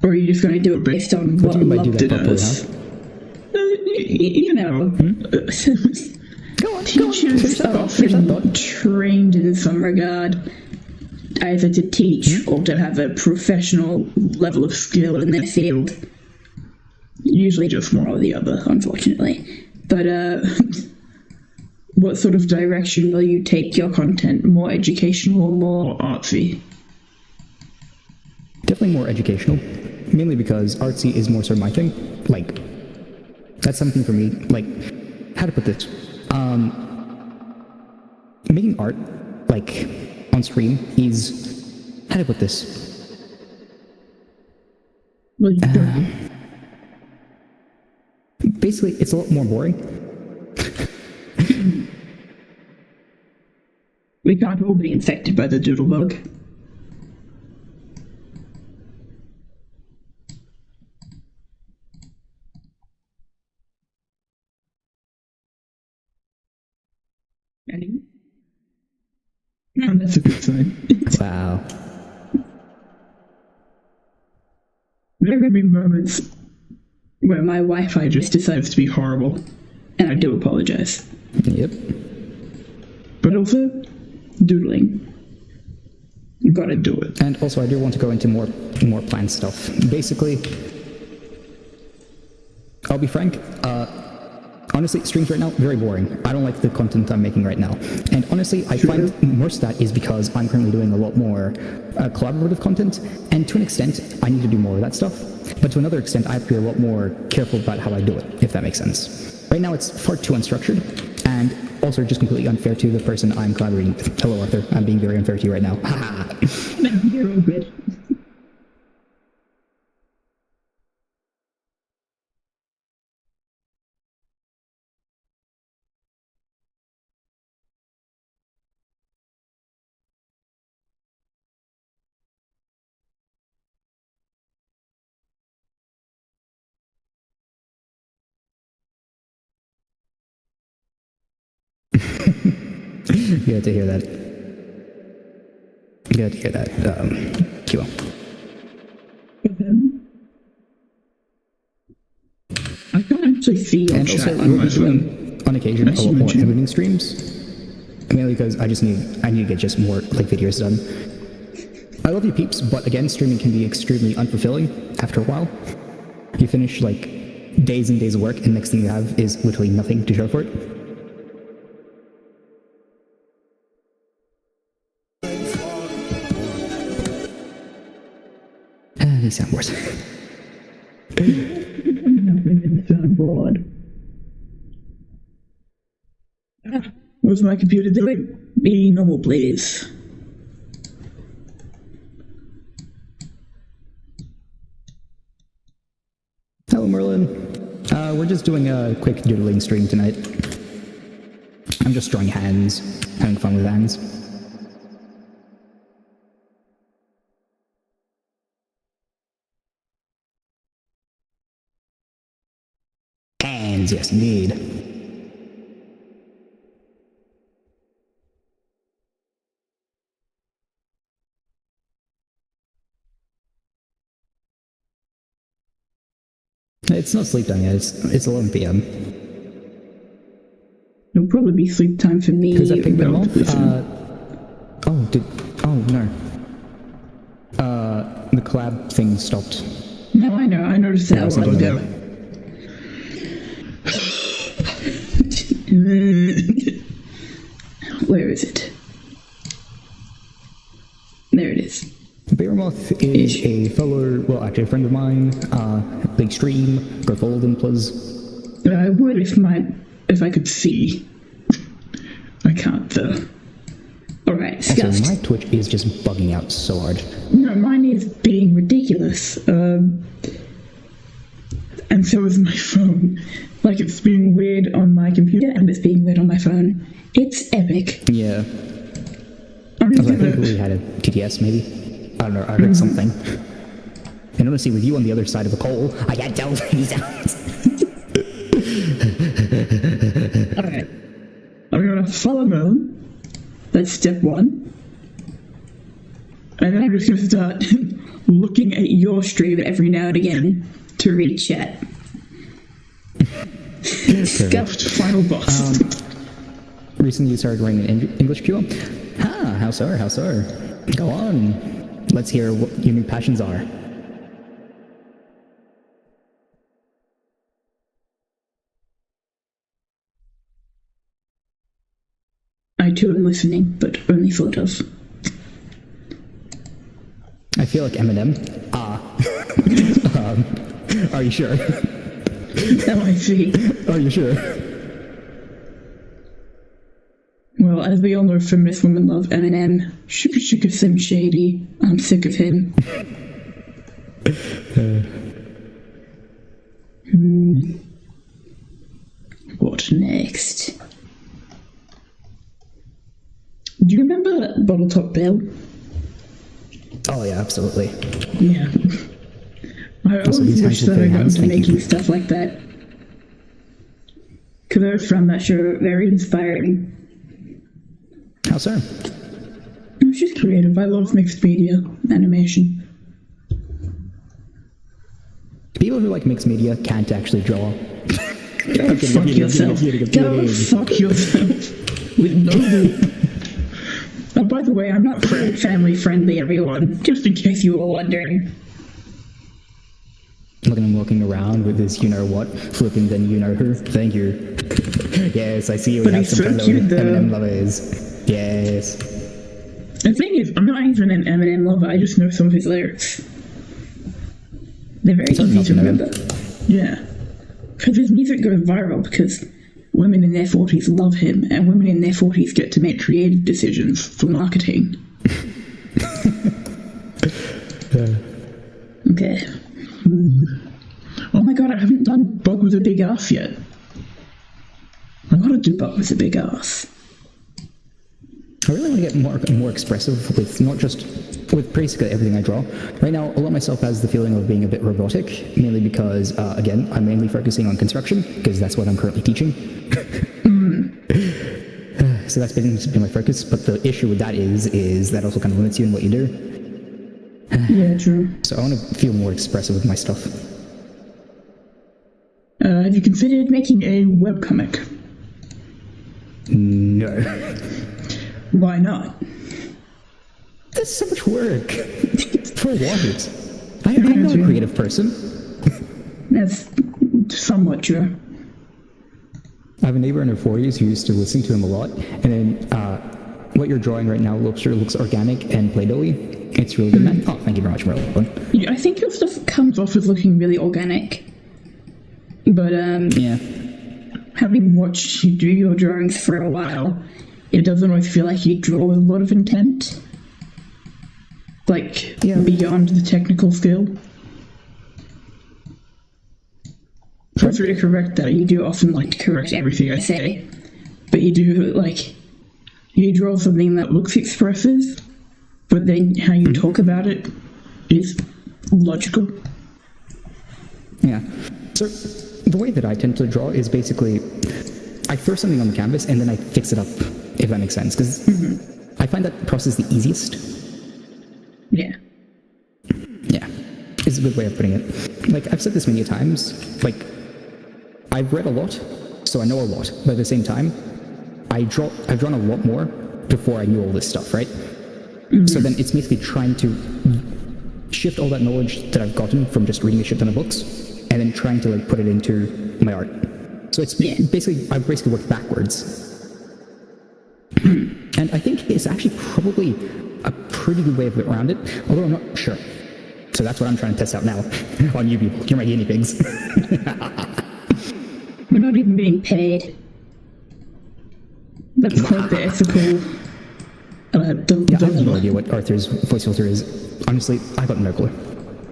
are you just going to do it based on what love does? Teachers are often trained in some regard, either to teach or to have a professional level of skill in their field. Usually just one or the other, unfortunately. But, what sort of direction will you take your content? More educational or more artsy? Definitely more educational. Mainly because artsy is more so my thing. That's something for me. How to put this? Making art, on stream is... How to put this? Well, basically, it's a lot more boring. We can't all be infected by the doodle bug. Oh, that's a good sign. Wow. There are going to be moments where my Wi-Fi just decides to be horrible, and I do apologize. Yep. But also, doodling. You gotta do it. And also, I do want to go into more planned stuff. Basically, I'll be frank, honestly, streams right now, very boring. I don't like the content I'm making right now. And honestly, I find most of that is because I'm currently doing a lot more collaborative content, and to an extent, I need to do more of that stuff. But to another extent, I have to be a lot more careful about how I do it, if that makes sense. Right now, it's far too unstructured, and also just completely unfair to the person I'm collaborating with. Hello, Arthur. I'm being very unfair to you right now. You're all good. Good to hear that. Good to hear that. Kilo. I can't actually see your And chat also, on my we're phone. doing, on occasion, a lot more editing streams. Mainly because I need to get just more videos done. I love you peeps, but again, streaming can be extremely unfulfilling after a while. You finish days and days of work, and next thing you have is literally nothing to show for it. These soundboards. Bored. What's my computer doing? Be normal, please. Hello, Merlin. We're just doing a quick doodling stream tonight. I'm just drawing hands, having fun with hands. passions, yes indeed. It's not sleep time yet, it's 11 p.m. It'll probably be sleep time for me. Does that pick them off? Oh no. The collab thing stopped. No, I know, I noticed that a while ago. Where is it? There it is. Bearmoth is a fellow, well, actually a friend of mine, big stream, got Golden Plus. I would if I could see. I can't though. Alright, so my Twitch is just bugging out so hard. No, mine is being ridiculous. And so is my phone. Like, it's being weird on my computer and it's being weird on my phone. It's epic. Yeah. I think we had a TTS maybe. I don't know, I heard something. And honestly, with you on the other side of the call, I can't tell any sounds. Alright. I'm gonna follow them. That's step one. And then I'm just gonna start looking at your stream every now and again to read chat. Scuffed final boss. Recently you started running an English pure? How so? Go on. Let's hear what your new passions are. I too am listening, but only sort of. I feel like Eminem. Are you sure? Oh, I see. Are you sure? Well, as we all know, feminist women love Eminem. Sugar Slim Shady. I'm sick of him. What next? Do you remember Bottle Top Bill? Oh yeah, absolutely. Yeah. I always wish that I got into making stuff like that. Because I found that show very inspiring. How so? It was just creative. I love mixed media animation. People who like mixed media can't actually draw. Go fuck yourself. Go fuck yourself. With no loop. Oh, by the way, I'm not family friendly, everyone. Just in case you were wondering. Look at him walking around with his you-know-what, flipping then you-know-who. Thank you. Yes, I see you have some fellow Eminem lovers. Yes. The thing is, I'm not even an Eminem lover, I just know some of his lyrics. They're very easy to remember. Yeah. Because his music goes viral because women in their 40s love him, and women in their 40s get to make creative decisions for marketing. Okay. Oh my god, I haven't done Bug with a Big Ass yet. I gotta do Bug with a Big Ass. I really want to get more expressive with not just with basically everything I draw. Right now, a lot of myself has the feeling of being a bit robotic, mainly because, again, I'm mainly focusing on construction, because that's what I'm currently teaching. So that's been my focus, but the issue with that is that also kind of limits you in what you do. Yeah, true. So I want to feel more expressive with my stuff. Have you considered making a webcomic? No. Why not? There's so much work. For what? I'm not a creative person. That's somewhat true. I have a neighbor in her 40s who used to listen to him a lot, and then what you're drawing right now looks organic and Play-Doh-y. It's really good, man. Oh, thank you very much, Merlin. Yeah, I think your stuff comes off as looking really organic. But, yeah. Having watched you do your drawings for a while, it doesn't always feel like you draw with a lot of intent. Like, beyond the technical skill. Feel free to correct that. You do often like to correct everything I say. But you do, like, you draw something that looks expressive, but then how you talk about it is logical. Yeah. So, the way that I tend to draw is basically I throw something on the canvas and then I fix it up, if that makes sense, because I find that process the easiest. Yeah. Yeah, is a good way of putting it. Like, I've said this many times, like, I've read a lot, so I know a lot, but at the same time, I've drawn a lot more before I knew all this stuff, right? So then it's basically trying to shift all that knowledge that I've gotten from just reading a shit ton of books, and then trying to, like, put it into my art. So it's basically, I've basically worked backwards. And I think it's actually probably a pretty good way of it around it, although I'm not sure. So that's what I'm trying to test out now on you people. You're my guinea pigs. We're not even being paid. That's quite the ethical. Yeah, I have no idea what Arthur's voice filter is. Honestly, I got no clue.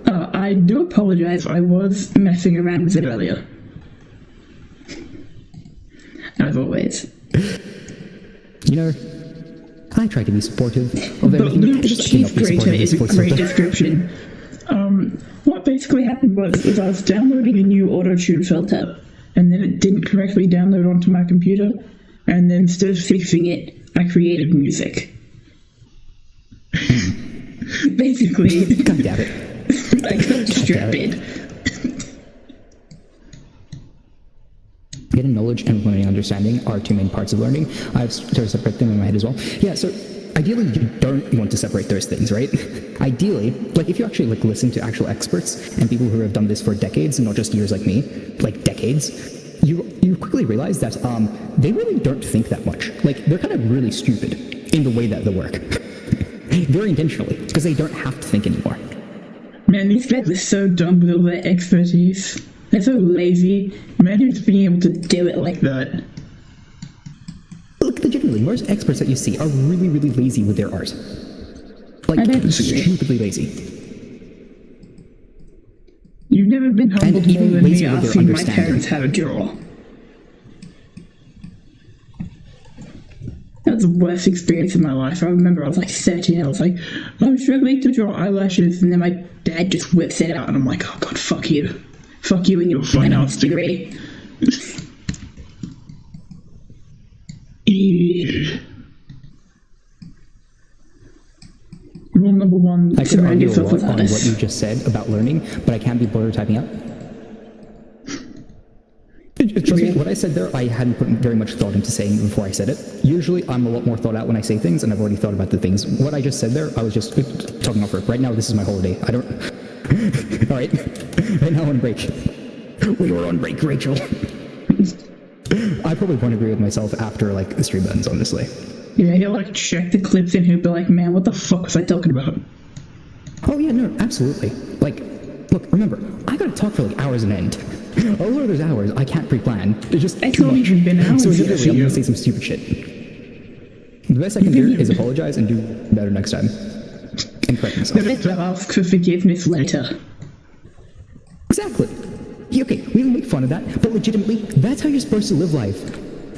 I do apologize. I was messing around with it earlier. As always. You know, I try to be supportive of everything. The chief creator is a great description. What basically happened was I was downloading a new auto-tune filter, and then it didn't correctly download onto my computer, and then instead of fixing it, I created music. Basically. God damn it. I got distracted. Getting knowledge and learning understanding are two main parts of learning. I've started to separate them in my head as well. Yeah, so ideally you don't want to separate those things, right? Ideally, like if you actually like listen to actual experts and people who have done this for decades, and not just years like me, like decades, you quickly realize that they really don't think that much. Like they're kind of really stupid in the way that they work. Very intentionally, because they don't have to think anymore. Man, these guys are so dumb with all their expertise. They're so lazy. Imagine just being able to do it like that. Look, legitimately, most experts that you see are really, really lazy with their art. Like, stupidly lazy. You've never been humbled more than me asking my parents how to draw. That was the worst experience of my life. I remember I was like 13, I was like, I'm struggling to draw eyelashes, and then my dad just whips it out, and I'm like, oh god, fuck you. Fuck you and your fine arts degree. Rule number one, I could argue a lot on what you just said about learning, but I can't be bothered typing out. Trust me, what I said there, I hadn't put very much thought into saying before I said it. Usually, I'm a lot more thought out when I say things, and I've already thought about the things. What I just said there, I was just talking off rip. Right now, this is my holiday. I don't... Alright. Right now on break. We were on break, Rachel. I probably won't agree with myself after, like, the stream ends, honestly. Yeah, he'll, like, check the clips and he'll be like, man, what the fuck was I talking about? Oh, yeah, no, absolutely. Like, look, remember, I gotta talk for, like, hours on end. A lot of those hours, I can't pre-plan. It's just too much. Even been hours. So inevitably, I'm gonna say some stupid shit. The best I can do is apologize and do better next time. And correct myself. But I'll ask for forgiveness later. Exactly. Okay, we can make fun of that, but legitimately, that's how you're supposed to live life.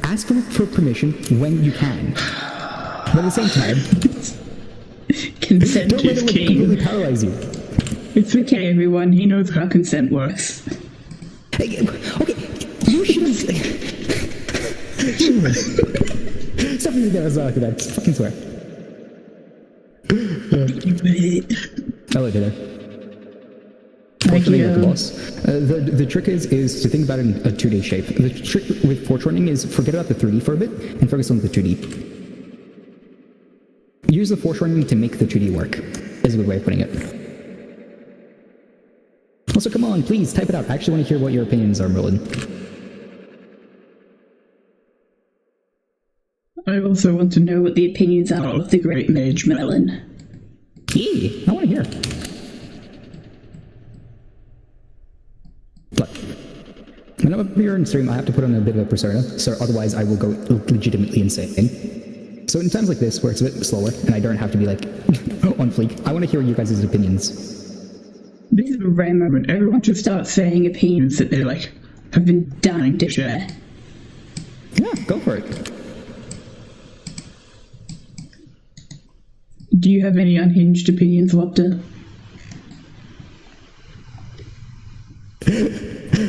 Ask for permission when you can. But at the same time, consent don't let it completely paralyze you. It's okay, everyone. He knows how consent works. Hey, okay, you shouldn't... Stop me there as well, I fucking swear. Hello there. Portraining like a boss. The trick is to think about it in a 2D shape. The trick with portraining is forget about the 3D for a bit and focus on the 2D. Use the foreshortening to make the 2D work, is a good way of putting it. Also, come on, please, type it out. I actually want to hear what your opinions are, Merlin. I also want to know what the opinions are of the great mage Merlin. I want to hear. But when I'm up here in stream, I have to put on a bit of a persona, so otherwise I will go legitimately insane. So in times like this, where it's a bit slower, and I don't have to be like, on fleek, I want to hear your guys' opinions. This is a rare moment. Everyone should start saying opinions that they, like, have been dying to share. Yeah, go for it. Do you have any unhinged opinions, Lobster?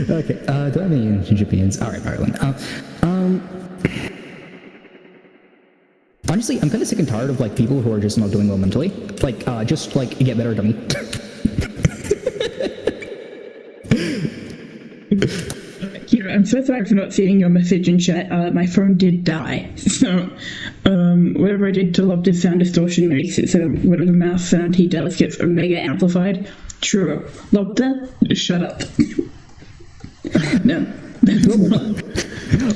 Okay, do I have any opinions? Alright, Ireland. Honestly, I'm kind of sick and tired of, like, people who are just not doing well mentally. Like, just, like, get better, dummy. I'm so sorry for not seeing your message in chat. My phone did die. So, whatever I did to Lobster sound distortion makes it so whatever mouse sound he does gets omega amplified. True. Lobster, shut up. No.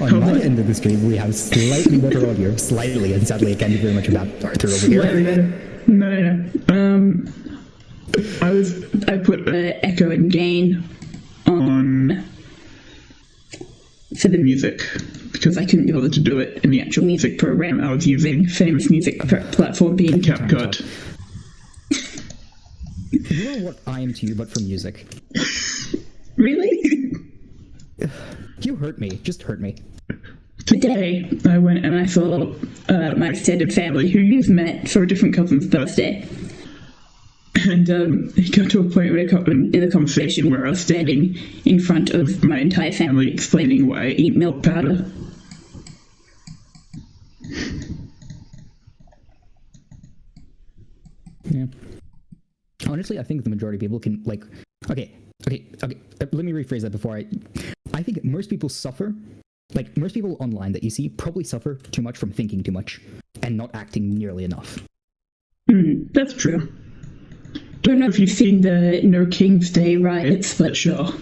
On my end of the stream, we have slightly better audio. Slightly, and sadly, I can't do very much about Arthur over here. Slightly better. No. I put echo and gain on for the music because I couldn't be able to do it in the actual music program. I was using famous music platform being CapCut. You are what I am to you, but for music. Really? You hurt me. Just hurt me. Today, I went and I saw my extended family who you've met for a different cousin's birthday. And it got to a point in the conversation where I was standing in front of my entire family explaining why I eat milk powder. Yeah. Honestly, I think the majority of people can, like... Okay. Let me rephrase that before I think most people suffer... Like, most people online that you see probably suffer too much from thinking too much and not acting nearly enough. That's true. Don't know if you've seen the No King's Day riots, but sure.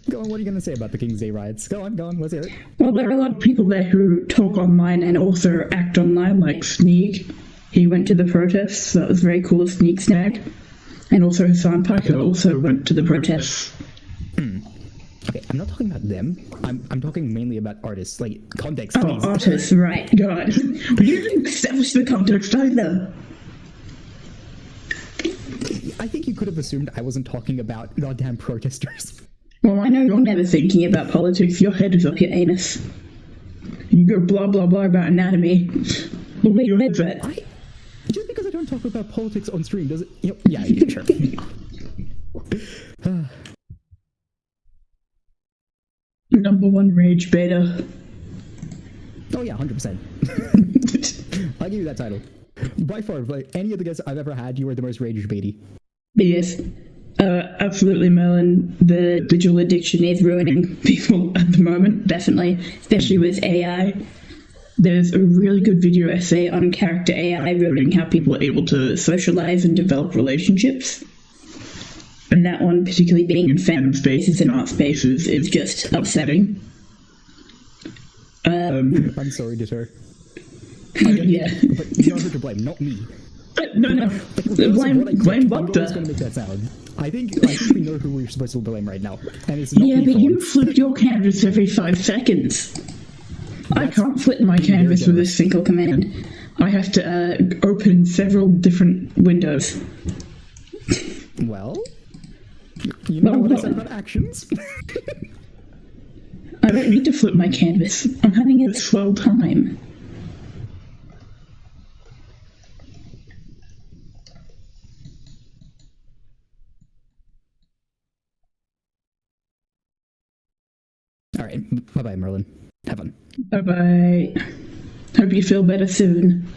Go on, what are you going to say about the King's Day riots? Go on, let's hear it. Well, there are a lot of people there who talk online and also act online, like Sneak. He went to the protests, so that was very cool of Sneak Snag. And also Hassan Parker also went to the protests. Okay, I'm not talking about them. I'm talking mainly about artists. Like, context, please. Oh, artists, right. God. We didn't establish the context either. I think you could have assumed I wasn't talking about goddamn protesters. Well, I know you're never thinking about politics. Your head is up your anus. You go blah blah blah about anatomy. The way your head's at. Just because I don't talk about politics on stream, does it? Yeah, sure. Number one rage beta. Oh yeah, 100%. I'll give you that title. By far, like any of the guests I've ever had, you are the most rage baity. Yes. Absolutely, Merlin. The digital addiction is ruining people at the moment, definitely, especially with AI. There's a really good video essay on character AI ruining how people are able to socialize and develop relationships. And that one, particularly being in fandom spaces and art spaces, is just upsetting. I'm sorry, Deter. Yeah. But you're her to blame, not me. No. Blame Bokta. Who's going to make that sound? I think we know who we're supposed to blame right now. And it's not Yeah, me but for you once. flip your canvas every 5 seconds. I can't flip my canvas with a single command. I have to open several different windows. Well, you know what I said about actions? I don't need to flip my canvas. I'm having a slow time. Alright, bye-bye, Merlin. Have fun. Bye-bye. Hope you feel better soon.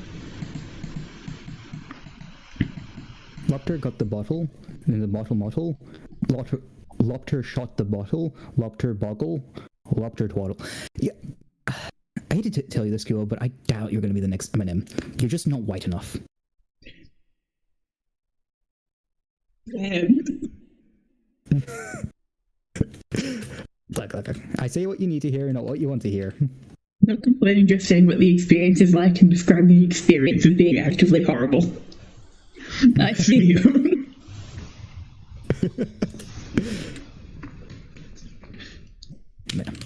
Lopter got the bottle, and the bottle. Lopter shot the bottle. Lopter boggle. Lopter twaddle. Yeah. I hate to tell you this, Kilo, but I doubt you're going to be the next Eminem. You're just not white enough. Look. I say what you need to hear, not what you want to hear. Not complaining, just saying what the experience is like and describing the experience as being actively horrible. I see you.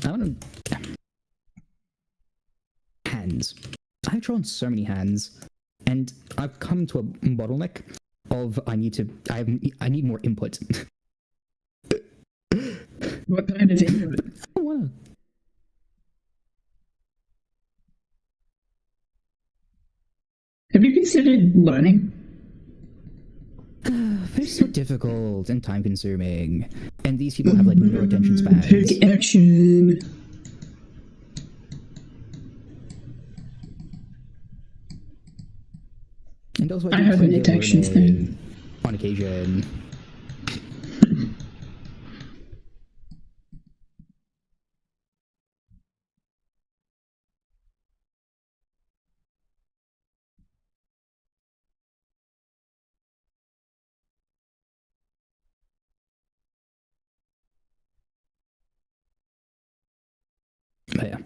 I want to... Hands. I've drawn so many hands, and I've come to a bottleneck of I need more input. What kind of input? I don't wanna. Have you considered learning? They're so difficult and time-consuming, and these people have like no attention spans. Take action. And also, I have an attention span on occasion. But yeah,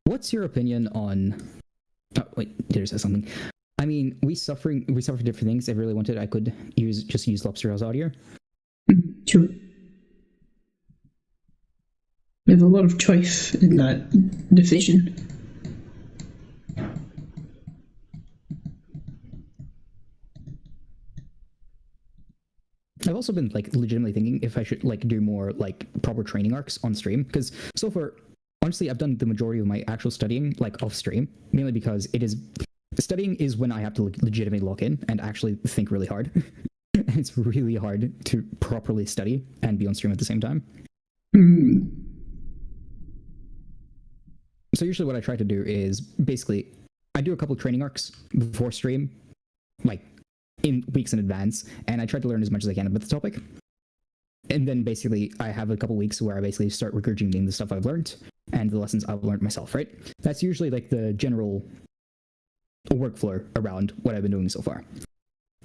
what's your opinion on? Oh wait, did I say something? I mean, we suffer different things. If I really wanted, I could just use lobster as audio. True. There's a lot of choice in that decision. I've also been like legitimately thinking if I should like do more like proper training arcs on stream, because so far, honestly, I've done the majority of my actual studying like off stream, mainly because studying is when I have to legitimately lock in and actually think really hard. And it's really hard to properly study and be on stream at the same time. So usually what I try to do is basically I do a couple training arcs before stream, like in weeks in advance, and I try to learn as much as I can about the topic. And then basically I have a couple weeks where I basically start regurgitating the stuff I've learned and the lessons I've learned myself, right? That's usually like the general workflow around what I've been doing so far.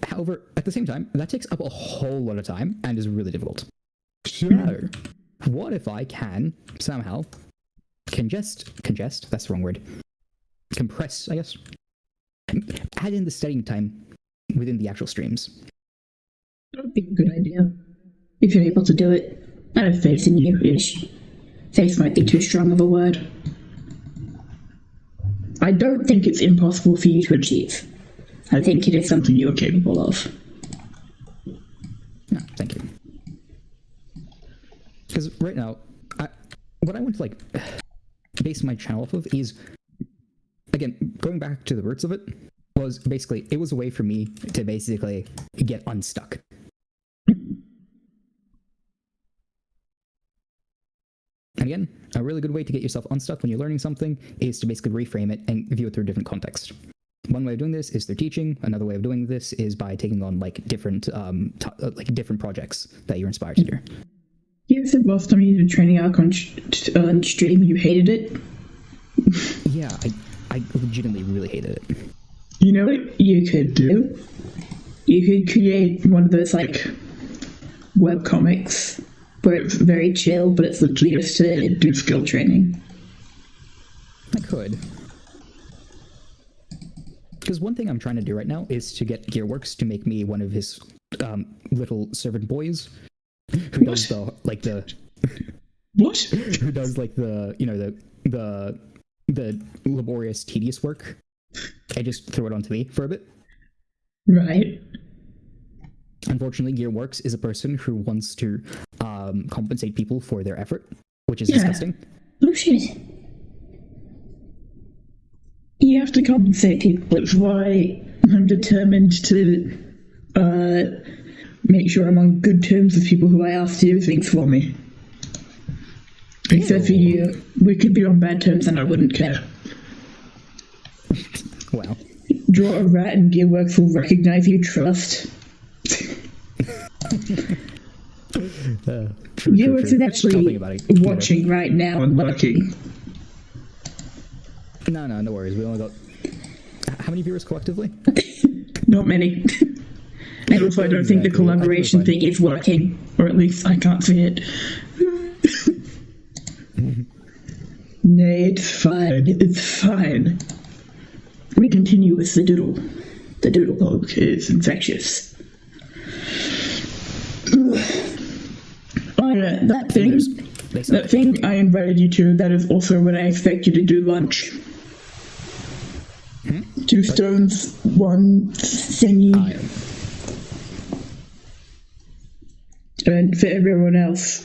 However, at the same time, that takes up a whole lot of time and is really difficult. So, what if I can somehow congest, that's the wrong word, compress, I guess, add in the studying time within the actual streams? That would be a good idea. If you're able to do it. I have faith in you, Ish. Faith might be too strong of a word. I don't think it's impossible for you to achieve. I think it is something you're capable of. No, thank you. Because right now, what I want to like base my channel off of is, again, going back to the roots of it, was basically, it was a way for me to basically get unstuck. And again, a really good way to get yourself unstuck when you're learning something is to basically reframe it and view it through a different context. One way of doing this is through teaching. Another way of doing this is by taking on like different projects that you're inspired to do. You said last time you did a training arc on stream, you hated it. Yeah, I legitimately really hated it. You know what you could do? You could create one of those like webcomics where it's very chill, but it's literally just to do skill training. I could. Because one thing I'm trying to do right now is to get Gearworks to make me one of his little servant boys who does the what? Who does like the the laborious, tedious work. I just throw it onto me for a bit. Right. Unfortunately, Gearworks is a person who wants to compensate people for their effort, which is disgusting. Oh shit. You have to compensate people. That's why I'm determined to make sure I'm on good terms with people who I ask to do things for me. Except for you. We could be on bad terms and I wouldn't care. Wow. Draw a rat and Gearworks will recognize you, trust. Gearworks is actually watching right now and lurking. No worries. We only got... How many viewers collectively? Not many. And also I don't think the collaboration thing is working. Or at least I can't see it. Nay, it's fine. It's fine. We continue with the doodle. The doodle bug is infectious. That thing I invited you to, that is also when I expect you to do lunch. 2 stones, 1 thingy. And for everyone else,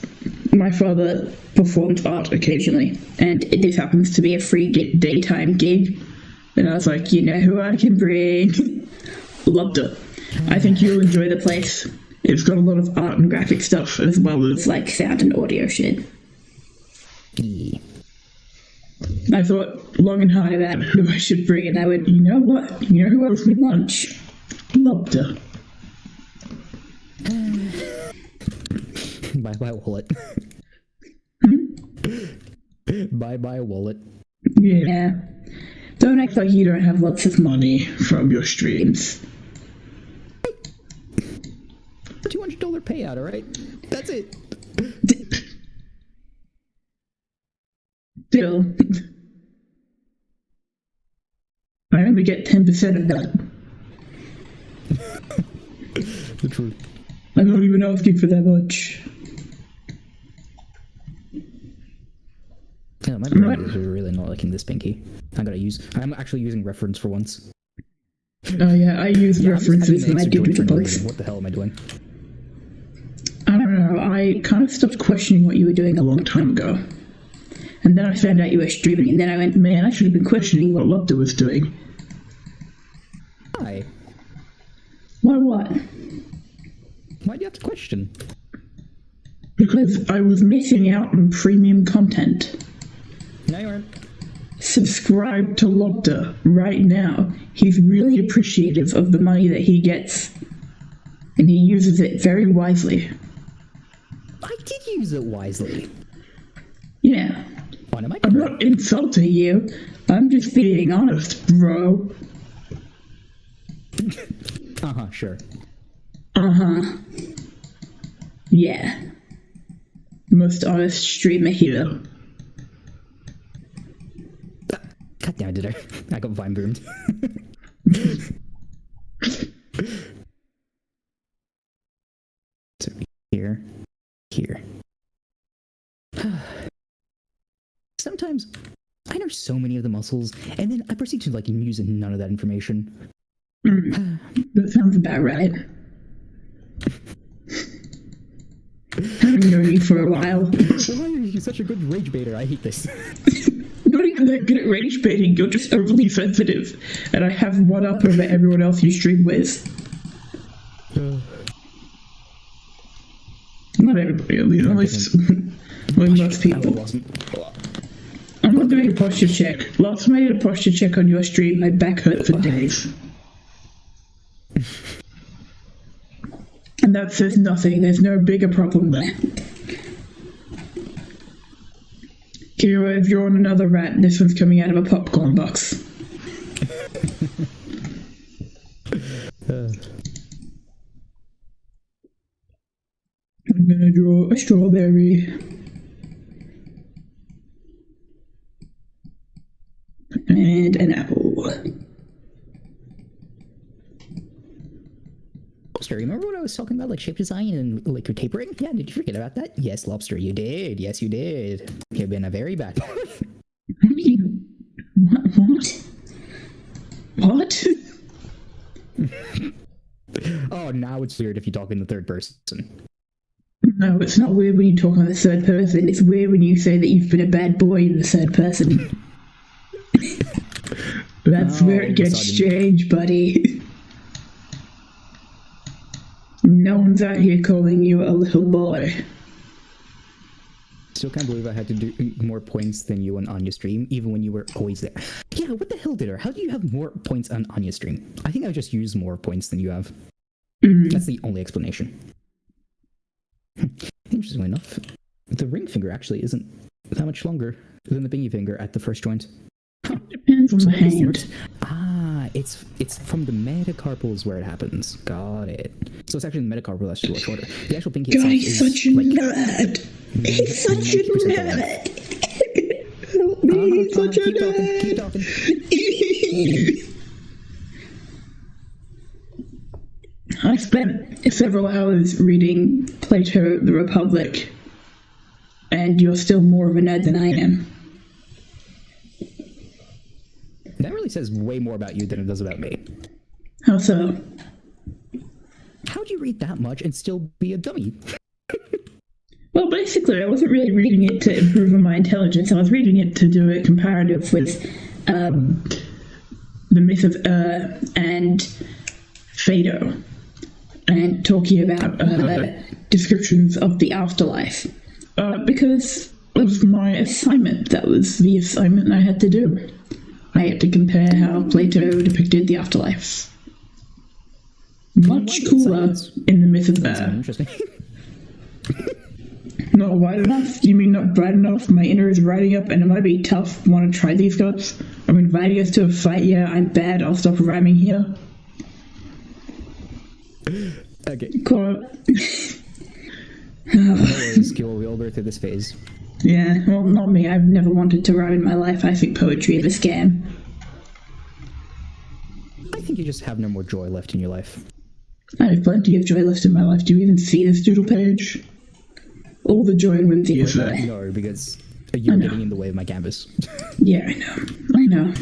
my father performs art occasionally, and this happens to be a free daytime gig. And I was like, you know who I can bring? Loved it. I think you'll enjoy the place. It's got a lot of art and graphic stuff as well as Like sound and audio shit. Yeah. I thought long and hard about who I should bring, and I went, you know what? You know who else would lunch? Lobster. Bye-bye wallet. Bye-bye wallet. Yeah. Don't act like you don't have lots of money from your streams. $200 payout, alright? That's it. Still, I only get 10% of that. The truth. I'm not even asking for that much. Yeah, my brain is really not liking this pinky. I'm actually using reference for once. Oh yeah, I use references when I do the books. What the hell am I doing? I don't know, I kind of stopped questioning what you were doing a long time ago. And then I found out you were streaming, and then I went, man, I should have been questioning what Lobster was doing. Why? Why what? Why do you have to question? Because I was missing out on premium content. No, you aren't. Subscribe to Lobster right now. He's really appreciative of the money that he gets. And he uses it very wisely. I did use it wisely. Yeah. Why am I I'm not insulting you. I'm just being honest, bro. Uh-huh, sure. Uh-huh. Yeah. Most honest streamer here. God damn it, did I got vine boomed. So here. Sometimes I know so many of the muscles, and then I proceed to use none of that information. That sounds about right. Having known you for a while. Why are you such a good rage baiter? I hate this. Not even that good at rage baiting, you're just overly sensitive. And I have one up over everyone else you stream with. Not everybody, at least most people. I'm not doing a posture check. Last time I did a posture check on your stream, my back hurt for days. And that says nothing. There's no bigger problem there. Kira, if you're on another rat, this one's coming out of a popcorn box. I'm gonna draw a strawberry. And an apple. Lobster, remember what I was talking about, shape design and your tapering? Yeah, did you forget about that? Yes, Lobster, you did. Yes, you did. You've been a very bad What? Oh, now it's weird if you talk in the third person. No, it's not weird when you talk on the third person. It's weird when you say that you've been a bad boy in the third person. That's where it gets strange, buddy. No one's out here calling you a little boy. Still can't believe I had to do more points than you on Anya's stream, even when you were always there. Yeah, what the hell, Ditter? How do you have more points on Anya's stream? I think I just used more points than you have. That's the only explanation. Interestingly enough, the ring finger actually isn't that much longer than the pinky finger at the first joint. Huh. Depends on the hand. Ah, it's from the metacarpals where it happens. Got it. So it's actually the metacarpal that's a lot shorter. The actual pinky itself he's is such a nerd. He's such a nerd. He's such a nerd. Keep talking. I spent several hours reading Plato the Republic, and you're still more of a nerd than I am. That really says way more about you than it does about me. How so? How do you read that much and still be a dummy? Well, basically, I wasn't really reading it to improve on my intelligence. I was reading it to do a comparative with the myth of and Phaedo. and talking about descriptions of the afterlife. Because it was my assignment. That was the assignment I had to do. I had to compare how Plato depicted the afterlife. Much cooler in the myth of Interesting. Not wide enough? You mean not bright enough? My inner is riding up and it might be tough. Want to try these guys? I'm inviting us to a fight. Yeah, I'm bad. I'll stop rhyming here. Okay. Cool. No worries, Skill. We all go through this phase. Yeah, well, not me. I've never wanted to rhyme in my life. I think poetry is a scam. I think you just have no more joy left in your life. I have plenty of joy left in my life. Do you even see this doodle page? All the joy and whimsy is there. No, because you're getting in the way of my canvas. Yeah, I know.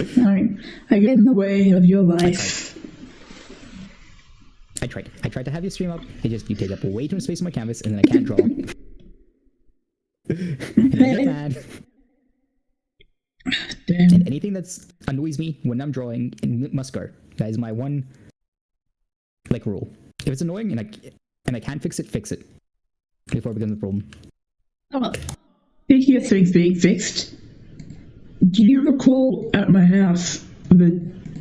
I get in the way of your life. I tried to have you stream up. You take up way too much space on my canvas, and then I can't draw. And I get mad. Damn. And anything that annoys me when I'm drawing must go. That is my one rule. If it's annoying and I can't fix it before it becomes a problem. Oh, speaking of things being fixed, do you recall at my house the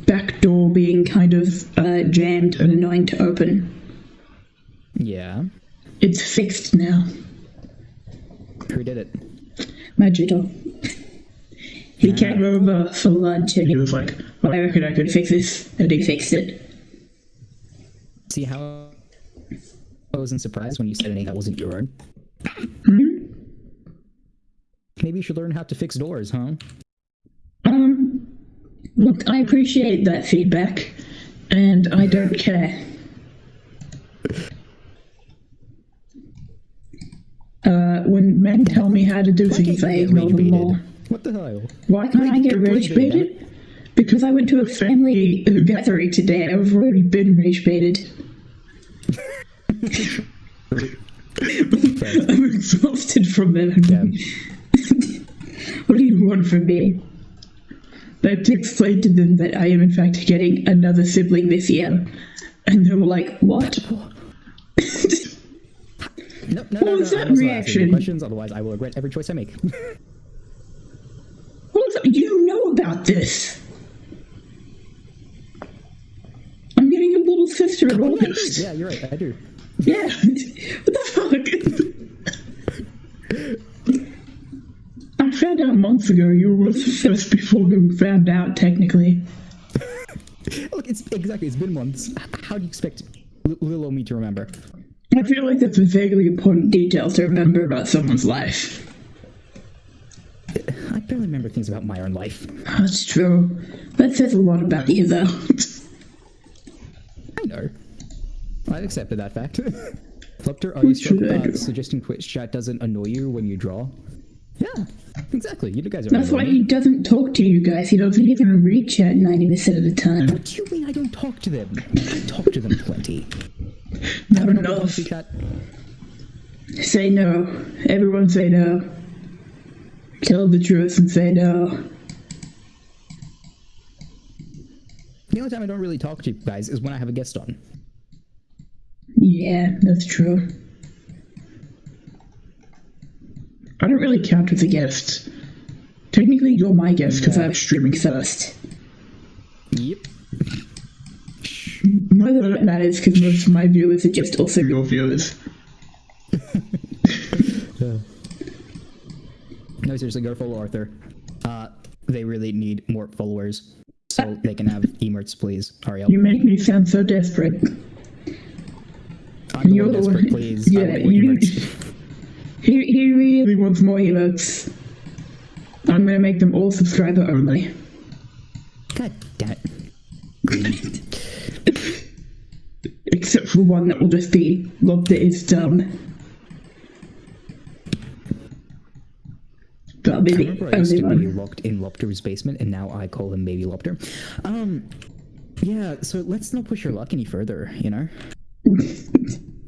back door being kind of jammed and annoying to open? Yeah. It's fixed now. Who did it? My jitter. He came over for lunch and he was like, well, I reckon I could fix this, and he fixed it. See how I wasn't surprised when you said anything that wasn't your own? Hmm? Maybe you should learn how to fix doors, huh? Look, I appreciate that feedback, and I don't care. When men tell me how to do things, I ignore them more. What the hell? Why can't I get rage baited? Because I went to a family gathering today. I've already been rage baited. I'm exhausted from them. What do you want from me? I have to explain to them that I am in fact getting another sibling this year. And they were like, what? No, what was that reaction? Questions, otherwise I will regret every choice I make. You know about this. I'm getting a little sister in August. Yeah, you're right, I do. Yeah. What the fuck? I found out months ago. You were the first before we found out, technically. Look, it's been months. How do you expect little old me to remember? I feel like that's a vaguely important detail to remember about someone's life. I barely remember things about my own life. That's true. That says a lot about you, though. I know. I accepted that fact. Lupter, are you struck about suggesting Twitch chat doesn't annoy you when you draw? Yeah, exactly. You guys are. That's why he doesn't talk to you guys. He doesn't even read chat 90% of the time. What do you mean I don't talk to them? I talk to them plenty. Not enough. Say no. Everyone say no. Tell the truth and say no. The only time I don't really talk to you guys is when I have a guest on. Yeah, that's true. I don't really count as a guest. Technically, you're my guest because I'm streaming first. Yep. Neither that matters because most of my viewers are just also your viewers. No, seriously, go follow Arthur. They really need more followers, so they can have emotes, please. Ariel. You make me sound so desperate. I'm the desperate, please. Yeah, he really wants more emotes. I'm gonna make them all subscriber only. God damn it. Greedy. Except for one that will just be Lobster is dumb. That'll be the I used to only be locked in Lobster's basement, and now I call him Baby Lobster. Yeah, so let's not push your luck any further, you know?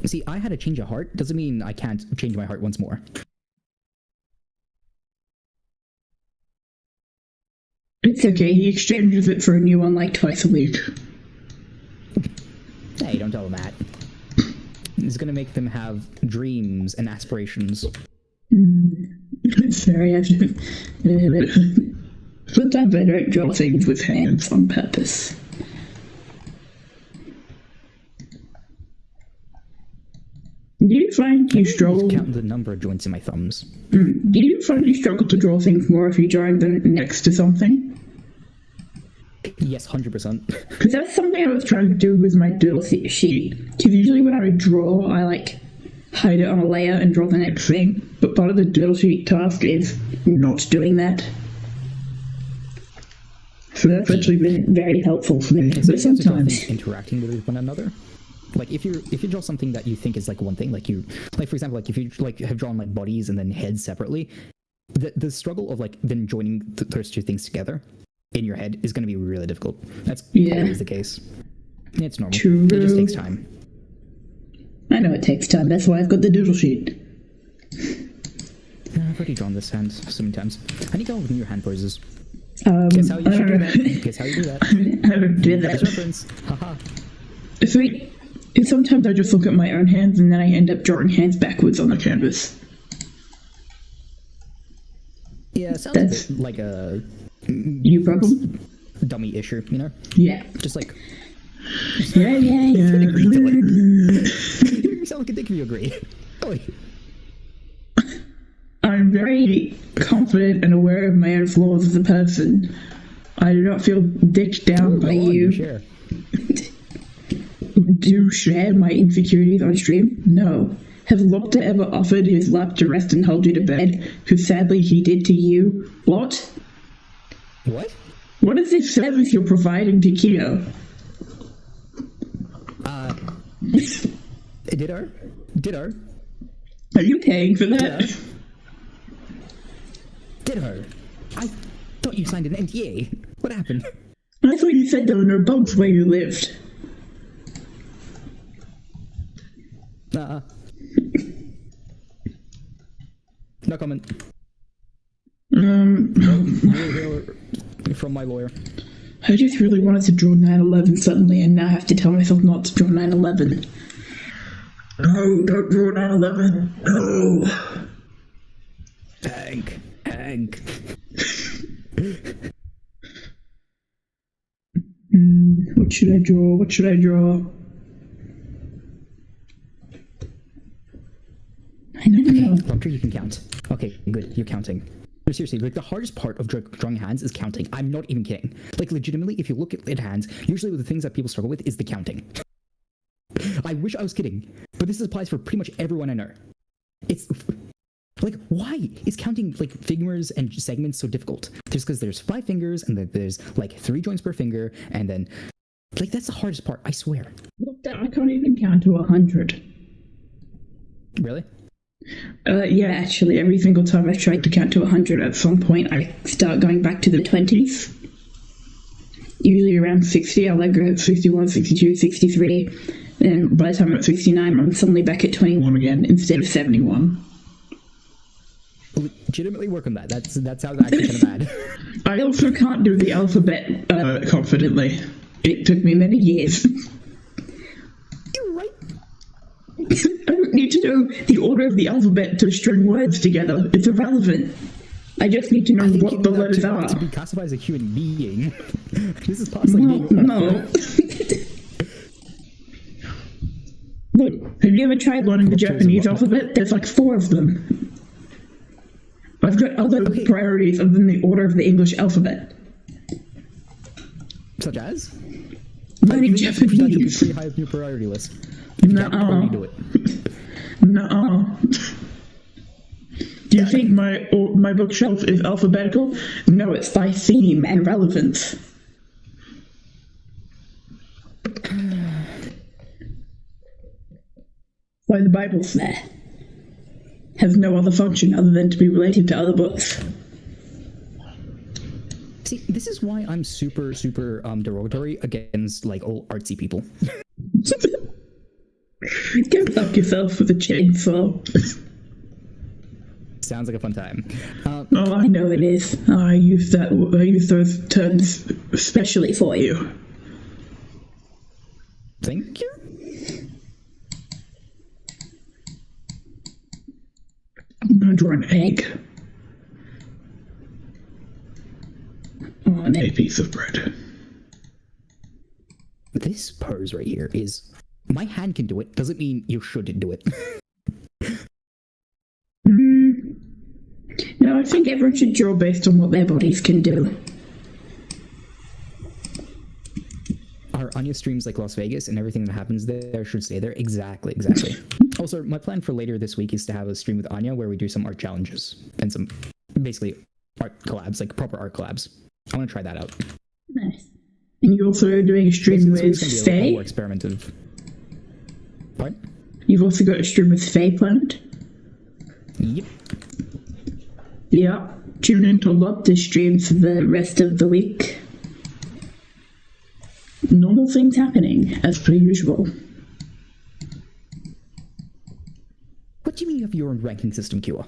See, I had a change of heart. Doesn't mean I can't change my heart once more. It's okay, he exchanges it for a new one like twice a week. Hey, don't tell him that. is going to make them have dreams and aspirations. Sorry, sometimes I don't draw things with hands on purpose. Do you find you struggle? Count the number of joints in my thumbs. Do you find you struggle to draw things more if you're drawing them next to something? Yes, 100%. Because that's something I was trying to do with my doodle sheet. Because usually when I would draw, I like hide it on a layer and draw the next thing. But part of the doodle sheet task is not doing that. So that's actually been very helpful for me. But sometimes interacting with one another. Like if you draw something that you think is like one thing, like for example, like if you like have drawn like bodies and then heads separately, the struggle of like then joining those two things together in your head is going to be really difficult. That's always the case. It's normal. True. It just takes time. I know it takes time. That's why I've got the doodle sheet. I've already drawn this hand so many times. I need to open your hand poses. Guess how you should do that. Guess how you do that. I don't do that. Reference. Haha. Sweet. Sometimes I just look at my own hands and then I end up drawing hands backwards on the canvas. Yeah, it sounds a bit like a you problem? Dummy issue, you know? Yeah. Just like yeah. You sound like a dick if you agree. Oh. I'm very confident and aware of my own flaws as a person. I do not feel dicked down by you. Share. Do you share my insecurities on stream? No. Have Lotta ever offered his lap to rest and hold you to bed, who sadly he did to you? What? What? What is this service you're providing to Keto? Ditto. Are you paying for that? Ditto. I thought you signed an NDA. What happened? I thought you said there were no bugs where you lived. No comment. From my lawyer. I just really wanted to draw 9/11 suddenly and now have to tell myself not to draw 9/11. No, don't draw 9/11. No. Hank. What should I draw? I don't know. I'm sure you can count. Okay, good. You're counting. No, seriously, like the hardest part of drawing hands is counting. I'm not even kidding. Like legitimately, if you look at hands, usually the things that people struggle with is the counting. I wish I was kidding, but this applies for pretty much everyone I know. It's like, why is counting like fingers and segments so difficult? Just because there's 5 fingers and then there's like 3 joints per finger, and then like that's the hardest part. I swear. Look, I can't even count to 100. Really? Yeah, actually, every single time I've tried to count to 100, at some point I start going back to the 20s. Usually around 60, I'll go at 61, 62, 63, and by the time I'm at 69, I'm suddenly back at 21 again, instead of 71. Legitimately work on that. That's how it's actually kind of bad. I also can't do the alphabet confidently. It took me many years. You're right. I don't need to know the order of the alphabet to string words together. It's irrelevant. I just need to know what the letters are. To be classified as a human being. This is past like being no. Look, have you ever tried learning the Japanese alphabet? There's like 4 of them. I've got other priorities other than the order of the English alphabet. Such as? Learning Japanese. Pretty high up your priority list. No. Do it. No. Do you think my bookshelf is alphabetical? No, it's by theme and relevance. Why the Bible's there. Has no other function other than to be related to other books. See, this is why I'm super derogatory against like all artsy people. Go fuck yourself with a chainsaw. Sounds like a fun time. Oh, I know it is. I use those terms especially for you. Thank you. I'm gonna draw an egg on a piece of bread. This pose right here is... My hand can do it, doesn't mean you should do it. No, I think everyone should draw based on what their bodies can do. Are Anya streams like Las Vegas and everything that happens there should stay there? Exactly. Also, my plan for later this week is to have a stream with Anya where we do some art challenges and some, basically, art collabs, like proper art collabs. I want to try that out. Nice. And you're also doing a stream with Faye? More experimentative. Pardon? You've also got a stream with Faye planned? Yep. Yeah. Tune in to Lobster streams for the rest of the week. Normal things happening, as per usual. What do you mean you have your own ranking system, Kua?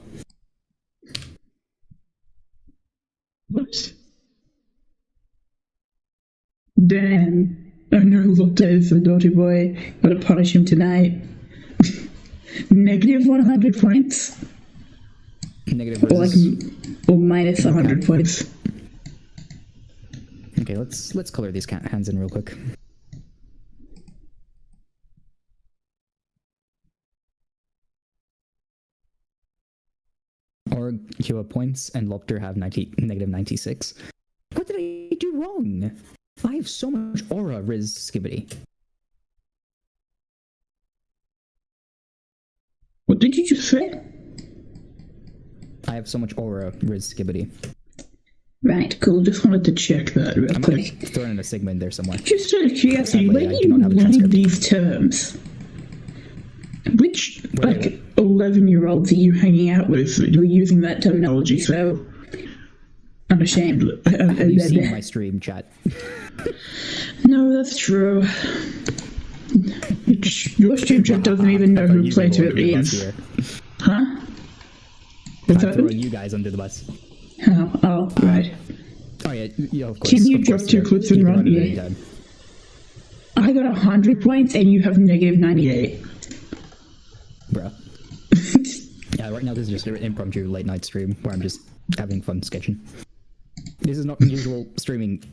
What? Damn. I know Lobster is a naughty boy. Gotta punish him tonight. Negative 100 points. Negative versus... or minus 100 points. Okay, let's color these hands in real quick. Or Kua points and Lopter have negative 96. What did I do wrong? I have so much aura, Riz Skibbity. What did you just say? I have so much aura, Riz Skibbity. Right, cool. Just wanted to check that real I'm quick. gonna throw in a segment there somewhere. Just out of curiosity, when I do you not have a learn transcript. these terms, which, 11-year-olds are you hanging out with who are using that terminology so unashamed? Have you seen my stream, chat? No, that's true. Your stream chat doesn't even know who Plato it means. Huh? What's I'm that? throwing you guys under the bus. Oh, right. Oh yeah, of course. Can you drop 2 clips and run? Yeah. I got 100 points and you have negative 98. Bruh. Yeah, right now this is just an impromptu late night stream where I'm just having fun sketching. This is not usual streaming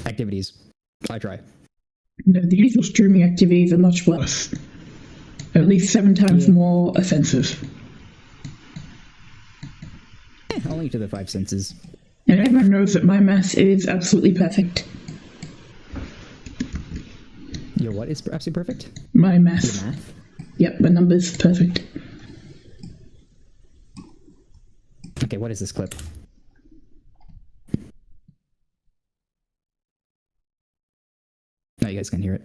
activities. I try. No, the usual streaming activities are much worse. At least 7 times more offensive. Only to the 5 senses. And everyone knows that my math is absolutely perfect. Your what is absolutely perfect? My math. Your math? Yep, my number's perfect. Okay, what is this clip? No, you guys can hear it.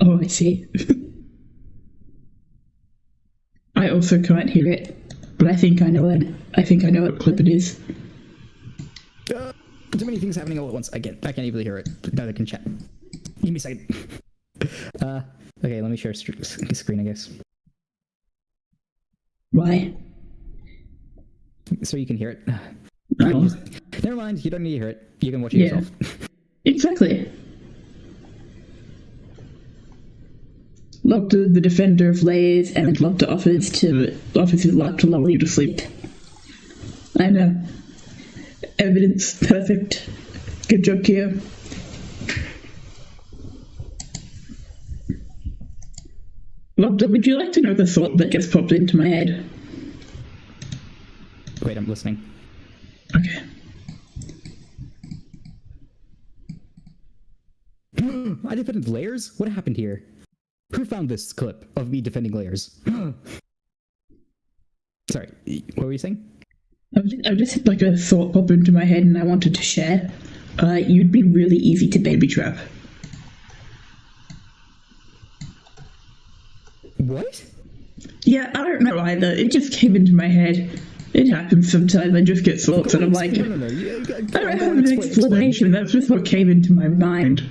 Oh, I see. I also can't hear it, but I think I know it. I think I know what clip it is. Too many things happening all at once. I can't even hear it. Neither can chat. Give me a second. Okay, let me share screen, I guess. Why? So you can hear it. Oh. Never mind, you don't need to hear it. You can watch it yourself. Exactly. Lobster, the defender of layers, and Lobster offers his life to lull you to sleep. I know. Evidence perfect. Good job, Kia. Lobster, would you like to know the thought that gets popped into my head? Wait, I'm listening. Okay. I defended layers? What happened here? Who found this clip of me defending layers? Sorry, what were you saying? I just had like a thought pop into my head and I wanted to share. You'd be really easy to baby trap. What? Yeah, I don't know either. It just came into my head. It happens sometimes. I just get thoughts and I'm like, I don't have an explanation. That's just what came into my mind.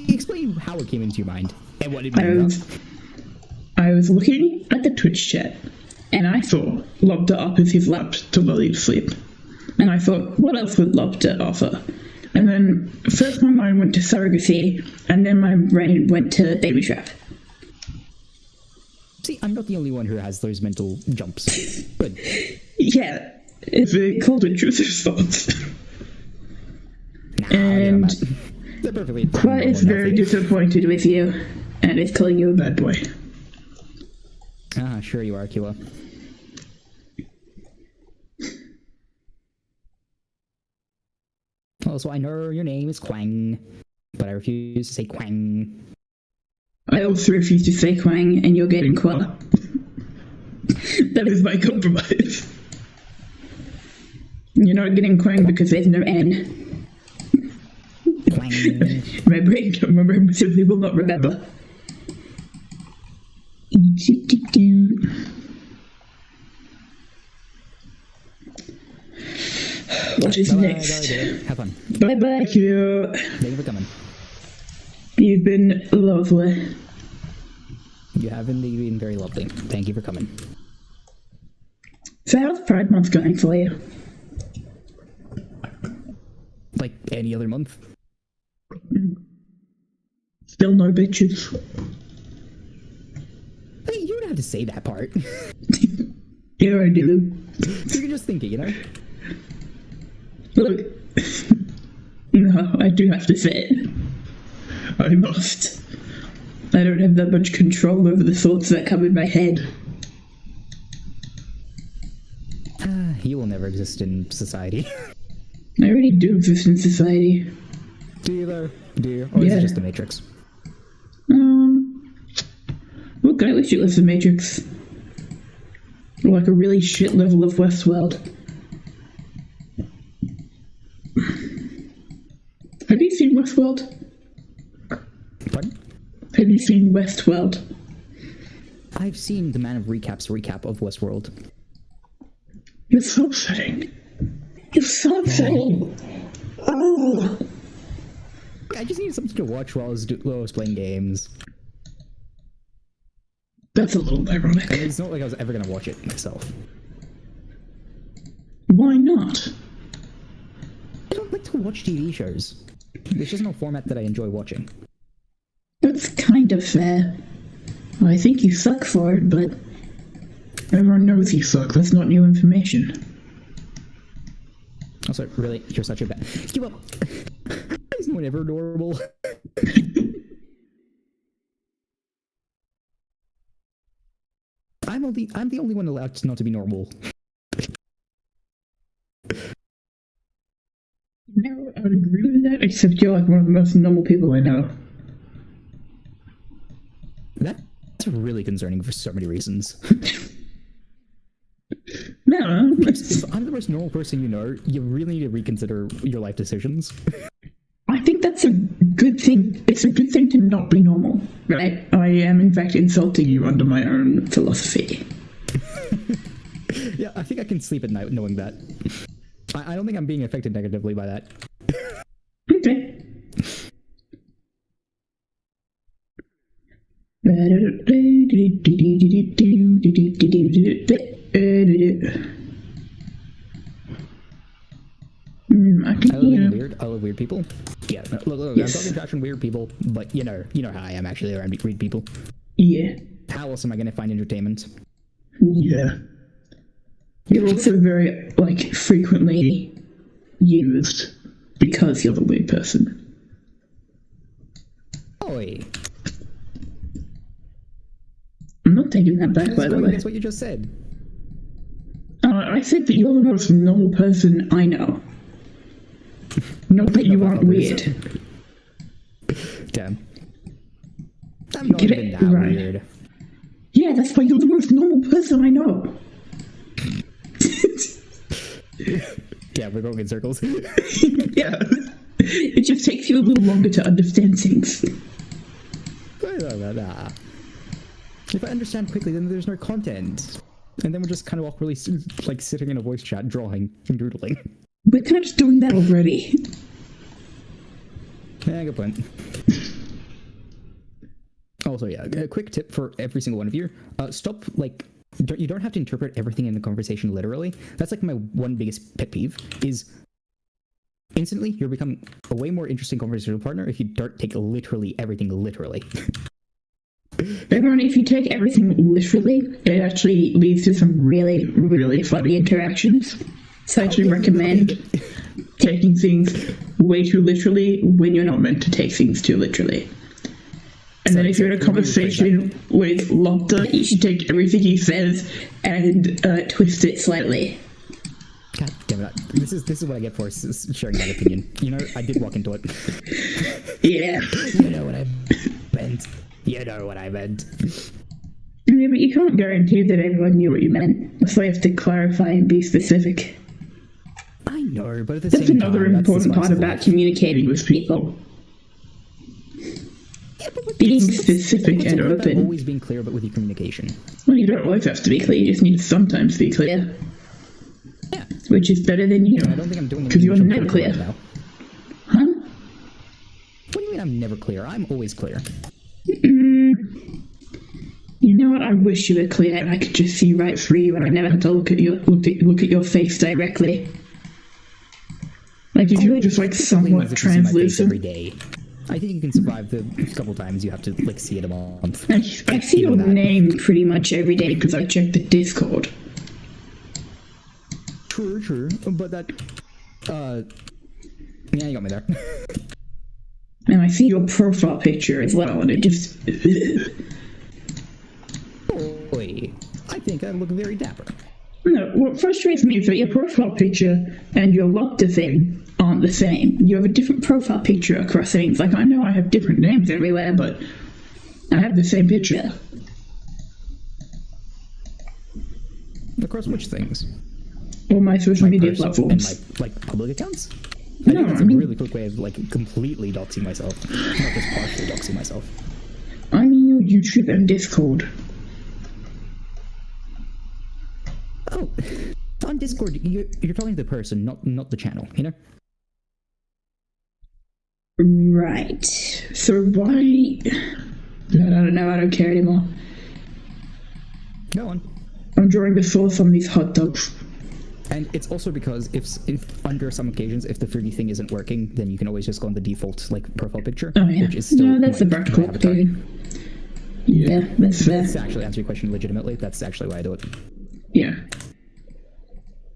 Explain how it came into your mind and what it means. I was looking at the Twitch chat and I saw Lobster offers his lap to lull you to sleep. And I thought, what else would Lobster offer? And then first my mind went to surrogacy and then my brain went to baby trap. See, I'm not the only one who has those mental jumps. Good. Yeah, it's called intrusive thoughts. Nah, And they're perfectly Quite is very disappointed with you, and is calling you a bad boy. Ah, sure you are, Kua. Also, I know your name is Quang, but I refuse to say Quang. I also refuse to say Quang, and you're getting Qua. That is my compromise. You're not getting Quang because there's no N. Quang. My brain simply will not remember. What is next? Have fun. Bye bye, Q. Thank you for coming. You've been lovely. You have indeed been very lovely. Thank you for coming. So how's Pride Month going for you? Like any other month. Still no bitches. Hey, you don't have to say that part. Yeah, I do. You can just think it, you know? Look. No, I do have to say it. I must. I don't have that much control over the thoughts that come in my head. You will never exist in society. I already do exist in society. Do you though? Do you? Or is it just the Matrix? Look, I wish it was the Matrix. Like a really shit level of Westworld. Have you seen Westworld? Pardon? Have you seen Westworld? I've seen the Man of Recap's recap of Westworld. It's so upsetting. It's so upsetting. Oh. I just needed something to watch while I was playing games. That's a little ironic. And it's not like I was ever going to watch it myself. Why not? I don't like to watch TV shows. It's just no format that I enjoy watching. That's kind of fair. Well, I think you suck for it, but everyone knows you suck. That's not new information. Also, really, you're such a bad... Give up! Is no one ever normal? I'm the only one allowed not to be normal. No, I would agree with that, except you're like one of the most normal people I know. That's really concerning for so many reasons. No, If I'm the most normal person you know, you really need to reconsider your life decisions. I think that's a good thing. It's a good thing to not be normal, right? I am, in fact, insulting you under my own philosophy. Yeah, I think I can sleep at night knowing that. I don't think I'm being affected negatively by that. Okay. I love weird people. Yeah, look, yes. I'm talking trash on weird people, but you know how I am actually around weird people. Yeah. How else am I going to find entertainment? Yeah. You're also very, like, frequently used because you're the weird person. Oi. I'm not taking that back, by the way. That's what you just said. I said that you're the most normal person I know. Not that you aren't weird. Damn. I'm not even that weird. Yeah, that's why you're the most normal person I know. Yeah, we're going in circles. Yeah. It just takes you a little longer to understand things. Nah. If I understand quickly, then there's no content. And then we're just kind of awkwardly, like, sitting in a voice chat, drawing and doodling. We're kind of just doing that already. Yeah, good point. Also, yeah, a quick tip for every single one of you. Stop, like, you don't have to interpret everything in the conversation literally. That's, like, my one biggest pet peeve, is instantly you'll become a way more interesting conversational partner if you don't take literally everything literally. Apparently, if you take everything literally, it actually leads to some really, really funny interactions. So I actually recommend taking things way too literally when you're not meant to take things too literally. And then if you're in a conversation with Lotta, you should take everything he says and twist it slightly. God damn it. This is what I get for sharing that opinion. You know, I did walk into it. Yeah. You know what I meant. You know what I meant. Yeah, but you can't guarantee that everyone knew what you meant. So you have to clarify and be specific. I know, but at the That's same time... another important part about communicating with people. Yeah, but being specific and open. Always being clear, but with your communication. Well, you don't always have to be clear, you just need to sometimes be clear. Yeah. Which is better than you. I don't think I'm doing it because you're never clear. Right now. Huh? What do you mean I'm never clear? I'm always clear. You know what? I wish you were clear and I could just see right through you and I never had to look at your face directly. Like if you were just like somewhat translucent. Every day. I think you can survive the couple times you have to like see it a month. I see your name pretty much every day because I check the Discord. True, but that, yeah, you got me there. And I see your profile picture as well, and it just... Boy, I think I look very dapper. No, what frustrates me is that your profile picture and your Lotta thing aren't the same. You have a different profile picture across things. Like, I know I have different names everywhere, but I have the same picture. Across which things? All my social media platforms. And my, like, public accounts? No, I think that's a really quick way of, like, completely doxing myself. Not just partially doxing myself. I mean your YouTube and Discord. Oh, on Discord, you're talking to the person, not the channel, you know? Right. So why... I don't know, I don't care anymore. Go on. I'm drawing the sauce on these hot dogs. And it's also because if under some occasions, if the 3D thing isn't working, then you can always just go on the default, like, profile picture. Oh, yeah. Which is still that's the practical option. Yeah, that's fair. To actually answer your question legitimately, that's actually why I do it. Yeah.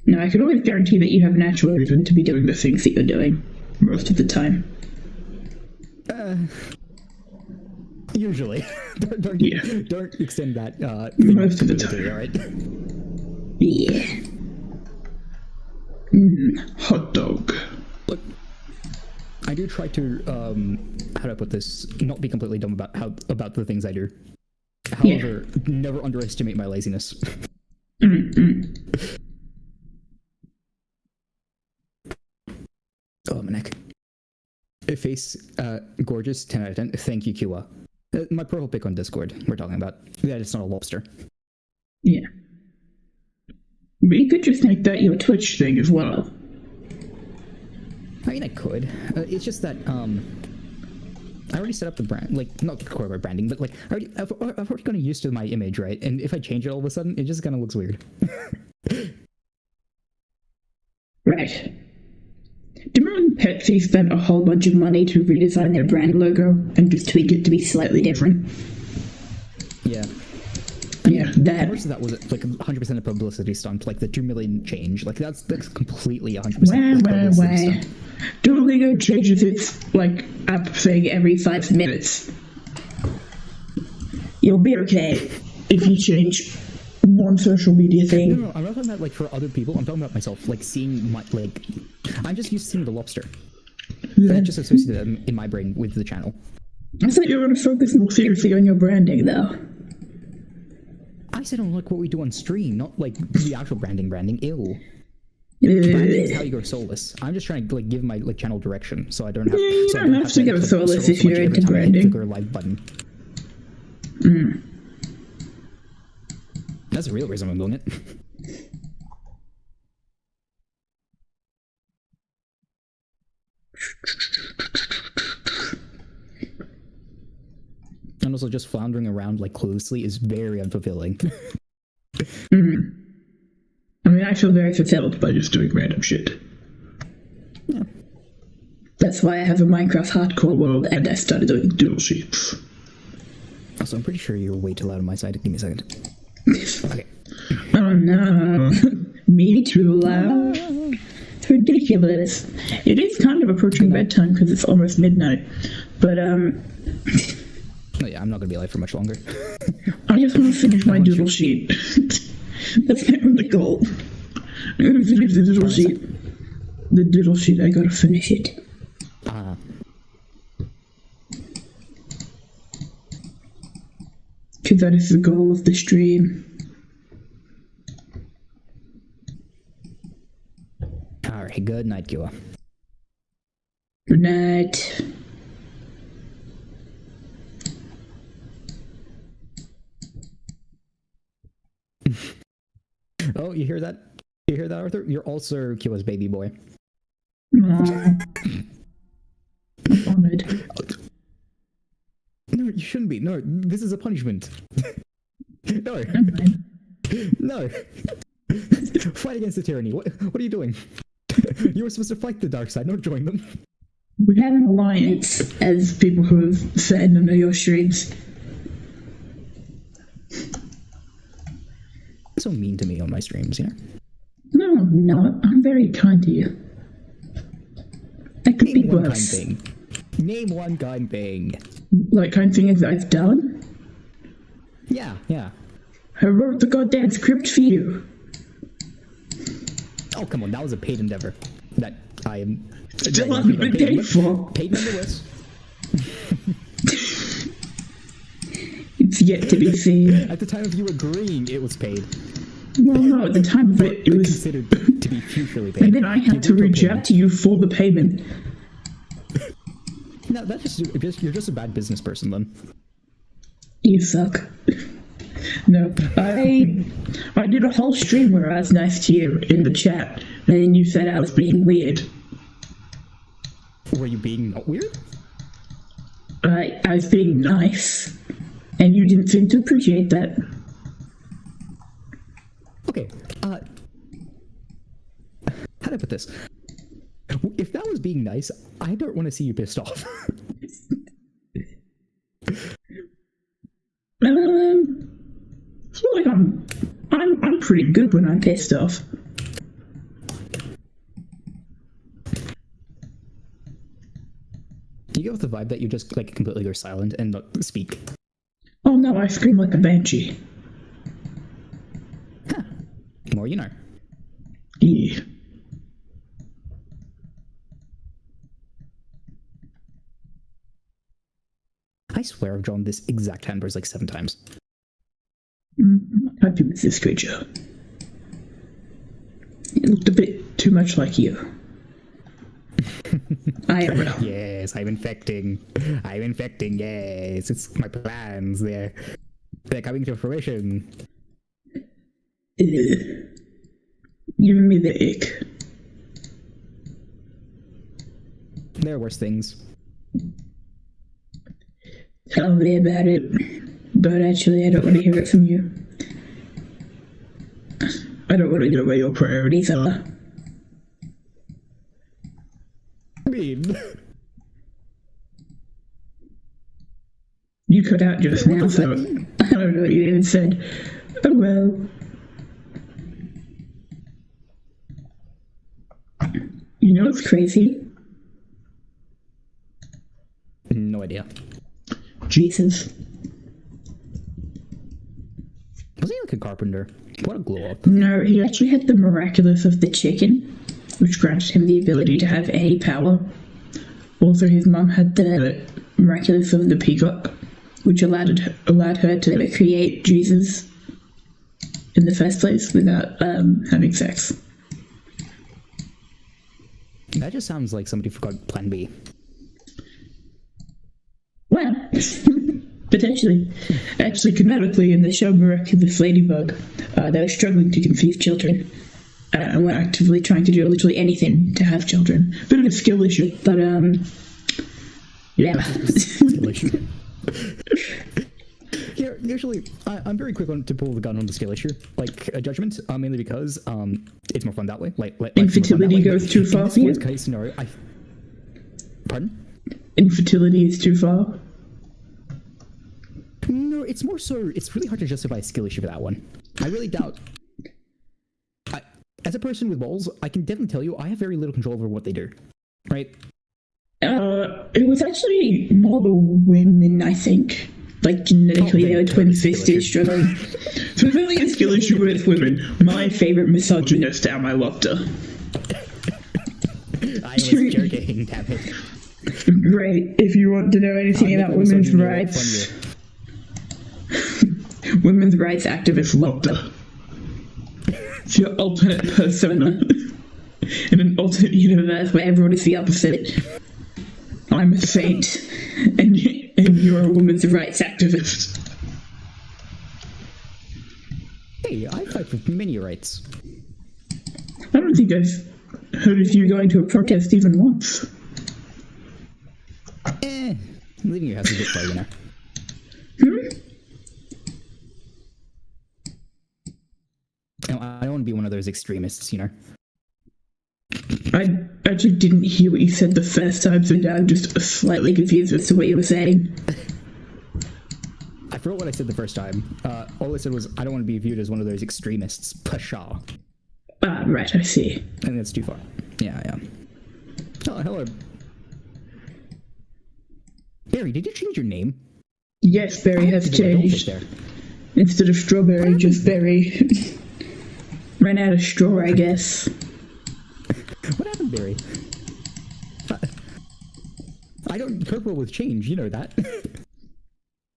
No, I can always guarantee that you have an actual reason to be doing the things that you're doing most of the time. Usually. don't extend that most of the time. Alright? Yeah. Hot dog. Look, I do try to, how do I put this? Not be completely dumb about the things I do. However, never underestimate my laziness. Oh, my neck. Face, gorgeous, 10 out of 10. Thank you, Kiwa. My profile pic on Discord, we're talking about. Yeah, it's not a lobster. Yeah. But you could just make that your Twitch thing as well. I mean, I could. It's just that, I already set up the brand, like, not corporate branding, but, like, I've already gotten used to my image, right? And if I change it all of a sudden, it just kind of looks weird. Right. Do you remember when Pepsi spent a whole bunch of money to redesign their brand logo and just tweak it to be slightly different? Yeah. Yeah, that. Most of that was like 100% a publicity stunt, like the 2 million change. Like that's completely 100% publicity stunt. Duolingo changes its like app thing every 5 minutes. You'll be okay if you change one social media thing. No, I'm not talking about like for other people. I'm talking about myself. Like seeing my like, I'm just used to seeing the lobster. Yeah. I just associate them in my brain with the channel. I thought you were going to focus more seriously on your branding, though. I said on like what we do on stream, not like the actual branding. Ew. Branding is how you go soulless. I'm just trying to like give my like channel direction, so I don't have. You don't have to go soulless if you're into branding. Click our live button. That's the real reason I'm doing it. And also just floundering around like cluelessly is very unfulfilling. I mean, I feel very fulfilled by just doing random shit. Yeah. That's why I have a Minecraft hardcore world and I started doing doodle sheets. Also, I'm pretty sure you're way too loud on my side. Give me a second. Okay. Oh no. Me too loud. It's ridiculous. It is kind of approaching bedtime because it's almost midnight. But, Oh yeah, I'm not gonna be alive for much longer. I just want to finish my doodle sheet. That's kind of the goal. I'm gonna finish the doodle sheet. The doodle sheet, I gotta finish it. Because that is the goal of the stream. Alright, good night, Kua. Good night. Oh, you hear that? You hear that, Arthur? You're also Kua's baby boy. I'm honored. No, you shouldn't be. No, this is a punishment. No. No. Fight against the tyranny. What are you doing? You were supposed to fight the dark side, not join them. We have an alliance as people who have said under your streams. So mean to me on my streams, you know? No, I'm not. I'm very kind to you. I could be Name one kind worse. thing. Name one kind thing. Like kind things I've done? Yeah. I wrote the goddamn script for you. Oh, come on, that was a paid endeavor. That I am... Still haven't been paid for. Paid nonetheless. It's yet to be seen. At the time of you agreeing, it was paid. Well, no, at the time of it, it was considered to be futurely paid. And then I had to reach out to you for the payment. No, that's you're just a bad business person, then. You suck. No, I did a whole stream where I was nice to you in the chat, and then you said I was being weird. Were you being not weird? I was being nice, and you didn't seem to appreciate that. Okay, how do I put this? If that was being nice, I don't want to see you pissed off. I feel like I'm pretty good when I'm pissed off. You get with the vibe that you just like completely go silent and not speak. Oh no, I scream like a banshee. Huh. More you know. Yeah. I swear I've drawn this exact handbird like 7 times. I'm not happy with this creature. It looked a bit too much like you. IRL. Yes, I'm infecting, yes. It's my plans. They're coming to fruition. Giving me the ick. There are worse things. Tell me about it. But actually, I don't want to hear it from you. I don't want to know where your priorities are. I mean... You cut out just now, so I don't know what you even said. Oh well. You know what's crazy? No idea. Jesus. Was he like a carpenter? What a glow up. No, he actually had the miraculous of the chicken, which granted him the ability to have any power. Also, his mum had the miraculous of the peacock, which allowed her to create Jesus in the first place without having sex. That just sounds like somebody forgot Plan B. Well, potentially. Actually, canonically, in the show Miraculous Ladybug, they were struggling to conceive children. And were actively trying to do literally anything to have children. Bit of a skill issue, but, yeah. Skill issue. Yeah, usually, I'm very quick to pull the gun on the skill issue, like a judgment, mainly because it's more fun that way. Like Infertility goes too far for you? In this case scenario, Pardon? Infertility is too far? No, it's more so, it's really hard to justify a skill issue for that one. I really doubt. As a person with balls, I can definitely tell you I have very little control over what they do. Right? It was actually more the women, I think. Like, genetically, they were twin-fisted, struggling. So it's only a skill issue with women. My favourite misogynist, I loved her. I was joking, damn it. Great. If you want to know anything about women's rights... women's rights activists loved her. It's your alternate persona. In an alternate universe where everyone is the opposite. I'm a saint, and you're a women's rights activist. Hey, I fight for many rights. I don't think I've heard of you going to a protest even once. Leaving your house is a bit far, you know. No, I don't want to be one of those extremists, you know. I actually didn't hear what you said the first time, so now I'm just slightly confused as to what you were saying. I forgot what I said the first time. All I said was, I don't want to be viewed as one of those extremists. Pasha. Ah, right, I see. I think that's too far. Yeah. Oh, hello. Barry, did you change your name? Yes, Barry has changed. Instead of strawberry, just berry. Ran out of straw, I guess. What happened, Barry? I don't cope well with change, you know that.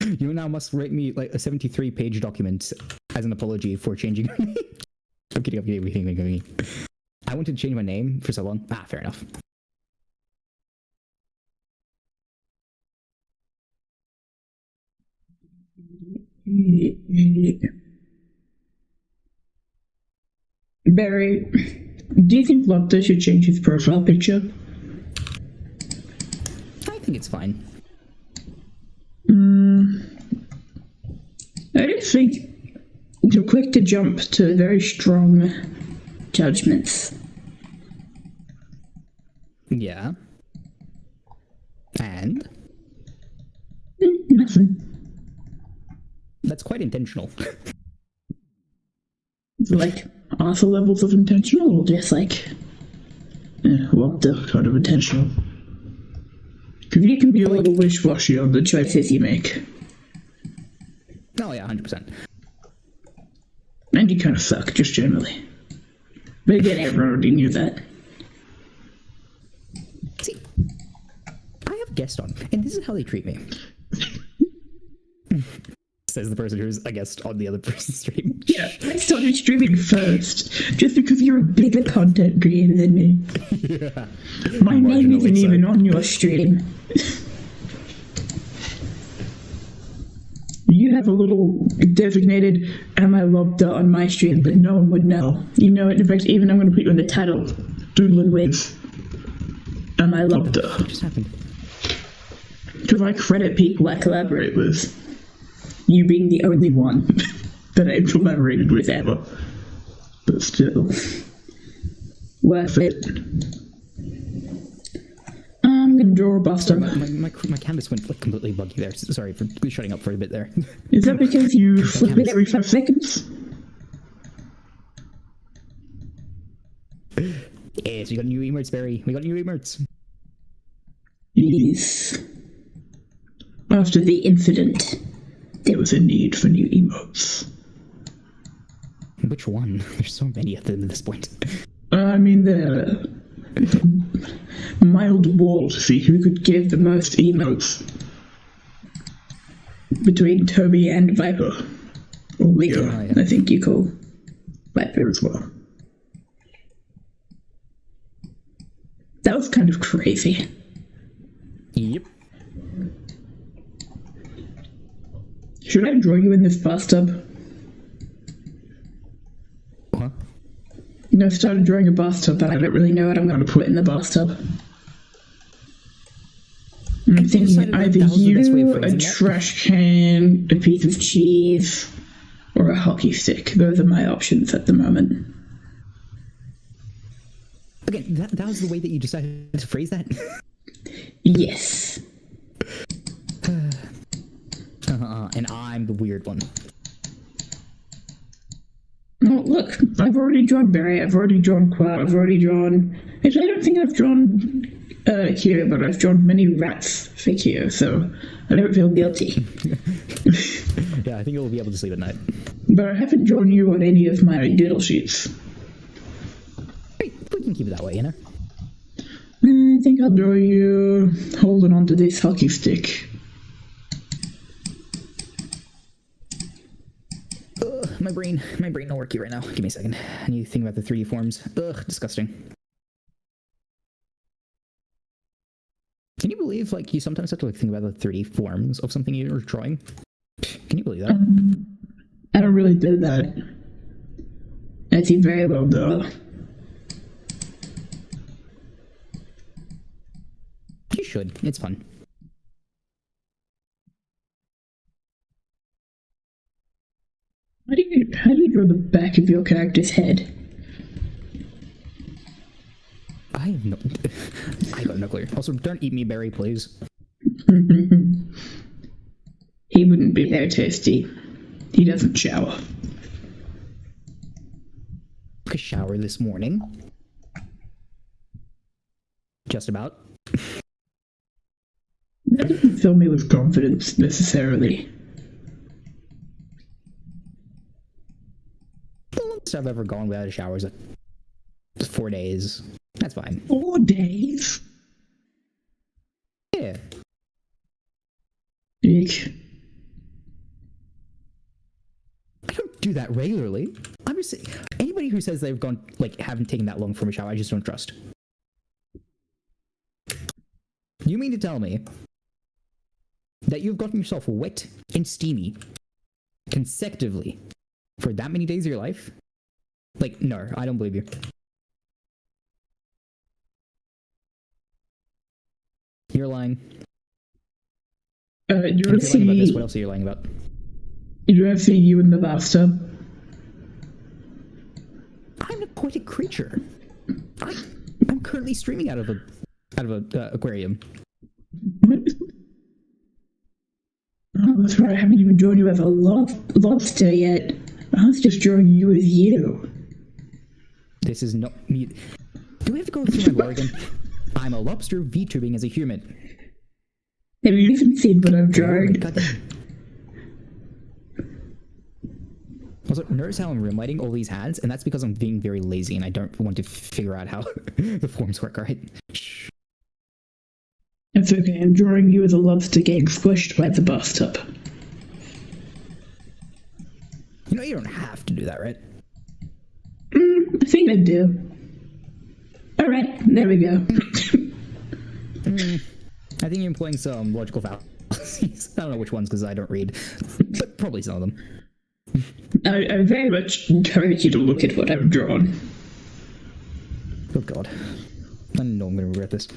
You now must write me like a 73-page document as an apology for changing your name. I'm kidding. I wanted to change my name for so long. Ah, fair enough. Barry, do you think Lobster should change his profile picture? I think it's fine. I don't think you're quick to jump to very strong judgments. Yeah. And? Nothing. That's quite intentional. Like, alpha levels of intentional, or just like, Lobster kind of intentional? Because you can be a little wish-washy on the choices you make. Oh yeah, 100%. And you kind of suck, just generally. But again, everyone already knew that. See, I have guests on, and this is how they treat me. Says the person who's a guest on the other person's stream. Yeah, I started streaming first, just because you're a bigger content creator than me. Yeah. My name isn't even on your stream. You have a little designated "Am I Lobster" on my stream, but no one would know. You know it. In fact, even I'm going to put you in the title. Doodler with "Am I Lobster?" What just happened? Because I credit people I collaborate with. You being the only one that I've collaborated with ever. But still. Worth it. I'm gonna draw a bust up. My canvas went like completely buggy there. Sorry for shutting up for a bit there. Is that because you flip it every 5 seconds? Yes, we got new emotes, Barry. We got new emotes. Yes. After the incident, there was a need for new emotes. Which one? There's so many of them at this point. I mean, the mild war to see who could give the most emotes between Toby and Viper. Or Leo, yeah. I think you call Viper as well. That was kind of crazy. Yep. Should I draw you in this bathtub? What? You know, I started drawing a bathtub, but I don't really know what I'm going to put in the bathtub. I'm thinking either you, a trash can, a piece of cheese, or a hockey stick. Those are my options at the moment. Again, that was the way that you decided to phrase that? Yes. And I'm the weird one. Oh, look, I've already drawn Barry, I've already drawn Quad, I've already drawn... Actually, I don't think I've drawn here, but I've drawn many rats for here, so I don't feel guilty. Yeah, I think you'll be able to sleep at night. But I haven't drawn you on any of my doodle sheets. We can keep it that way, you know? I think I'll draw you holding onto this hockey stick. My brain not working right now. Give me a second. I need to think about the 3D forms. Ugh, disgusting. Can you believe, like, you sometimes have to, like, think about the 3D forms of something you're drawing? Can you believe that? I don't really do that. I see very well, though. You should. It's fun. How do you draw the back of your character's head? I got no clue. Also, don't eat me, Barry, please. He wouldn't be there, Tasty. He doesn't shower. Took a shower this morning. Just about. That doesn't fill me with confidence, necessarily. The longest I've ever gone without a shower is 4 days. That's fine. 4 days? Yeah. Eek. I don't do that regularly. I'm just saying, anybody who says they've gone, like, haven't taken that long from a shower, I just don't trust. You mean to tell me that you've gotten yourself wet and steamy consecutively for that many days of your life? Like, no, I don't believe you. You're lying. You If you're lying about this, what else are you lying about? You ever see you in the bathtub? I'm an aquatic creature. I'm currently streaming out of a aquarium. Oh, that's right. I haven't even drawn you as a lobster yet. I was just drawing you as you. This is not me. Do we have to go through my lore again? I'm a lobster VTubing as a human. Have you even seen what I've drawn? Also, notice how I'm roomlighting all these hands, and that's because I'm being very lazy and I don't want to figure out how the forms work, alright? Shh. It's okay, I'm drawing you as a lobster getting squished by the bathtub. You know you don't have to do that, right? I think I do. Alright, there we go. I think you're employing some logical fallacies. I don't know which ones because I don't read, but probably some of them. I very much encourage you to look at what I've drawn. Oh god. I know I'm gonna regret this.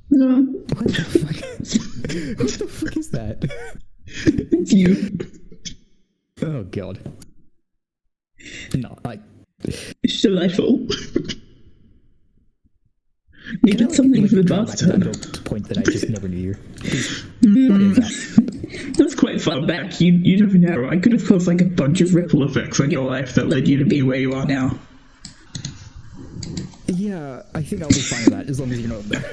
No. What the fuck? What the fuck is that? It's you. Oh god. No, It's delightful. You did something for the bathtub. The point that I just never knew you. That's quite far back. You never know. I could have caused like a bunch of ripple effects on your life that led you to be where you are now. Yeah, I think I'll be fine with that as long as you're not there.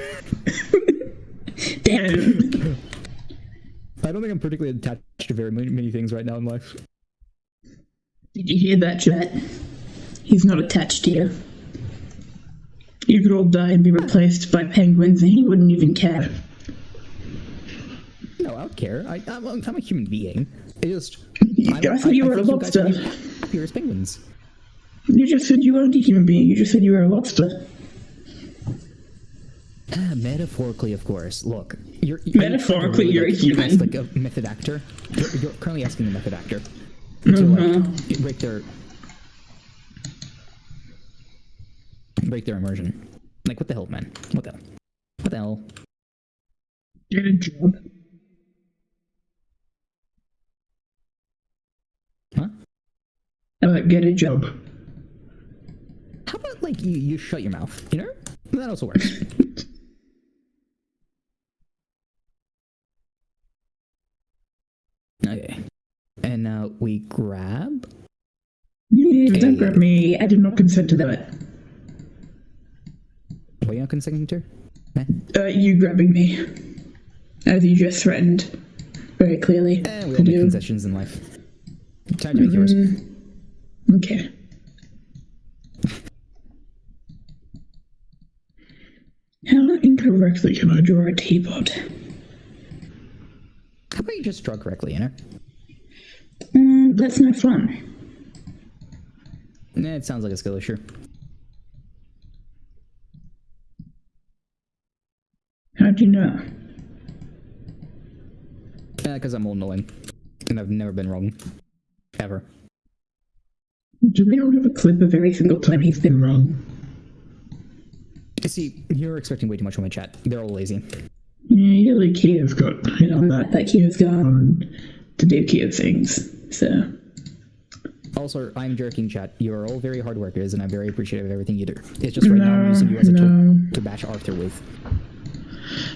Damn. I don't think I'm particularly attached to very many things right now in life. Did you hear that, chat? He's not attached to you. You could all die and be replaced by penguins and he wouldn't even care. No, I don't care. I'm a human being. I thought you were a lobster. Happier as penguins. You just said you weren't a human being. You just said you were a lobster. Metaphorically, of course. Look, Metaphorically, you're a human. Like a method actor. You're currently asking a method actor to like break their immersion. Like, what the hell, man? What the hell? Get a job. Huh? How about get a job? How about, like, you shut your mouth, you know? That also works. Okay. And now we grab. Don't grab me. I did not consent to that. What are you not consenting to? You grabbing me. As you just threatened. Very clearly. We all make concessions in life. Time to make yours. Okay. How incorrectly can I draw a teapot? How about you just draw correctly, Inner? That's no fun. It sounds like a skill issue. How'd you know? Because I'm all knowing. And I've never been wrong. Ever. Do they all have a clip of every single time he's been wrong? See, you're expecting way too much from my chat. They're all lazy. Yeah, like Kia's got, that Kia's gone to do Kia things, so. Also, I'm jerking chat. You're all very hard workers, and I'm very appreciative of everything you do. It's just right now I'm using you as a tool to bash Arthur with.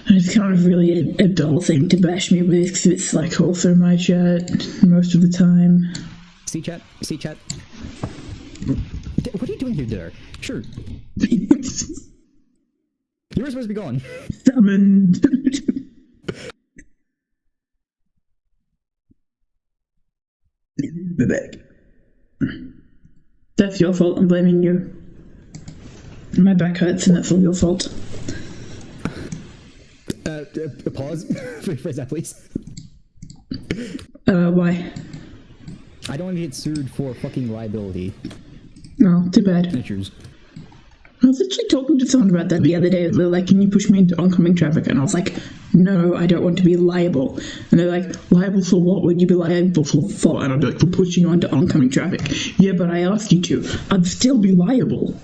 It's kind of really a dull thing to bash me with, because it's like also my chat most of the time. See chat? See chat? What are you doing here, there? Sure. You were supposed to be gone. Summoned. Back. That's your fault. I'm blaming you. My back hurts, and that's all your fault. Pause. Phrase that, please. Why? I don't want to get sued for fucking liability. Oh, too bad. Issues. I was actually talking to someone about that the other day. They're like, can you push me into oncoming traffic? And I was like, no, I don't want to be liable. And they're like, liable for what? Would you be liable for? And I'd be like, for pushing you onto oncoming traffic. Yeah, but I asked you to. I'd still be liable.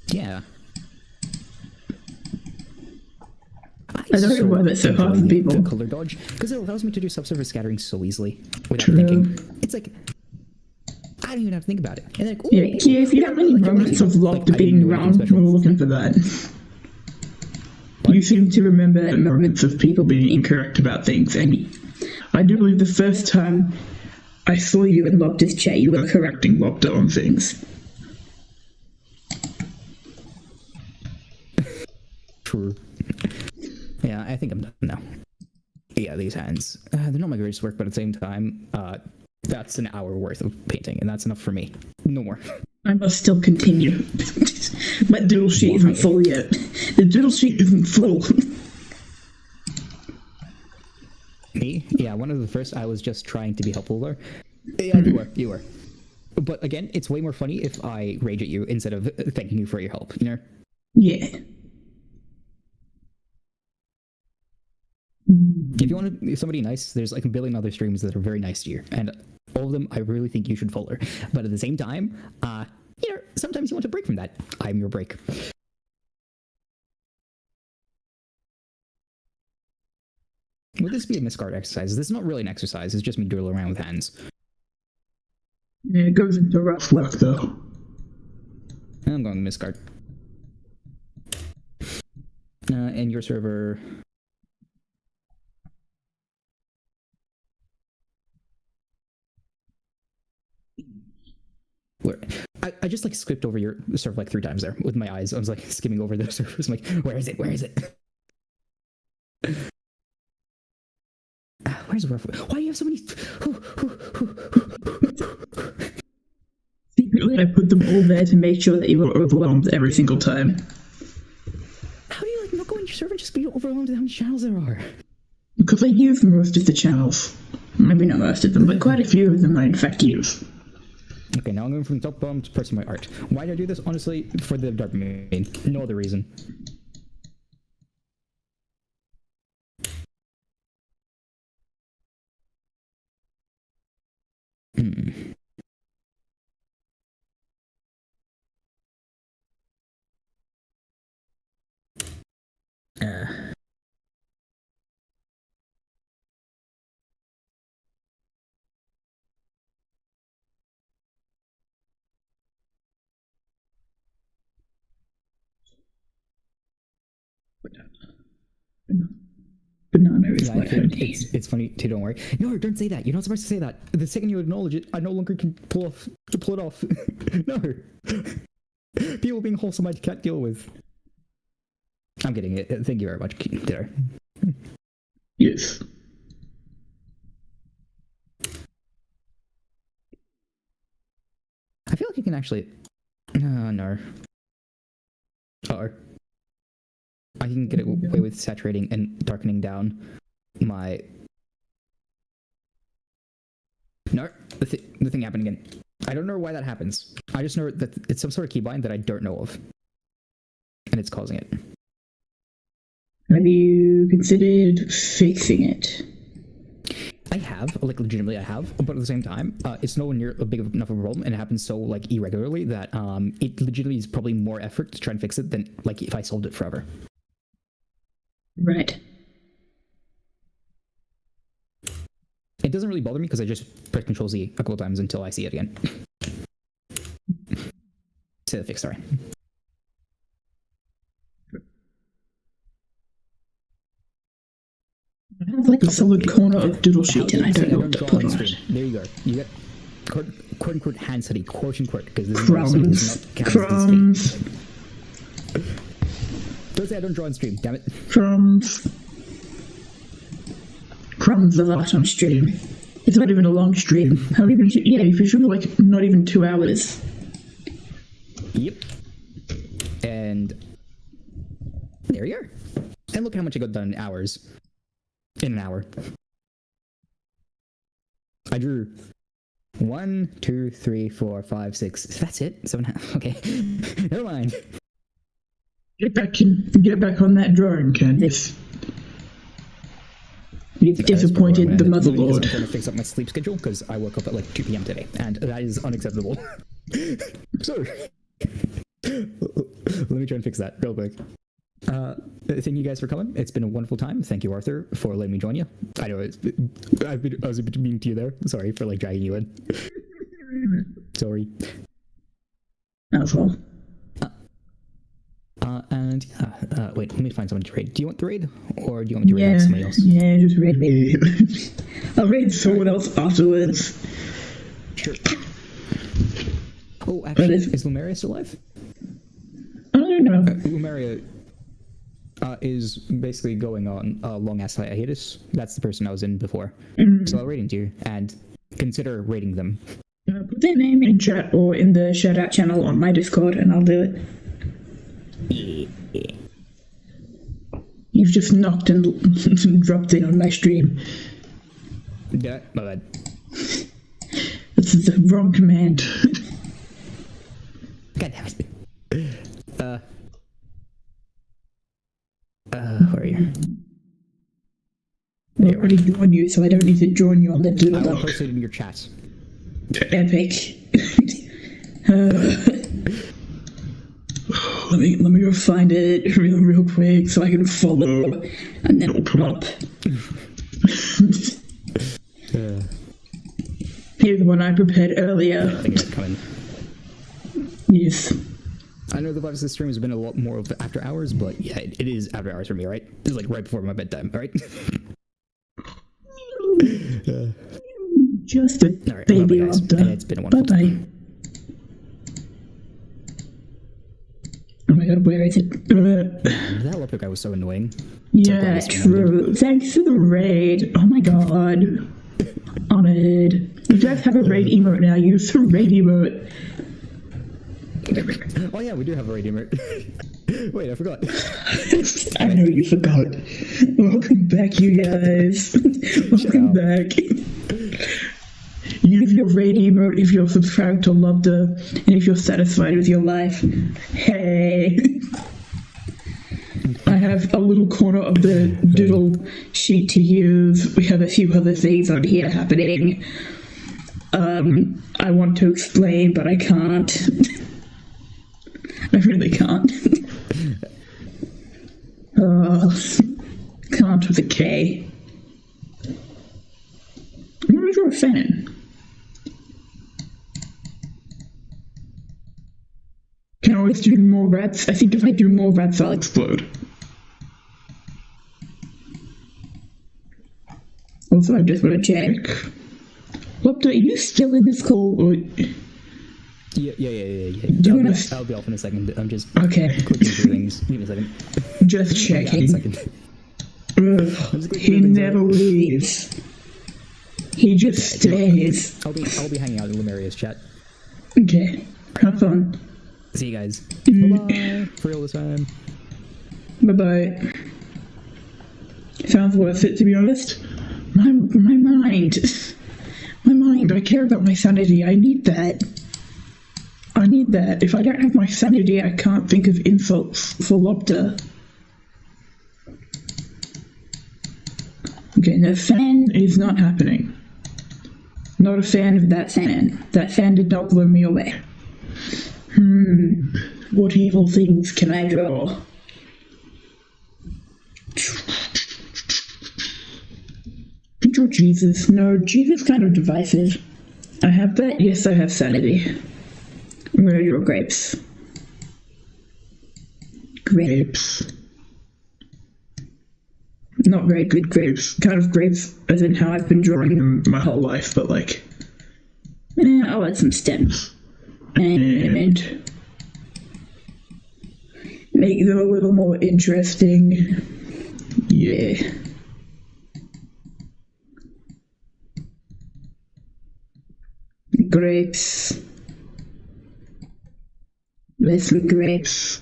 Yeah. I don't know why that's so hard for people. The color dodge, because it allows me to do subsurface scattering so easily without thinking. It's like, I don't even have to think about it. And like, yeah, if you have any moments of love to being wrong, we're looking for that. You seem to remember moments of people being incorrect about things, and I do believe the first time I saw you in Lobter's chat, you were correcting Lobter on things. True. Yeah, I think I'm done now. Yeah, these hands. They're not my greatest work, but at the same time, that's an hour worth of painting, and that's enough for me. No more. I must still continue. My doodle sheet isn't full yet. The doodle sheet isn't full. Me? Yeah, one of the first, I was just trying to be helpful there. Yeah, you were. But again, it's way more funny if I rage at you instead of thanking you for your help, you know? Yeah. If you want to be somebody nice, there's like a billion other streams that are very nice to you, and all of them I really think you should follow. But at the same time, sometimes you want to break from that. I'm your break. Would this be a miscard exercise? This is not really an exercise, it's just me doodling around with hands. Yeah, it goes into rough work though. I'm going miscard. And your server... Where I just like skipped over your server like 3 times there with my eyes. I was like skimming over the servers. I'm like, where is it? Where is it? Where's the rough? Why do you have so many? Secretly, I put them all there to make sure that you were overwhelmed every single time. How do you like not go on your server and just be overwhelmed with how many channels there are? Because I use most of the channels. Maybe not most of them, but quite a few of them I in fact use. Okay, now I'm going from top bottom to person my art. Why did I do this? Honestly, for the dopamine. No other reason. Banana is Yeah, what I need. it's funny too. Don't worry. No, don't say that. You're not supposed to say that. The second you acknowledge it, I no longer can pull it off. No. People being wholesome I can't deal with. I'm getting it. Thank you very much, there. Yes. I feel like you can actually. No. Or I can get away with saturating and darkening down my. No, the thing happened again. I don't know why that happens. I just know that it's some sort of keybind that I don't know of, and it's causing it. Have you considered fixing it? I have, like, legitimately I have, but at the same time, it's nowhere near a big enough of a problem, and it happens so, like, irregularly that it legitimately is probably more effort to try and fix it than, like, if I solved it forever. Right. It doesn't really bother me because I just press Control-Z a couple of times until I see it again. Say the fix, sorry. I have like a solid corner of doodle sheet and I don't know what to put on it. There you go. You get quote-unquote hand study, quote-unquote, because this Crumbs. is not Crumbs. Don't say I don't draw on stream, damn it. Crumbs. Crumbs of art on stream. It's not even a long stream. How even? Yeah, if you should like not even 2 hours. Yep. And there you are. And look how much I got done in hours. In an hour. I drew 1, 2, 3, 4, 5, 6. That's it. 7. Okay. Never mind. Get back on that drawing, Candice. You've disappointed the motherlord. I'm trying to fix up my sleep schedule because I woke up at like 2 p.m. today, and that is unacceptable. So, let me try and fix that real quick. Thank you guys for coming. It's been a wonderful time. Thank you, Arthur, for letting me join you. I know I was a bit mean to you there. Sorry for like dragging you in. Sorry. That's all. And wait, let me find someone to raid. Do you want the raid, or do you want me to raid somebody else? Yeah, just raid me. I'll raid someone else afterwards. Sure. Oh, actually, is Lumeria still alive? I don't know. Lumeria is basically going on a long-ass hiatus. That's the person I was in before. So I'll raid into you, and consider raiding them. Put their name in chat or in the shout-out channel on my Discord, and I'll do it. You've just knocked and dropped in on my stream. Yeah, my bad. This is the wrong command. God damn it. Where are you? I already joined you, so I don't need to join you on the Doodle. I will post it in your chat. Epic. Let me go find it real quick so I can follow, and then it'll plop. Here's the one I prepared earlier. I think it's coming. Yes. I know the vibes of this stream has been a lot more of after hours, but yeah, it is after hours for me, right? This is like right before my bedtime, right? Just a right, baby guys. after. It's been a wonderful time. Oh my god, where is it? That Lopic guy was so annoying. Yeah, true. Thanks for the raid. Oh my god. Honored. You guys have a raid emote now. Use the raid emote. Oh yeah, we do have a raid emote. Wait, I forgot. I know you forgot. Welcome back, you guys. Welcome back. Use your raid emote if you're subscribed to Lobda and if you're satisfied with your life. Hey. I have a little corner of the doodle sheet to use. We have a few other things on here happening. I want to explain, but I can't. I really can't. Can't with a K. I'm gonna draw a fan. Can I always do more rats? I think if I do more rats, I'll explode. Also, I just want to check. Lopta, are you still in this call? Or... Yeah. I'll be off in a second. I'm just okay. clicking through things. Give me a second. Just checking. Yeah, a second. He never leaves. He just stays. I'll be hanging out in Lumeria's chat. Okay. Have fun. See you guys. Bye-bye. For real this time. Bye-bye. Sounds worth it, to be honest. My mind. My mind. I care about my sanity. I need that. I need that. If I don't have my sanity, I can't think of insults for Lopta. Okay, the fan is not happening. Not a fan of that fan. That fan did not blow me away. What evil things can I draw? Draw Jesus. No, Jesus is kind of divisive. I have that. Yes, I have sanity. I'm gonna draw grapes. Grapes. Not very good grapes. Kind of grapes as in how I've been drawing them my whole life, but like... I'll add some stems. And... make them a little more interesting. Yeah. Grapes. Let's look grapes.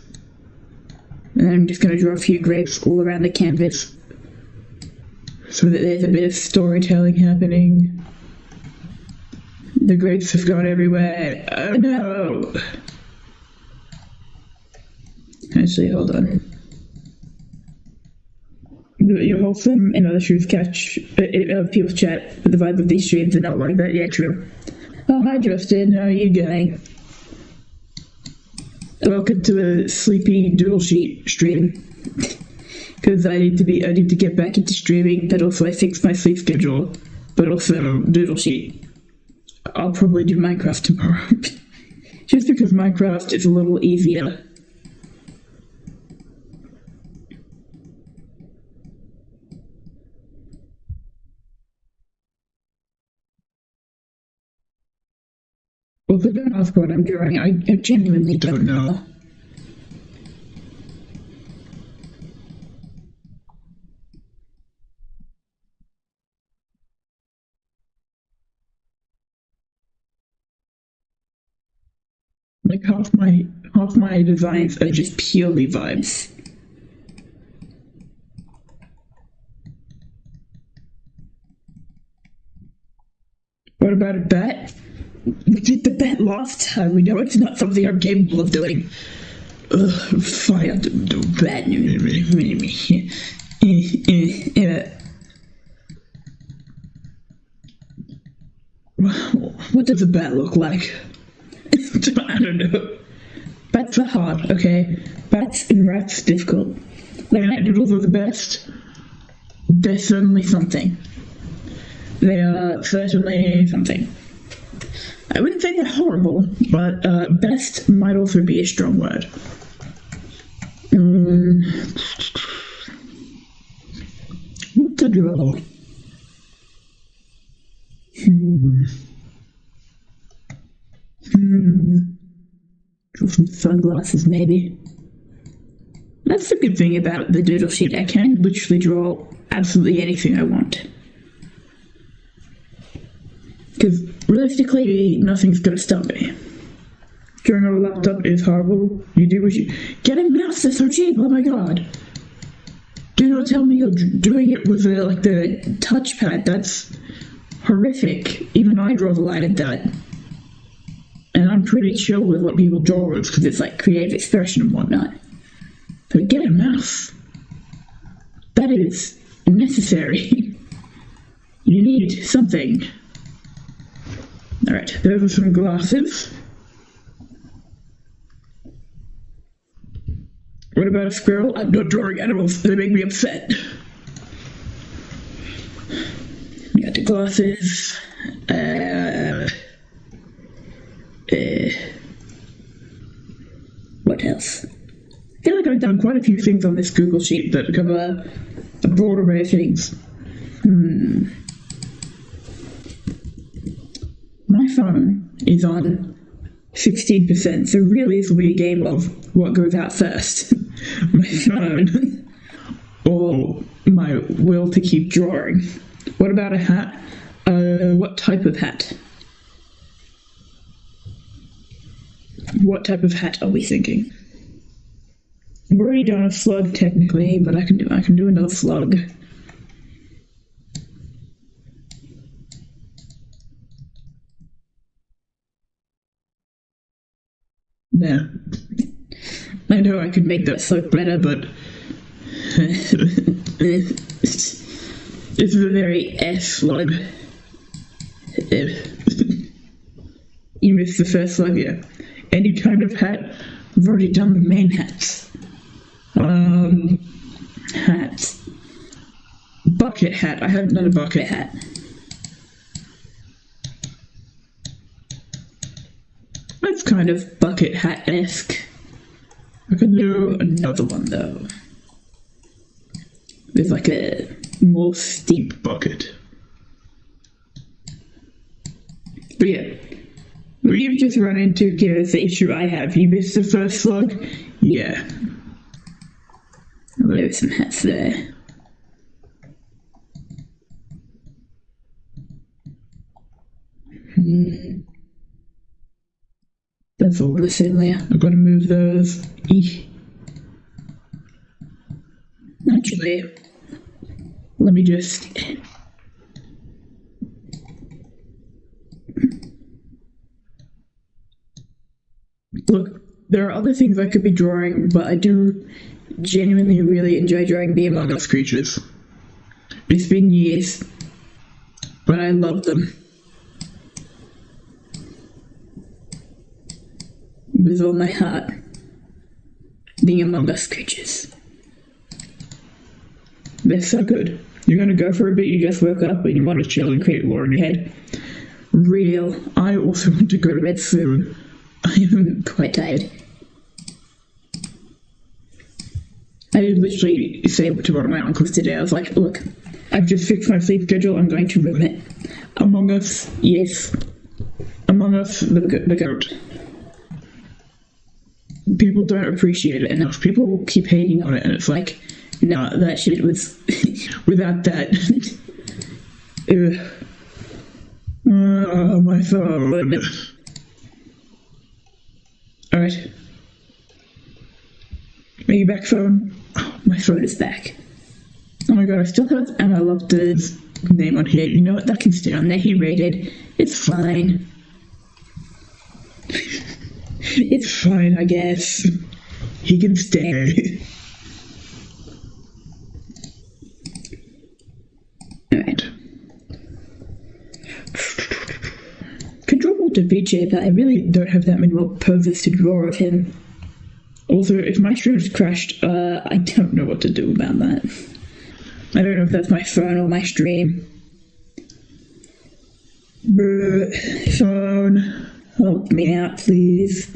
And I'm just going to draw a few grapes all around the canvas so that there's a bit of storytelling happening. The grapes have gone everywhere. Oh no! Actually, hold on. Your whole thing and other shoes catch people's chat. The vibe of these streams are not like that. Yeah, true. Oh, hi Justin, how are you going? Welcome to a sleepy doodle sheet stream. Because I need to get back into streaming, but also I fixed my sleep schedule. But also doodle sheet. I'll probably do Minecraft tomorrow. Just because Minecraft is a little easier. Well, if I don't ask what I'm drawing, I genuinely don't know. Like half my designs are just purely vibes. What about a bat? We did the bet last time. We know it's not something I'm capable of doing. Fire the bet. What does a bat look like? I don't know. Bats are hard, okay? Bats and rats difficult. Like doodles are the best. They're certainly something. They are certainly something. I wouldn't say they're horrible, but best might also be a strong word. What to draw? Draw some sunglasses, maybe. That's the good thing about the doodle sheet. I can literally draw absolutely anything I want. Because realistically, nothing's gonna stop me. Drawing on a laptop is horrible. You do what you... Getting mouse, they're so cheap, oh my god. Do not tell me you're doing it with the touchpad. That's horrific. Even I draw the line at that. And I'm pretty chill with what people draw with, because it's like creative expression and whatnot. But get a mouse. That is necessary. You need something. Alright, those are some glasses. What about a squirrel? I'm not drawing animals, they make me upset. Got the glasses. What else? I feel like I've done quite a few things on this Google sheet that cover a broad array of things. phone is on 16%, so really this will be a game of what goes out first. My phone or my will to keep drawing. What about a hat? What type of hat? What type of hat are we thinking? I've already done a slug technically, but I can do another slug. There. I know I could make that slug better, but it's a very S slug. You missed the first slug, yeah. Any kind of hat. I've already done the main hats. Hats. Bucket hat. I haven't done a bucket hat. That's kind of bucket hat-esque. I could do another one though. With like a more steep bucket. But yeah. What you've just run into gives the issue I have. You missed the first slug? Yeah. There were some hats there. That's all the same layer. I've got to move those. Eek. Actually, let me just... Look, there are other things I could be drawing, but I do genuinely really enjoy drawing the Among Us creatures. It's been years, but I love them. With all my heart, the Among Us creatures. They're so good. You're gonna go for a bit, you just woke up and you want to chill and create war in your head. Real. I also want to go to bed soon. I am quite tired. I did literally say to one of my uncles today, I was like, look, I've just fixed my sleep schedule, I'm going to ruin it. Among Us, yes. Among Us, the goat. People don't appreciate it enough. People keep hating on it, and it's like, no, that shit was... without that... oh, my phone. Alright. Are you back, phone? Oh, my phone is back. Oh my god, I still have Anna Loftus' name on here. You know what? That can stay on there. He rated. It's fine. It's fine, I guess. He can stay. Alright. Could draw more Davichi, but I really don't have that many more poses to draw of him. Also, if my stream's crashed, I don't know what to do about that. I don't know if that's my phone or my stream. Phone, help me out, please.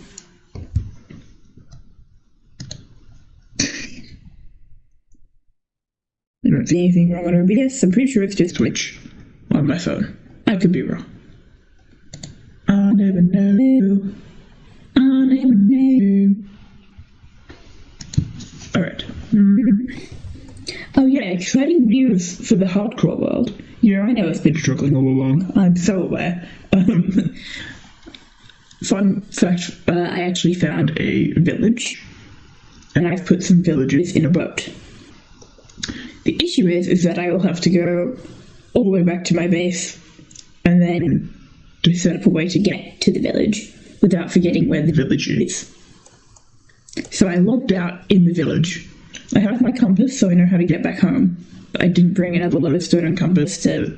I don't see anything wrong on OBS. I'm pretty sure it's just Twitch on my phone. I could be wrong. I never know. I never know. Alright. Oh yeah, exciting news for the hardcore world. Yeah, I know it's been struggling all along. I'm so aware. Fun fact, I actually found a village, and I've put some villagers in a boat. The issue is that I will have to go all the way back to my base, and then to set up a way to get to the village without forgetting where the village is. So I logged out in the village. I have my compass, so I know how to get back home. But I didn't bring another lodestone and compass to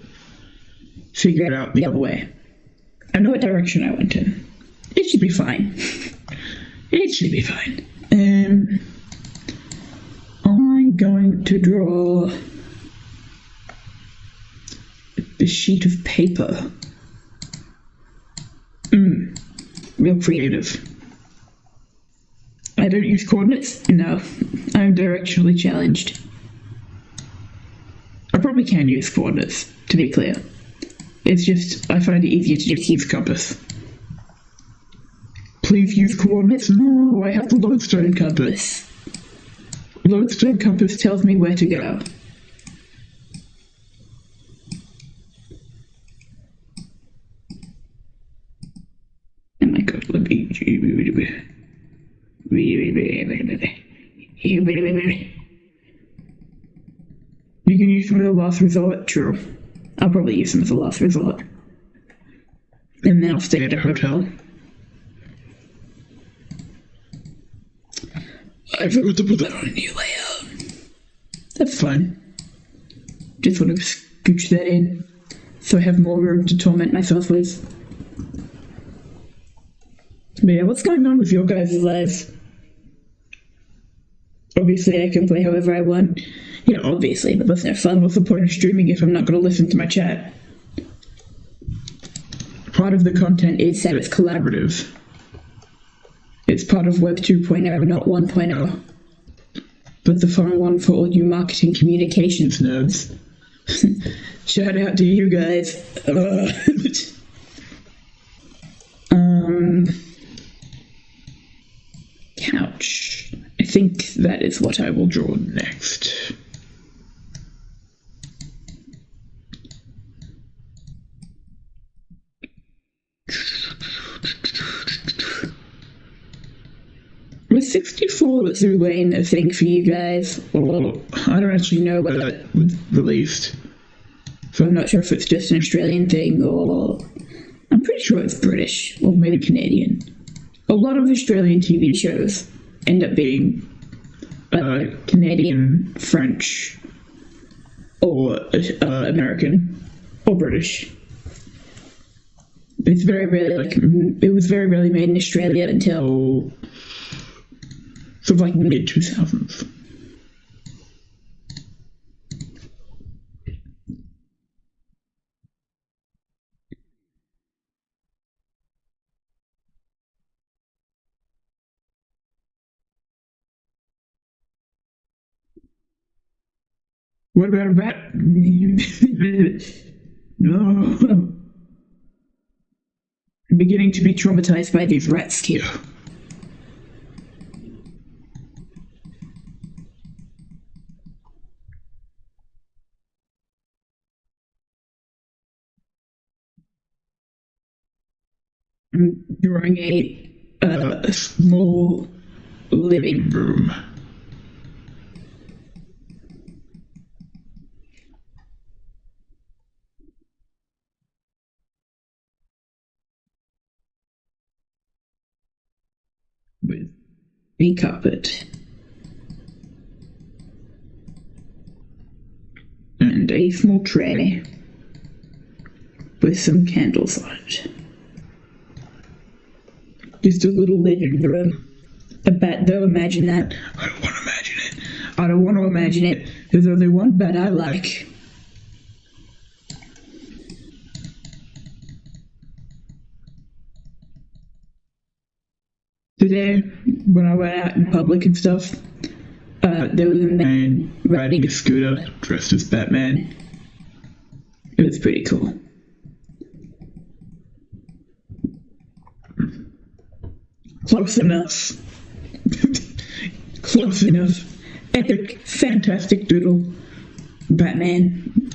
figure it out the other way. I know what direction I went in. It should be fine. It should be fine. I'm going to draw a sheet of paper. Real creative. I don't use coordinates? No. I'm directionally challenged. I probably can use coordinates, to be clear. It's just, I find it easier to just use compass. Please use coordinates. No, I have the lodestone compass. Lodestone compass tells me where to go. Oh my god, let me... You can use them as a last resort, true. I'll probably use them as a last resort. And then I'll stay at a hotel. I forgot to put that on a new layout. That's fine. Just want to scooch that in, so I have more room to torment myself with. But yeah, what's going on with your guys' lives? Obviously, I can play however I want. You know, obviously, but that's no fun. What's the point of streaming if I'm not going to listen to my chat? Part of the content is that it's collaborative. It's part of Web 2.0, not 1.0. But the fun one for all you marketing communications nerds. Shout out to you guys. Couch. I think that is what I will draw next. Was 64 Through Lane a thing for you guys? Well, I don't actually know whether that was released. So I'm not sure if it's just an Australian thing or... I'm pretty sure it's British, or maybe Canadian. A lot of Australian TV shows end up being Canadian, French, or American, or British. It's very rarely, it was very rarely made in Australia until sort of like mid-2000s. What about a rat? No. I'm beginning to be traumatized by these rats here. I'm drawing a small living room. With a carpet and a small tray with some candles on it. Just a little living room. A bat, though, imagine that. I don't want to imagine it. I don't want to imagine it. There's only one bat I like. Today, when I went out in public and stuff, there was a man riding a scooter dressed as Batman. It was pretty cool. Close enough. Close enough. Epic, fantastic doodle. Batman.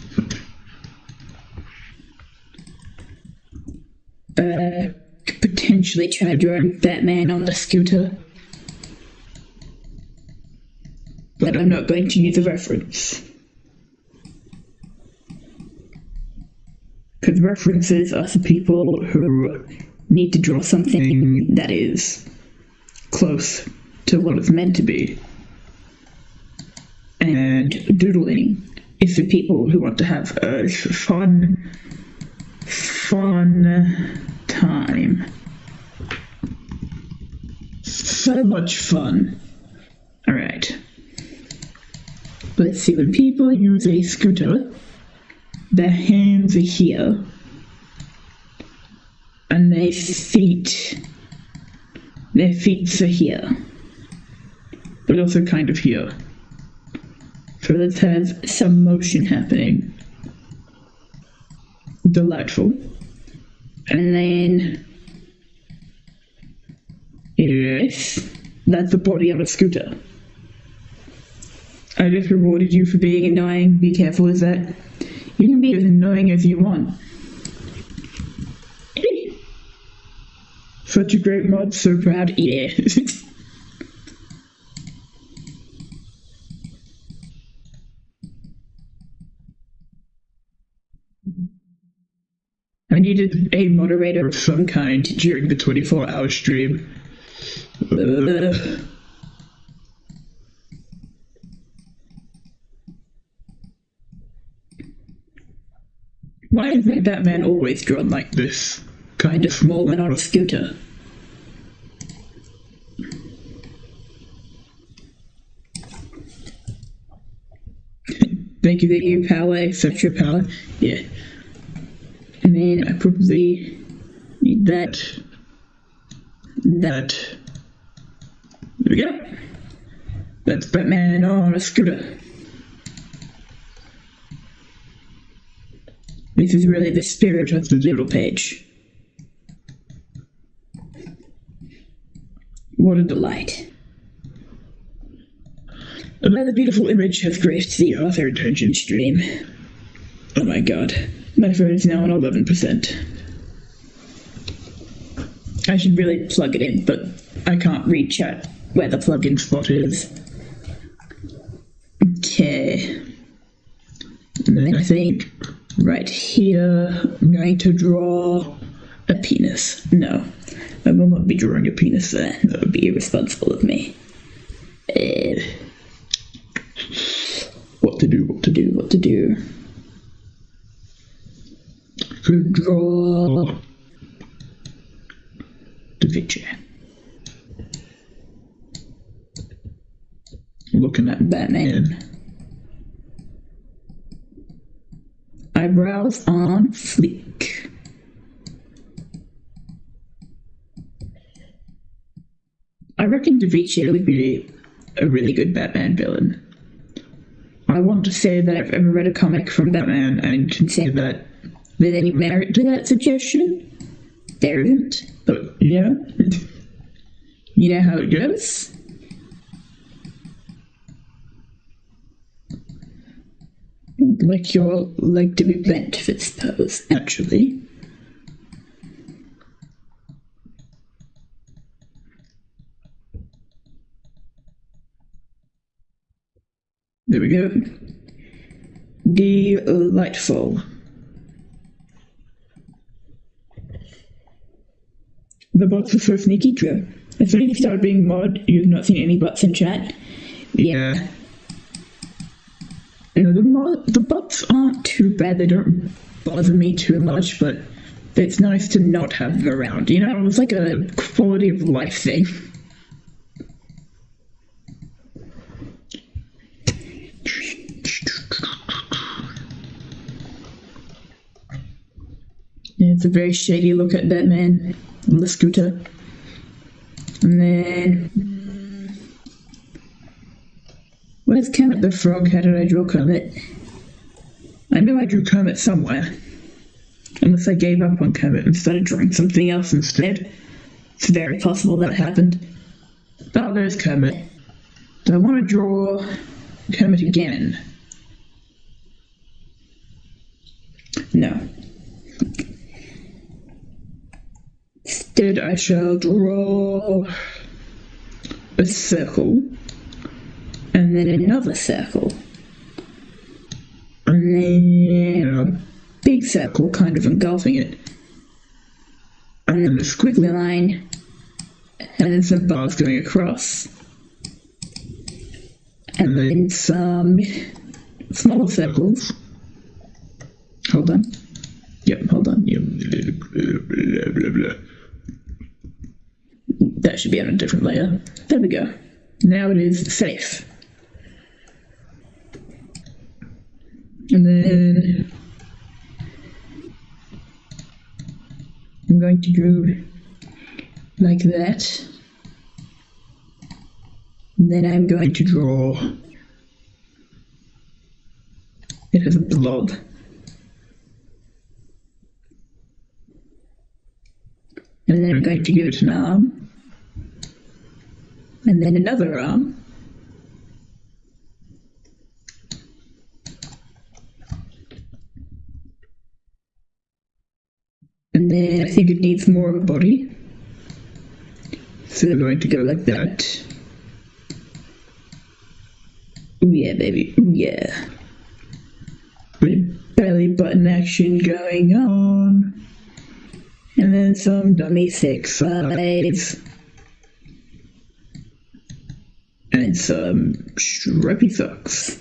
Potentially try drawing Batman on the scooter. But I'm not going to use a reference. Because references are for people who need to draw something that is close to what it's meant to be. And doodling is for people who want to have a fun time. So much fun. Alright. Let's see, when people use a scooter, their hands are here, and their feet are here, but also kind of here. So let's have some motion happening. Delightful. And then... Yes, that's the body of a scooter. I just rewarded you for being annoying. Be careful with that. You can be as annoying as you want. Such a great mod, so proud. Yeah. I needed a moderator of some kind during the 24-hour stream. Why is Batman always drawn like this? Kind of small and on a scooter. Thank you, Power. Such your power. Yeah. And then I probably need that. There we go. That's Batman on a scooter. This is really the spirit of the little page. What a delight. Another beautiful image has graced the author attention stream. Oh my god. My phone is now on 11%. I should really plug it in, but I can't read chat where the plug-in spot is. Okay. And then I think right here I'm going to draw a penis. No, I will not be drawing a penis there. That would be irresponsible of me. What to do? Could draw the picture. Looking at Batman. Eyebrows on fleek. I reckon Da Vinci would be a really good Batman villain. I want to say that I've ever read a comic from Batman and can say that there's any merit to that suggestion. There isn't, but yeah. You know how it goes? Like your leg to be bent for this pose, actually. There we go. Delightful. The bots are so sneaky, Joe. As soon as you start being mod, you've not seen any bots in chat. Yeah. You know, the bots aren't too bad, they don't bother me too much, but it's nice to not have them around, you know? It's like a quality of life thing. Yeah, it's a very shady look at Batman on the scooter. And then... where's Kermit the Frog? How did I draw Kermit? I know I drew Kermit somewhere. Unless I gave up on Kermit and started drawing something else instead. It's very possible that happened. Oh, there's Kermit. Do I want to draw Kermit again? No. Instead, I shall draw a circle. And then another circle. And then a big circle kind of engulfing it. And then a squiggly line. And then some bars going across. And then some smaller circles. Hold on. Yep, hold on. That should be on a different layer. There we go. Now it is safe. And then I'm going to do like that. And then I'm going to draw it as a blob. And then I'm going to give it an arm. And then another arm. And then I think it needs more of a body. So I'm going to go like that. Ooh yeah, baby. Ooh yeah. With belly button action going on. And then some dummy thick thighs. And some stripy socks.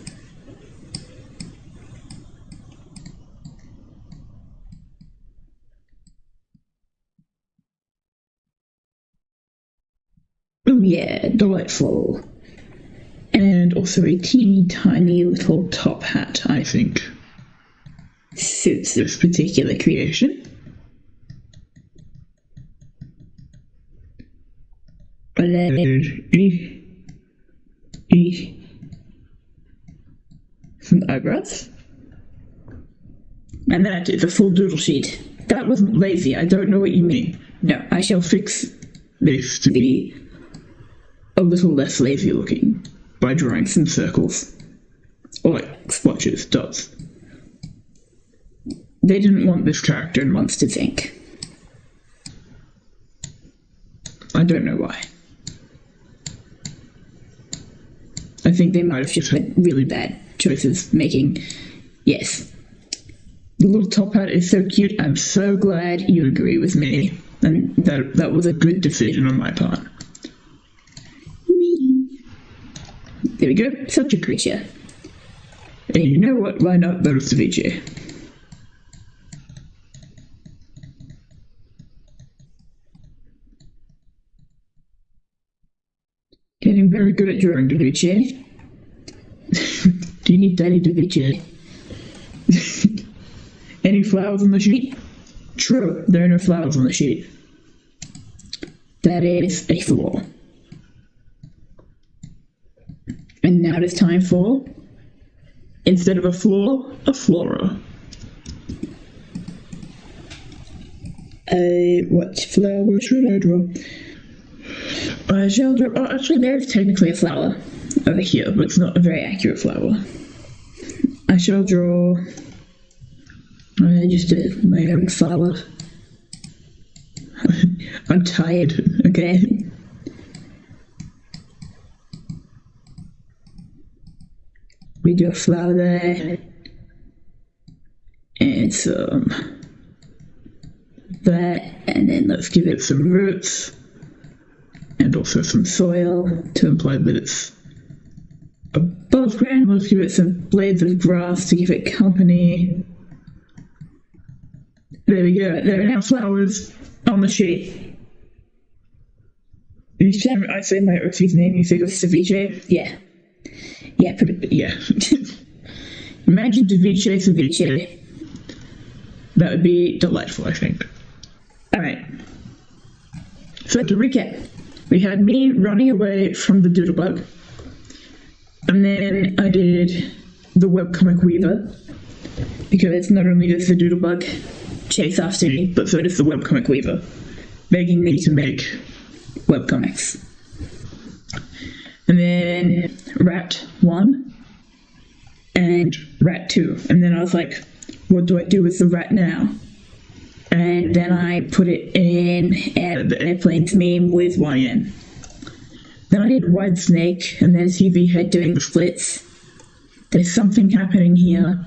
Oh yeah, delightful. And also a teeny tiny little top hat, I think, suits this particular creation. And then some eyebrows. And that is a full doodle sheet. That wasn't lazy, I don't know what you mean. No, I shall fix this to be a little less lazy looking by drawing some circles. Or like splotches, dots. They didn't want this character in Monster Inc. I don't know why. I think they might have just had really bad choices making. Yes. The little top hat is so cute. I'm so glad you agree with me. And that was a good decision on my part. There we go. Such a creature. And you know what? Why not both ceviche? Getting very good at drawing ceviche. Do you need Danny ceviche? Any flowers on the sheet? True, there are no flowers on the sheet. That is a flaw. And now it is time for, instead of a flaw, a flora. What flower should I draw? I shall draw, oh, actually there's technically a flower over here, but it's not a very accurate flower. I shall draw just my own flower. I'm tired, okay? We do a flower there, and some that, and then let's give it some roots, and also some soil to imply that it's above ground. Let's give it some blades of grass to give it company. There we go, there are now flowers on the sheet. Each time I say my OC's name, you think of ceviche? Yeah. Yeah, yeah. Imagine ceviche. That would be delightful, I think. Alright. So to recap, we had me running away from the doodlebug, and then I did the webcomic weaver, because not only does the doodlebug chase after me, but so does the webcomic weaver, begging me to make webcomics. And then Rat 1 and Rat 2. And then I was like, what do I do with the rat now? And then I put it in the airplane's meme with YN. Then I did Wide Snake, and then TV Head doing the splits. There's something happening here,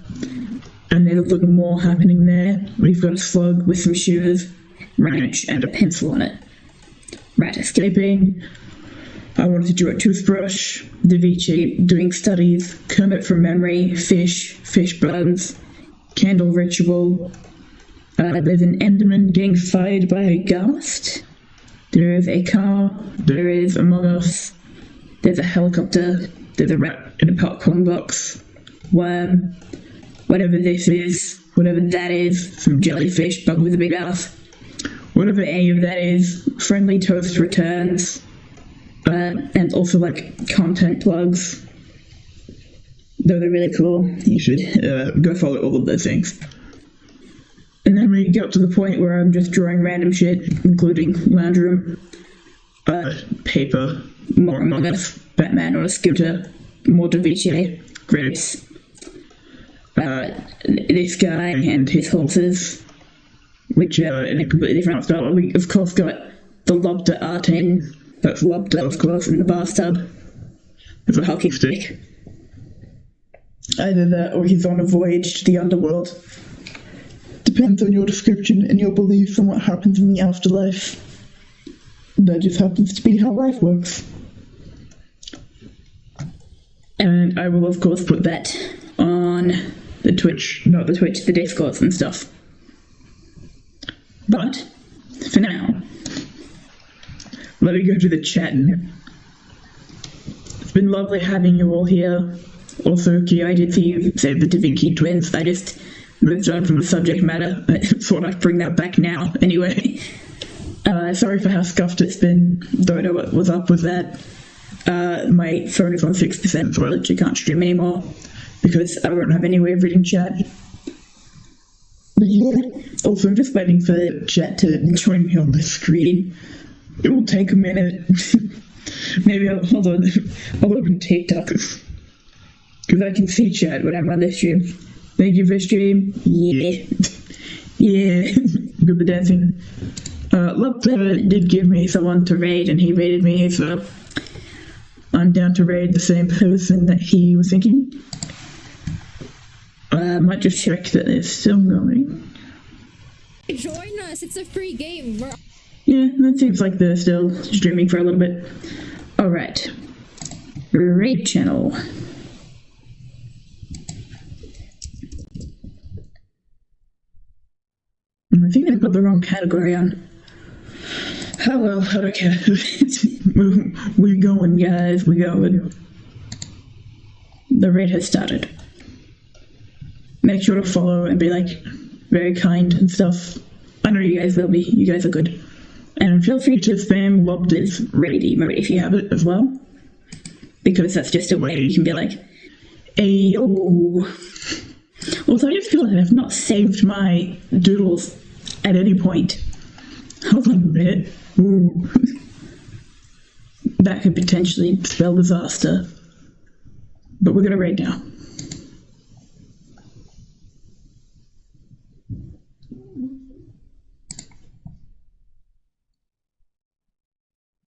and there's a little more happening there. We've got a slug with some shoes, ranch, and a pencil on it. Rat escaping. I wanted to draw a toothbrush, Da Vinci doing studies, Kermit from memory, fish buns, candle ritual. There's an Enderman getting fired by a ghast. There is a car. There is Among Us. There's a helicopter. There's a rat in a popcorn box. Worm. Whatever this is. Whatever that is. Some jellyfish bug with a big ass. Whatever any of that is. Friendly Toast Returns. And also like content plugs. Though they're really cool. You should go follow all of those things. And then we we get to the point where I'm just drawing random shit, including lounge room, paper, more Among Us, Batman on a scooter, more Da Vinci, Grace, this guy and his horses, which are in a completely different style. We, of course, got the lobster R10, that's lobster, of course, in the bathtub, with a hockey stick. Either that or he's on a voyage to the underworld. Depends on your description and your beliefs on what happens in the afterlife. That just happens to be how life works. And I will, of course, put that on the Twitch, not the Twitch, the Discords and stuff. But, for now, let me go to the chat. It's been lovely having you all here. Also, I did see you say the Da Vinci twins. I just moved on from the subject matter. I thought I'd bring that back now, anyway. Sorry for how scuffed it's been. Don't know what was up with that. My phone is on 6%, so I literally can't stream anymore because I don't have any way of reading chat. But yeah, also I'm just waiting for the chat to join me on the screen. It will take a minute. Maybe I'll open TikTok because I can see chat when I'm on this stream. Thank you for stream. Yeah. Yeah. Good for dancing. Love did give me someone to raid and he raided me, so I'm down to raid the same person that he was thinking. I might just check that it's still going. Join us, it's a free game. Yeah, that seems like they're still streaming for a little bit. Alright. Raid channel. I think I put the wrong category on. Oh well, I don't care. We're going, guys, we're going. The raid has started. Make sure to follow and be, like, very kind and stuff. I know you guys will be. You guys are good. And feel free to spam Lobder's raid emote if you have it as well. Because that's just a way you can be like, ayo. Also, I just feel like I've not saved my doodles at any point. Hold on a minute. Ooh. That could potentially spell disaster. But we're gonna raid now.